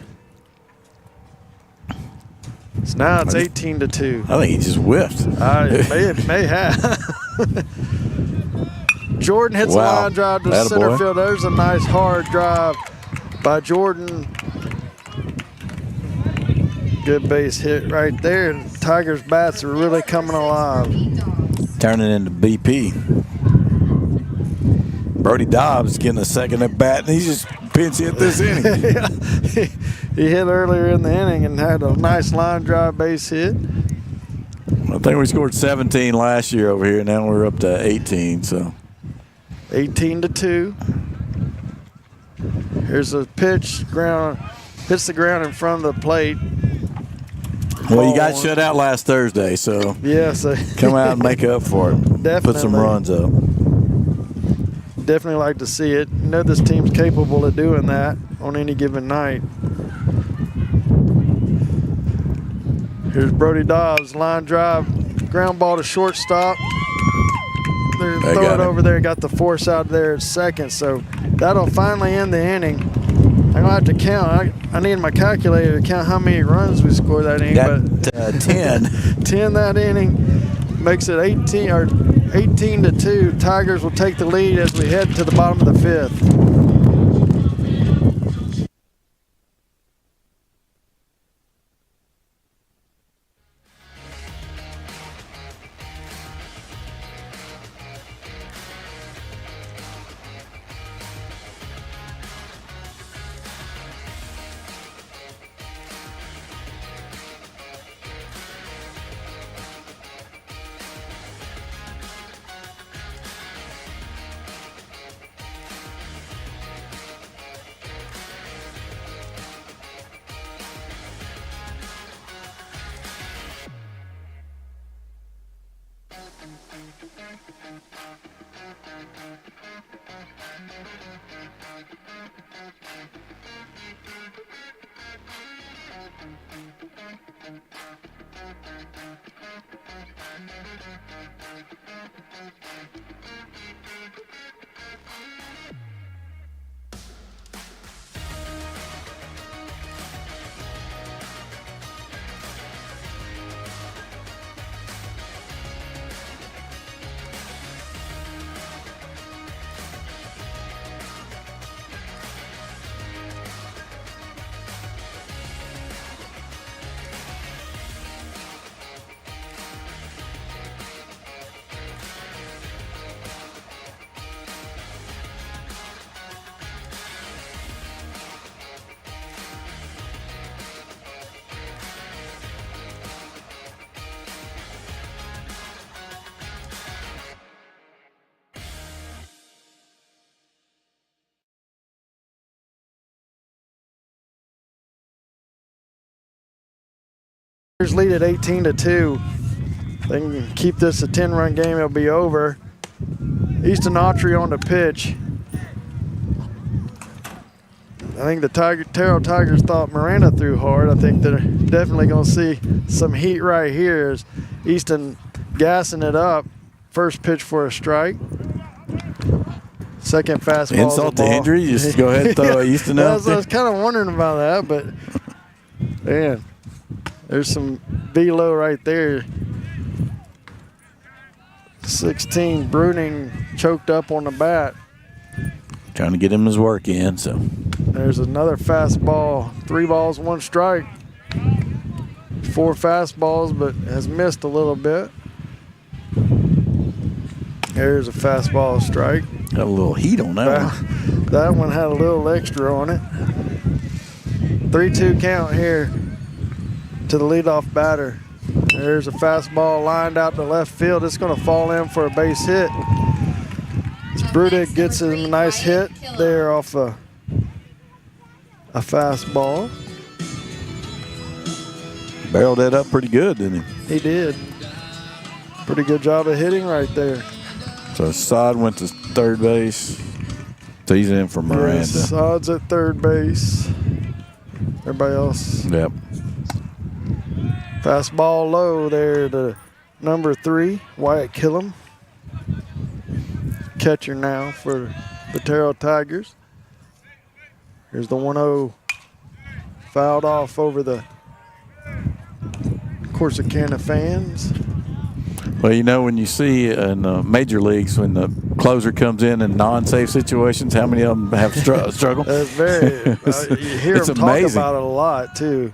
So now it's 18-2. I think he just whiffed. It may have. Jordan hits a line drive to center field. There's a nice hard drive by Jordan. Good base hit right there. Tigers' bats are really coming alive. Turning into BP. Brody Dobbs getting a second at bat, and he's just pinch hit this inning. He hit earlier in the inning and had a nice line drive base hit. I think we scored 17 last year over here. Now we're up to 18. So 18-2. Here's a pitch. Hits the ground in front of the plate. Well, you got shut out last Thursday, so yes, come out and make up for it. Definitely. Put some runs up. definitely like to see it. You know this team's capable of doing that on any given night. Here's Brody Dobbs, line drive, ground ball to shortstop. They're throw it over there, got the force out there at second, so that'll finally end the inning. I'm gonna have to count. I need my calculator to count how many runs we scored that inning. But 10. 10 that inning makes it 18-2. Tigers will take the lead as we head to the bottom of the fifth. Tigers lead at 18-2. They can keep this a 10-run game, it'll be over. Easton Autry on the pitch. I think the Terrell Tigers thought Miranda threw hard. I think they're definitely going to see some heat right here as Easton gassing it up. First pitch for a strike. Second fastball. Insult to injury. Just go ahead and throw Easton out there. I was kind of wondering about that, but man, there's some velo right there. 16, Bruning choked up on the bat. Trying to get him his work in, so. There's another fastball. 3 balls, 1 strike. 4 fastballs, but has missed a little bit. There's a fastball strike. Got a little heat on that one. That one had a little extra on it. 3-2 count here to the leadoff batter. There's a fastball lined out to left field. It's going to fall in for a base hit. Brudig gets a nice hit there off a fastball. Barreled that up pretty good, didn't he? He did. Pretty good job of hitting right there. So Sod went to third base. So he's in for Miranda. Yes, Sod's at third base. Everybody else. Yep. Fastball low there to number 3, Wyatt Killam. Catcher now for the Terrell Tigers. Here's the 1-0 fouled off over the Corsicana fans. Well, you know, when you see in major leagues, when the closer comes in non-safe situations, how many of them have struggled? That's very, you hear it's them amazing. talk about it a lot, too.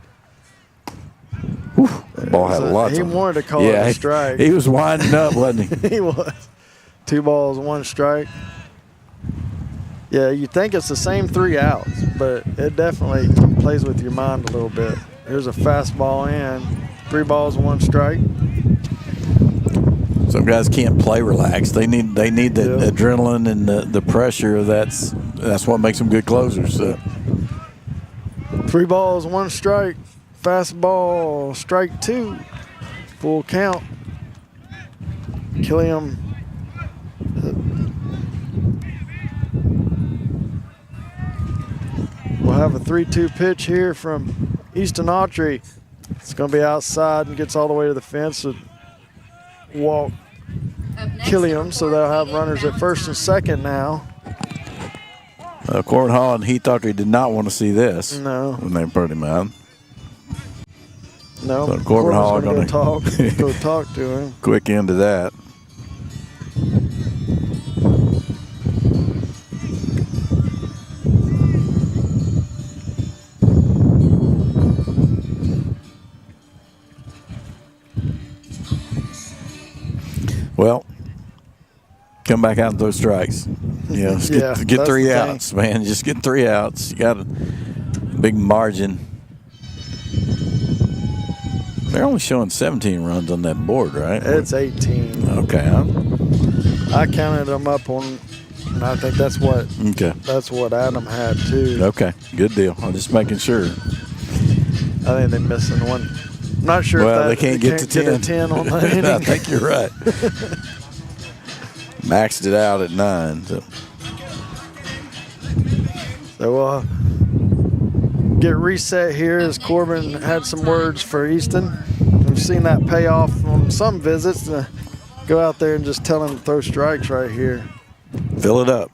Whew, the ball had a lot. He wanted to call it a strike. He was winding up, wasn't he? He was. 2 balls, 1 strike. Yeah, you think it's the same 3 outs, but it definitely plays with your mind a little bit. Here's a fastball in. 3 balls, 1 strike. Some guys can't play relaxed. They need the adrenaline and the pressure. That's what makes them good closers. So. 3 balls, 1 strike. Fastball, strike 2. Full count. have a 3-2 pitch here from Easton Autry. It's going to be outside and gets all the way to the fence. So walk Killiam, so they'll have runners at first and second now. Corbin Hall and Heath Autry did not want to see this. No. When they put him out. No. So Corbin Hall going to gonna go talk to him. Quick into that. Well, come back out and throw strikes. You know, just get 3 outs, man. Just get 3 outs. You got a big margin. They're only showing 17 runs on that board, right? It's 18. Okay. I counted them up on, and I think that's what Adam had too. Okay, good deal. I'm just making sure. I think they're missing one. I'm not sure Well, if they can't get to 10. Get a 10 on that inning. I think you're right. Maxed it out at 9. So we'll get reset here as Corbin had some words for Easton. We've seen that pay off on some visits to go out there and just tell him to throw strikes right here. Fill it up.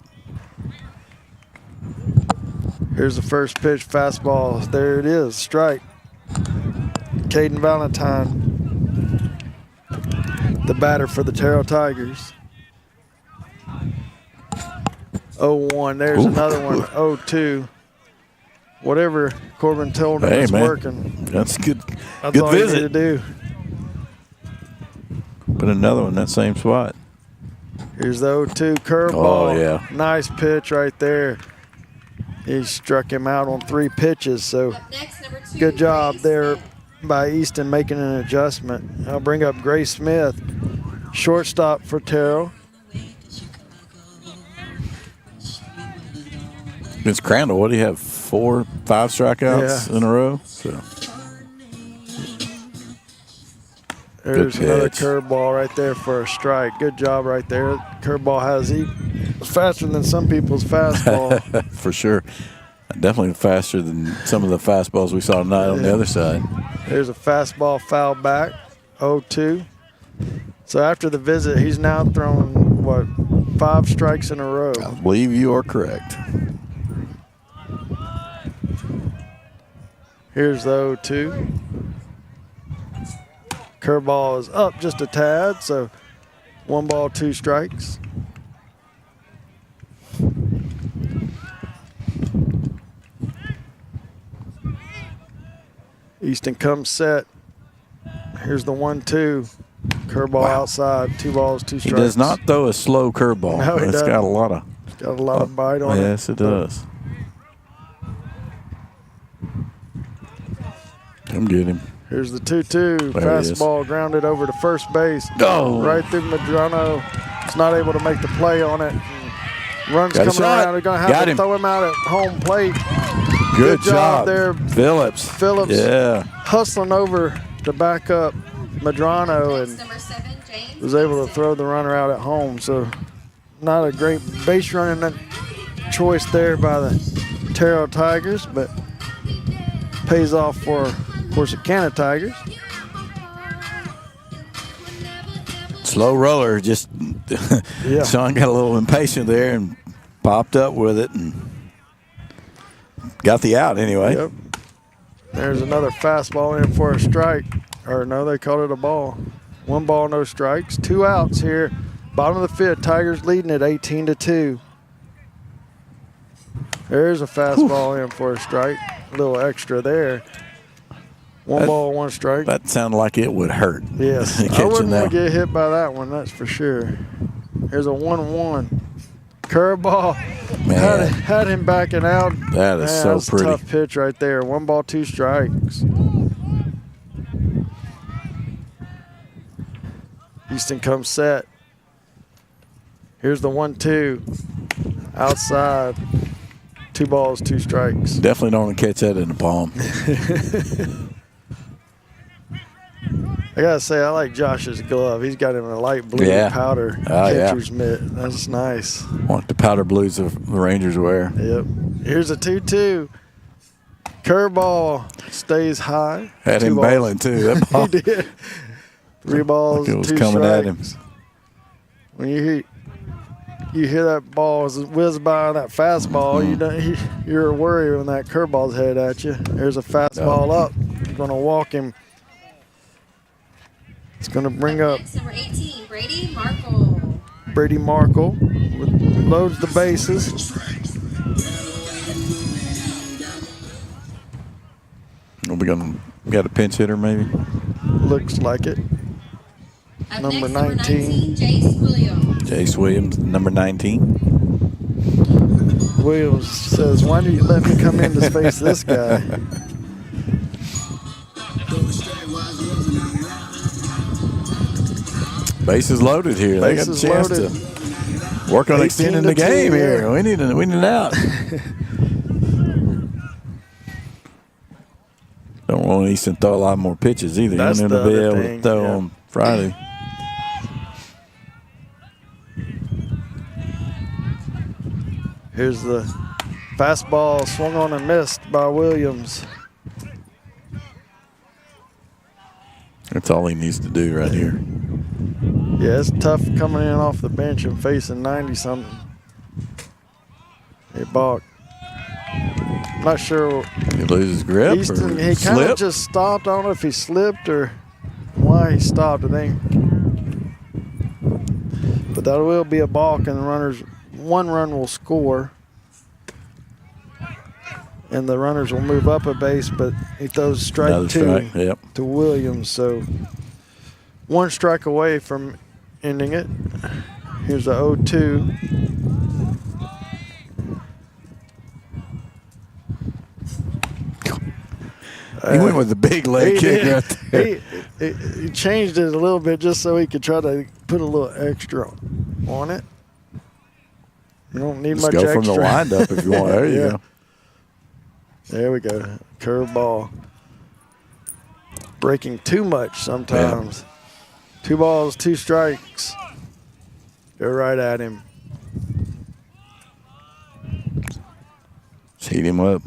Here's the first pitch, fastball. There it is, strike. Caden Valentine, the batter for the Terrell Tigers. 0-1. There's another one. 0-2. Whatever Corbin told him is working. That's good. That's good all visit. you need to do. Put another one in that same spot. Here's the 0-2 curveball. Oh, yeah. Nice pitch right there. He struck him out on 3 pitches. So good job there by Easton making an adjustment. I'll bring up Gray Smith, shortstop for Terrell. Against Crandall, what do you have? 4, 5 strikeouts in a row? So. There's another curveball right there for a strike. Good job right there. Curveball has faster than some people's fastball. For sure. Definitely faster than some of the fastballs we saw tonight on the other side. There's a fastball foul back, 0-2. So after the visit, he's now thrown, 5 strikes in a row. I believe you are correct. Here's the 0-2. Curveball is up just a tad, so 1 ball, 2 strikes. Easton comes set. Here's the 1-2. Curveball outside, 2 balls, 2 strikes. He does not throw a slow curveball. No, he doesn't. got a lot of. It's got a lot of bite on it. Yes, it does. Come get him. Here's the 2-2. Fastball grounded over to first base. Oh. Right through Medrano. He's not able to make the play on it. Runs Got coming around. They're going to have to throw him out at home plate. Good job there. Phillips. Yeah. Hustling over to back up Medrano and was able to throw the runner out at home. So not a great base running choice there by the Terrell Tigers, but pays off for Corsicana Tigers. Slow roller, just Sean got a little impatient there and popped up with it and got the out anyway. Yep. There's another fastball in for a strike. Or no, they called it a ball. 1 ball, no strikes. 2 outs here. Bottom of the 5th. Tigers leading at 18-2. There's a fastball in for a strike. A little extra there. 1 ball, 1 strike. That sounded like it would hurt. Yes. I wouldn't want to get hit by that one, that's for sure. Here's a 1-1. Curveball. Had him backing out. That is so pretty. Tough pitch right there. 1 ball, 2 strikes. Easton comes set. Here's the 1-2. Outside. 2 balls, 2 strikes. Definitely don't want to catch that in the palm. I gotta say, I like Josh's glove. He's got him in a light blue powder catcher's mitt. That's nice. Want the powder blues of the Rangers wear. Yep. Here's a 2-2. Curveball stays high. Had him bailing too. That ball, He did. 3 balls, like it was 2 coming strikes. at him. When you hear that ball whiz by that fastball, you're worried when that curveball's headed at you. There's a fastball up. You're going to walk him. It's going to bring up Next, number 18, Brady Markle. Brady Markle. Loads the bases. We got a pinch hitter maybe. Looks like it. Up Number next, number 19. 19, Jace Williams. Jace Williams, number 19. Williams says, "Why do you let me come in to face this guy?" Bases loaded here. They got a Bases chance loaded. to work on extending the 18-2, game here. yeah. We need it out. Don't want Easton to throw a lot more pitches either. That's You the want him to be other able thing, to throw yeah. on Friday. Here's the fastball swung on and missed by Williams. That's all he needs to do right here. Yeah, it's tough coming in off the bench and facing 90-something. Hey, balk. Not sure. He loses grip Easton, or he kind slip. of just stopped. I don't know if he slipped or why he stopped, I think. But that will be a balk, and the runners, 1 run will score. And the runners will move up a base, but he throws strike Another 2 strike, yep. to Williams. So 1 strike away from ending it. Here's the 0-2. He went with the big leg kick right there. He changed it a little bit just so he could try to put a little extra on it. You don't need Just much go extra. from the windup if you want. There you Yeah. go. There we go. Curveball. Breaking too much sometimes. 2 balls, 2 strikes. Go right at him. Just heat him up.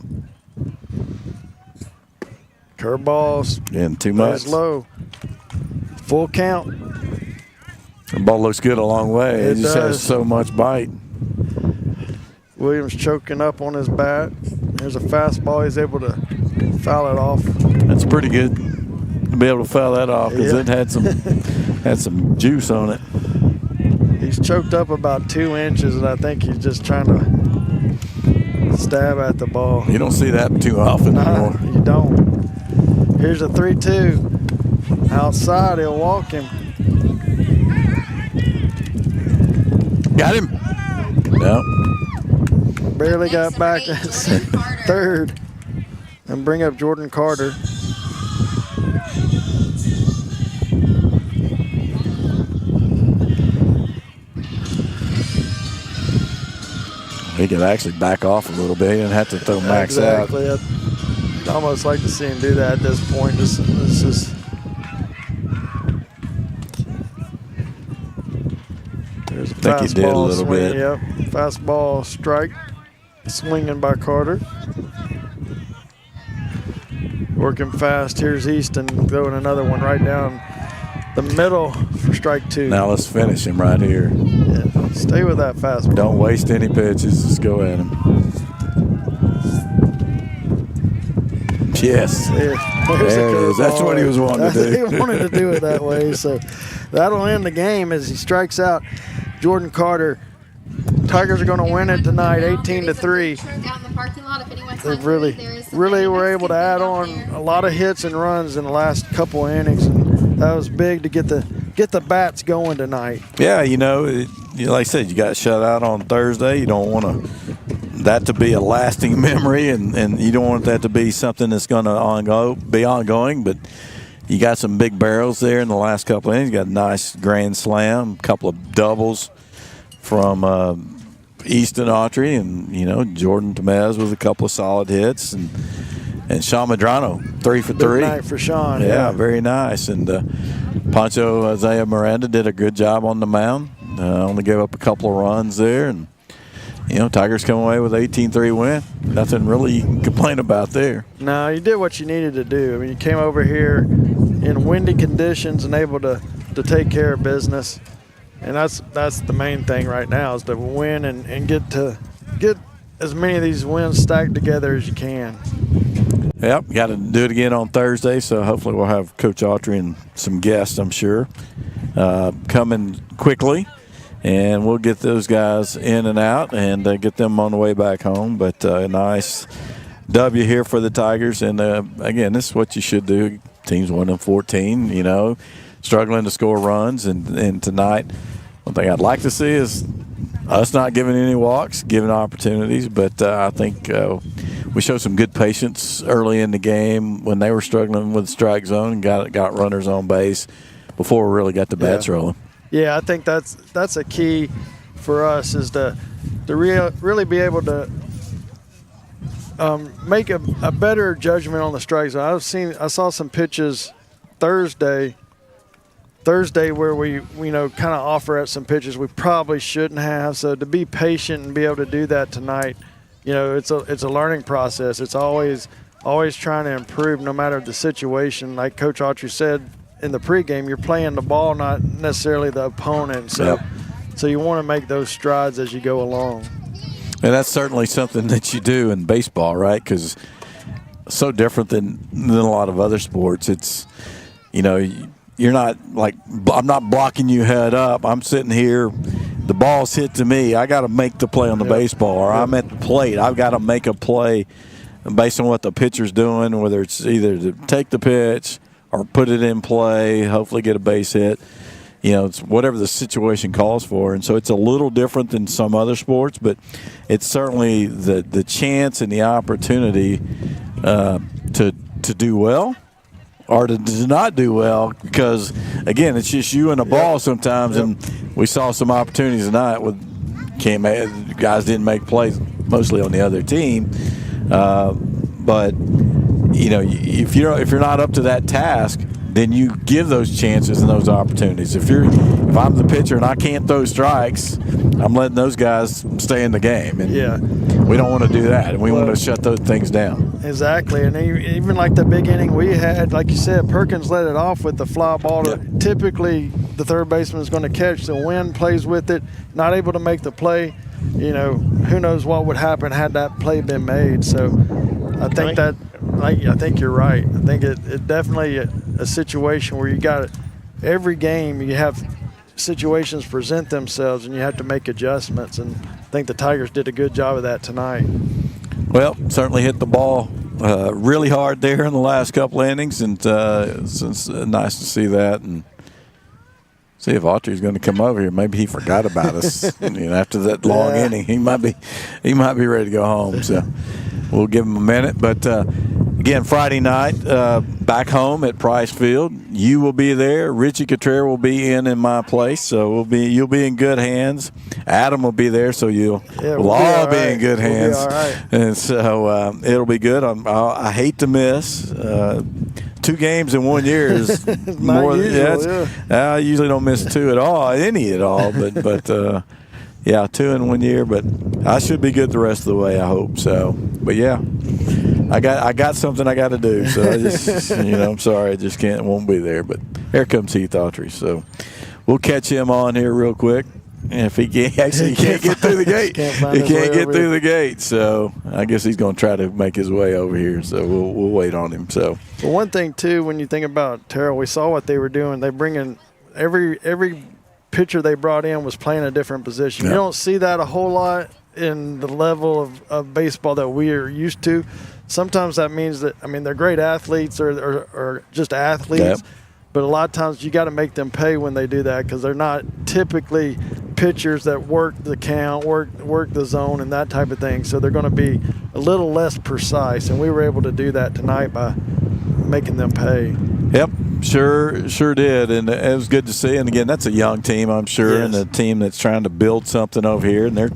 Curveballs. Getting too much. Plays low. Full count. The ball looks good a long way. It It just does. has so much bite. Williams choking up on his bat. There's a fastball. He's able to foul it off. That's pretty good to be able to foul that off because Yeah. it had some juice on it. He's choked up about 2 inches, and I think he's just trying to stab at the ball. You don't see that too often anymore. You don't. Here's a 3-2. Outside, he'll walk him. Got him. No. Barely got Next, back number to 8, Jordan Carter. third. And bring up Jordan Carter. He could actually back off a little bit. He didn't have to throw max out. Exactly. I'd almost like to see him do that at this point. This is. There's a Think he did a fastball little swing, bit. Yep. Fastball strike. Swinging by Carter. Working fast. Here's Easton throwing another one right down the middle for strike 2. Now let's finish him right here. Yeah. Stay with that fastball. Don't waste any pitches. Just go at him. Yes. Yeah, there's There a it is. That's curveball. what he was wanting to do. He wanted to do it that way. So that'll end the game as he strikes out Jordan Carter. Tigers are going to win it tonight, 18-3. They really were able to add on a lot of hits and runs in the last couple of innings, and that was big to get the bats going tonight. Yeah, like I said, you got shut out on Thursday. You don't want that to be a lasting memory, and you don't want that to be something that's going to be ongoing. But you got some big barrels there in the last couple of innings. You got a nice grand slam, a couple of doubles from Easton Autry, and Jordan Temez with a couple of solid hits, and Sean Medrano 3 for 3. Big night for Sean. Yeah, very nice. And Pancho Isaiah Miranda did a good job on the mound. Only gave up a couple of runs there, and Tigers come away with 18-3 win. Nothing really you can complain about there. No, you did what you needed to do. I mean, you came over here in windy conditions and able to take care of business. And that's the main thing right now is to win and get as many of these wins stacked together as you can. Yep, got to do it again on Thursday, so hopefully we'll have Coach Autry and some guests, I'm sure, coming quickly. And we'll get those guys in and out and get them on the way back home. But a nice W here for the Tigers. And, again, this is what you should do. Teams 1-14, struggling to score runs. And tonight, one thing I'd like to see is us not giving any walks, giving opportunities. But I think we showed some good patience early in the game when they were struggling with the strike zone and got runners on base before we really got the bats rolling. Yeah, I think that's a key for us is to really be able to make a better judgment on the strike zone. I saw some pitches Thursday where we kind of offer up some pitches we probably shouldn't have. So to be patient and be able to do that tonight, it's a learning process. It's always trying to improve no matter the situation. Like Coach Autry said in the pregame, you're playing the ball, not necessarily the opponent. So you want to make those strides as you go along. And that's certainly something that you do in baseball, right? Because so different than a lot of other sports. It's, you're not like, I'm not blocking you head up. I'm sitting here, the ball's hit to me. I got to make the play on the baseball, or I'm at the plate. I've got to make a play based on what the pitcher's doing, whether it's either to take the pitch or put it in play, hopefully get a base hit. It's whatever the situation calls for. And so it's a little different than some other sports, but it's certainly the chance and the opportunity to do well or to not do well because, again, it's just you and the ball sometimes. And we saw some opportunities tonight with guys didn't make plays mostly on the other team. But if you're not up to that task, then you give those chances and those opportunities. If I'm the pitcher and I can't throw strikes, I'm letting those guys stay in the game. And we don't want to do that, and we want to shut those things down. Exactly, and even like the big inning we had, like you said, Perkins let it off with the fly ball. Typically, the third baseman is going to catch. The wind plays with it, not able to make the play. Who knows what would happen had that play been made. So I think I think you're right. I think it definitely a situation where you got every game you have situations present themselves and you have to make adjustments. And I think the Tigers did a good job of that tonight. Well, certainly hit the ball really hard there in the last couple innings, and it's nice to see that. And see if Autry's going to come over here. Maybe he forgot about us. After that long inning, he might be ready to go home. So we'll give him a minute. But again, Friday night back home at Price Field. You will be there. Richie Cottrell will be in my place. So you'll be in good hands. Adam will be there, so we'll all be in good hands. We'll be all right. And so it'll be good. I hate to miss. 2 games in 1 year is more. I usually don't miss 2 at all, any at all. But 2 in 1 year. But I should be good the rest of the way. I hope so. But I got something I got to do. So I just I'm sorry, I just won't be there. But here comes Heath Autry. So we'll catch him on here real quick. And if he can't get through the gate, he can't get through the gate. So I guess he's going to try to make his way over here. So we'll wait on him. So one thing too, when you think about Terrell, we saw what they were doing. They bring in every pitcher they brought in was playing a different position. You don't see that a whole lot in the level of baseball that we are used to. Sometimes that means that they're great athletes or just athletes. But a lot of times you got to make them pay when they do that because they're not typically pitchers that work the count, work the zone and that type of thing. So they're going to be a little less precise, and we were able to do that tonight by making them pay. Yep, sure did, and it was good to see. And again, that's a young team, I'm sure, and a team that's trying to build something over here, and they're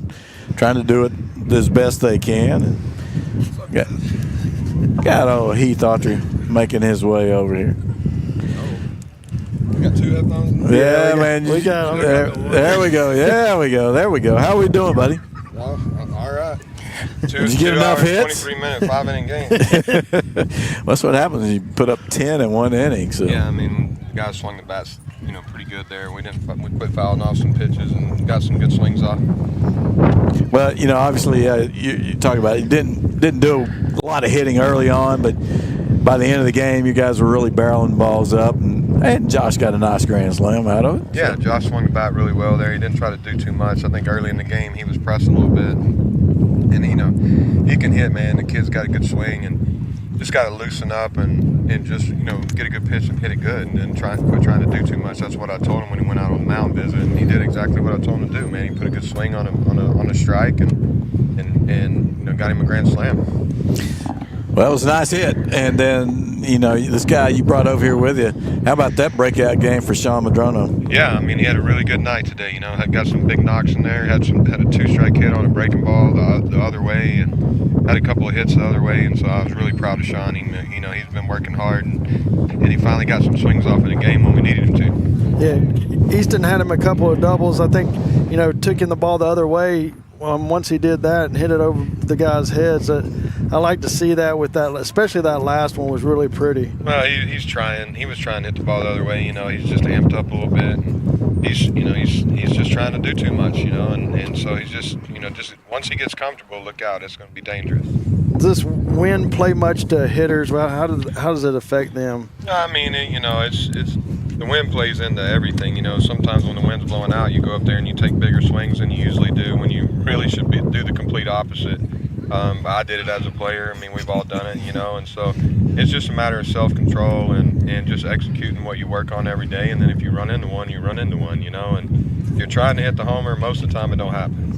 trying to do it as best they can. And got Heath Autry making his way over here. We got 2 headphones? Yeah, man. We got there we go. Yeah, there we go. How we doing, buddy? Well, Did you get enough hits? 23-minute, 5-inning game. That's what happens when you put up 10 in one inning. So. Yeah, I mean, the guy swung the bats, pretty good there. We quit fouling off some pitches and got some good swings off. Well, obviously you talk about it. You didn't do a lot of hitting early on, but by the end of the game, you guys were really barreling balls up, and Josh got a nice grand slam out of it. Yeah, Josh swung the bat really well there. He didn't try to do too much. I think early in the game he was pressing a little bit, and he can hit, man. The kid's got a good swing, and just got to loosen up and just get a good pitch and hit it good, and then quit trying to do too much. That's what I told him when he went out on the mound visit, and he did exactly what I told him to do, man. He put a good swing on a strike and got him a grand slam. Well, it was a nice hit. And then, this guy you brought over here with you, how about that breakout game for Sean Madrono? Yeah, I mean, he had a really good night today. Had got some big knocks in there, had a 2-strike hit on a breaking ball the other way, and had a couple of hits the other way. And so I was really proud of Sean. He's been working hard, and he finally got some swings off in the game when we needed him to. Yeah, Easton had him a couple of doubles. I think, took in the ball the other way. Once he did that and hit it over the guys' heads, I like to see that with that, especially that last one was really pretty. Well, he's trying. He was trying to hit the ball the other way. He's just amped up a little bit. And he's just trying to do too much. And so he's just once he gets comfortable, look out. It's going to be dangerous. Does this wind play much to hitters? Well, how does it affect them? I mean, it's the wind plays into everything. Sometimes when the wind's blowing out, you go up there and you take bigger swings than you usually do when you really should do the complete opposite. I did it as a player. I mean, we've all done it, and so it's just a matter of self-control and just executing what you work on every day. And then if you run into one, you run into one, and if you're trying to hit the homer, most of the time it don't happen.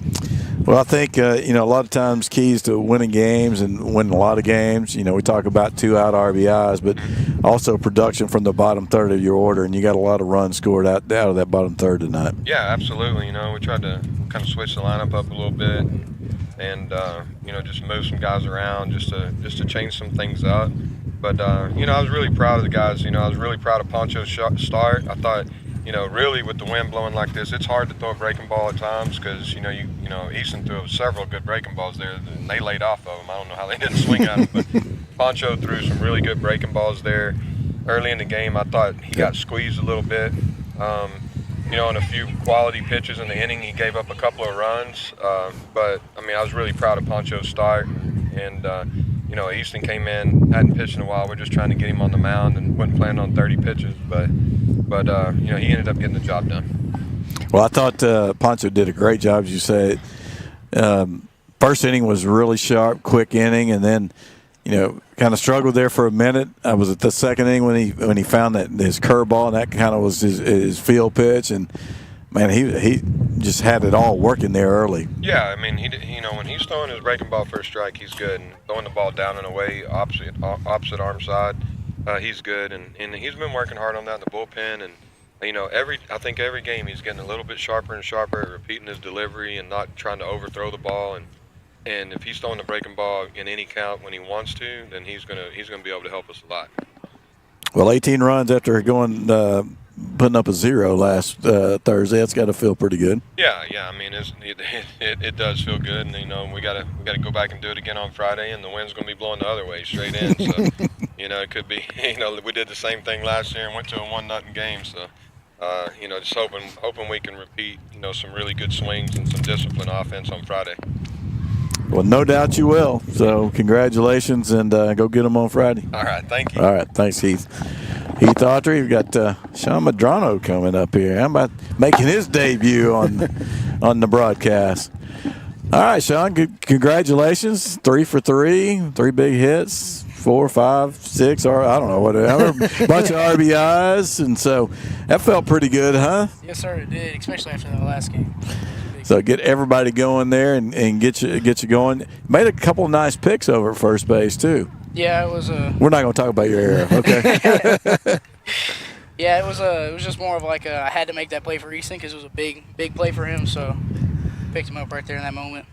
Well, I think, a lot of times keys to winning games and winning a lot of games, we talk about 2-out RBIs, but also production from the bottom third of your order, and you got a lot of runs scored out of that bottom third tonight. Yeah, absolutely. We tried to kind of switch the lineup up a little bit and just move some guys around just to change some things up. But, I was really proud of the guys. I was really proud of Poncho's start. I thought, really with the wind blowing like this, it's hard to throw a breaking ball at times because, Easton threw several good breaking balls there, and they laid off of them. I don't know how they didn't swing at them, but Poncho threw some really good breaking balls there. Early in the game, I thought he got squeezed a little bit. On a few quality pitches in the inning, he gave up a couple of runs. But, I was really proud of Poncho's start. And, Easton came in, hadn't pitched in a while. We're just trying to get him on the mound and wasn't planning on 30 pitches. But he ended up getting the job done. Well, I thought Poncho did a great job, as you say. First inning was really sharp, quick inning, and then, kind of struggled there for a minute. I was at the second inning when he found that his curveball, and that kind of was his field pitch, and man, he just had it all working there early. Yeah, I mean, when he's throwing his breaking ball for a strike, he's good, and throwing the ball down and away, opposite arm side, he's good, and he's been working hard on that in the bullpen, and I think every game he's getting a little bit sharper and sharper at repeating his delivery and not trying to overthrow the ball, and if he's throwing the breaking ball in any count when he wants to, then he's gonna be able to help us a lot. Well, 18 runs after putting up a 0 last Thursday. That's got to feel pretty good. Yeah. I mean, it does feel good, and we gotta go back and do it again on Friday, and the wind's gonna be blowing the other way straight in. So it could be. We did the same thing last year and went to a 1-0 game. So just hoping we can repeat some really good swings and some disciplined offense on Friday. Well, no doubt you will. So congratulations, and go get them on Friday. All right, thank you. All right, thanks, Heath. Heath Autry, we've got Sean Madrono coming up here. How about making his debut on the broadcast? All right, Sean, congratulations. 3 for 3, 3 big hits, 4, 5, 6, or I don't know what, a bunch of RBIs, and so that felt pretty good, huh? Yes, sir, it did, especially after that last game. So get everybody going there and get you going. Made a couple of nice picks over at first base too. Yeah, it was We're not going to talk about your era, okay? Yeah, it was just more of like I had to make that play for Easton because it was a big play for him. So picked him up right there in that moment.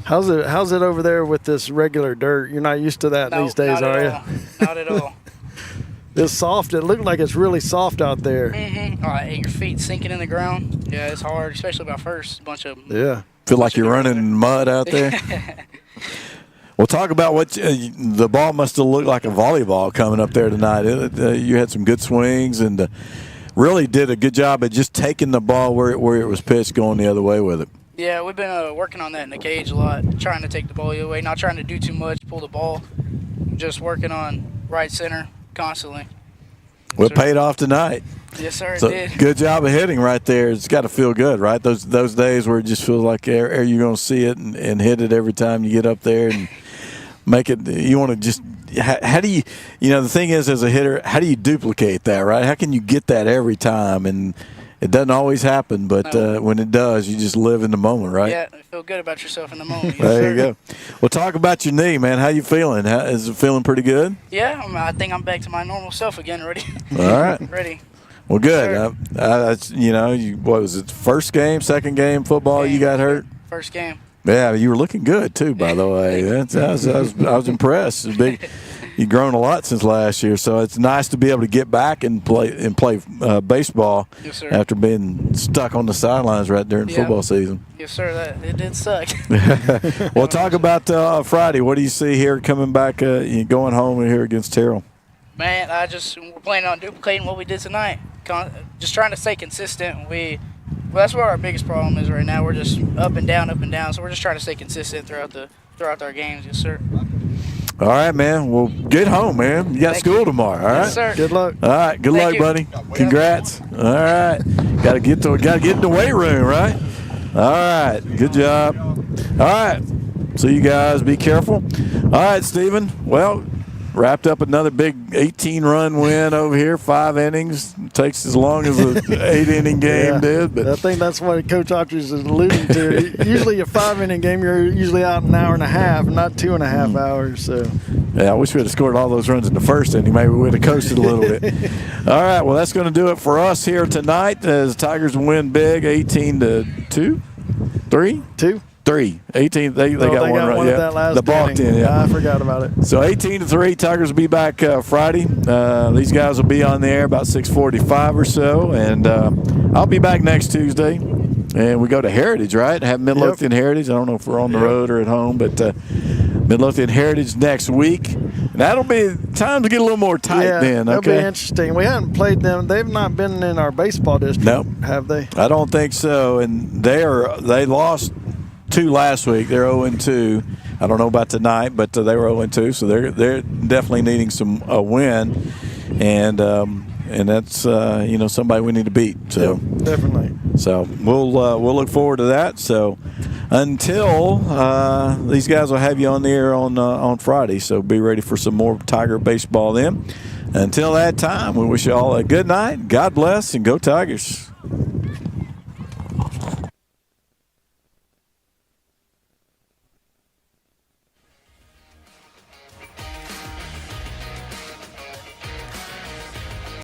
How's it over there with this regular dirt? You're not used to that these days, are you? Not at all. It's soft. It looked like it's really soft out there. Mm-hmm. All right, your feet sinking in the ground. Yeah, it's hard, especially about first. A bunch of Feel like you're running in mud out there. Well, talk about what the ball must have looked like a volleyball coming up there tonight. You had some good swings and really did a good job at just taking the ball where it was pitched, going the other way with it. Yeah, we've been working on that in the cage a lot, trying to take the ball the other way, not trying to do too much, pull the ball, just working on right center constantly. Well, it paid off tonight. Yes, sir, So it did. good job of hitting right there. It's got to feel good, right? Those days where it just feels like you're going to see it and hit it every time you get up there and make it. You want to just how do you the thing is, as a hitter, how do you duplicate that, right? How can you get that every time? And it doesn't always happen, but when it does, you just live in the moment, right? Yeah, you feel good about yourself in the moment. There you go. Well, talk about your knee, man. How you feeling? Is it feeling pretty good? Yeah, I think I'm back to my normal self again, ready. All right. Ready. Well, good. What was it? First game, second game football? You got hurt. First game. Yeah, you were looking good too. By the way, I was impressed. It's big. You've grown a lot since last year, so it's nice to be able to get back and play baseball. Yes, sir. After being stuck on the sidelines right during football season. Yes, sir. It did suck. Well, talk about Friday. What do you see here coming back? Going home here against Terrell. Man, we're planning on duplicating what we did tonight. Just trying to stay consistent. Well, that's what our biggest problem is right now. We're just up and down. So we're just trying to stay consistent throughout our games. Yes, sir. All right, man. Well, get home, man. You got school tomorrow. All right. Yes, sir. Good luck. All right. Good luck, buddy. Congrats. All right. Got to get in the weight room, right? All right. Good job. All right. See you guys. Be careful. All right, Stephen. Well, wrapped up another big 18-run win over here, 5 innings. Takes as long as an 8-inning game did. But I think that's what Coach Autry is alluding to. Usually a 5-inning game, you're usually out an hour and a half, not 2.5 hours. So. Yeah, I wish we had scored all those runs in the first inning. Maybe we would have coasted a little bit. All right, well, that's going to do it for us here tonight as Tigers win big, 18-2, 3? 2? 3. 18. They got one right. One Yeah, at that last the balked in. Yeah, I forgot about it. So 18-3. Tigers will be back Friday. These guys will be on the air about 6:45 or so, and I'll be back next Tuesday. And we go to Heritage, right? Have Midlothian Heritage. I don't know if we're on the road or at home, but Midlothian Heritage next week. And that'll be time to get a little more tight then. That'll Okay. be interesting. We haven't played them. They've not been in our baseball district. Nope. Have they? I don't think so. And they lost 2 last week. They're 0-2. I don't know about tonight, but they were 0-2, so they're definitely needing a win, and that's somebody we need to beat. So definitely. So we'll look forward to that. So until these guys will have you on the air on Friday, so be ready for some more Tiger baseball then. Until that time, we wish you all a good night. God bless, and go Tigers.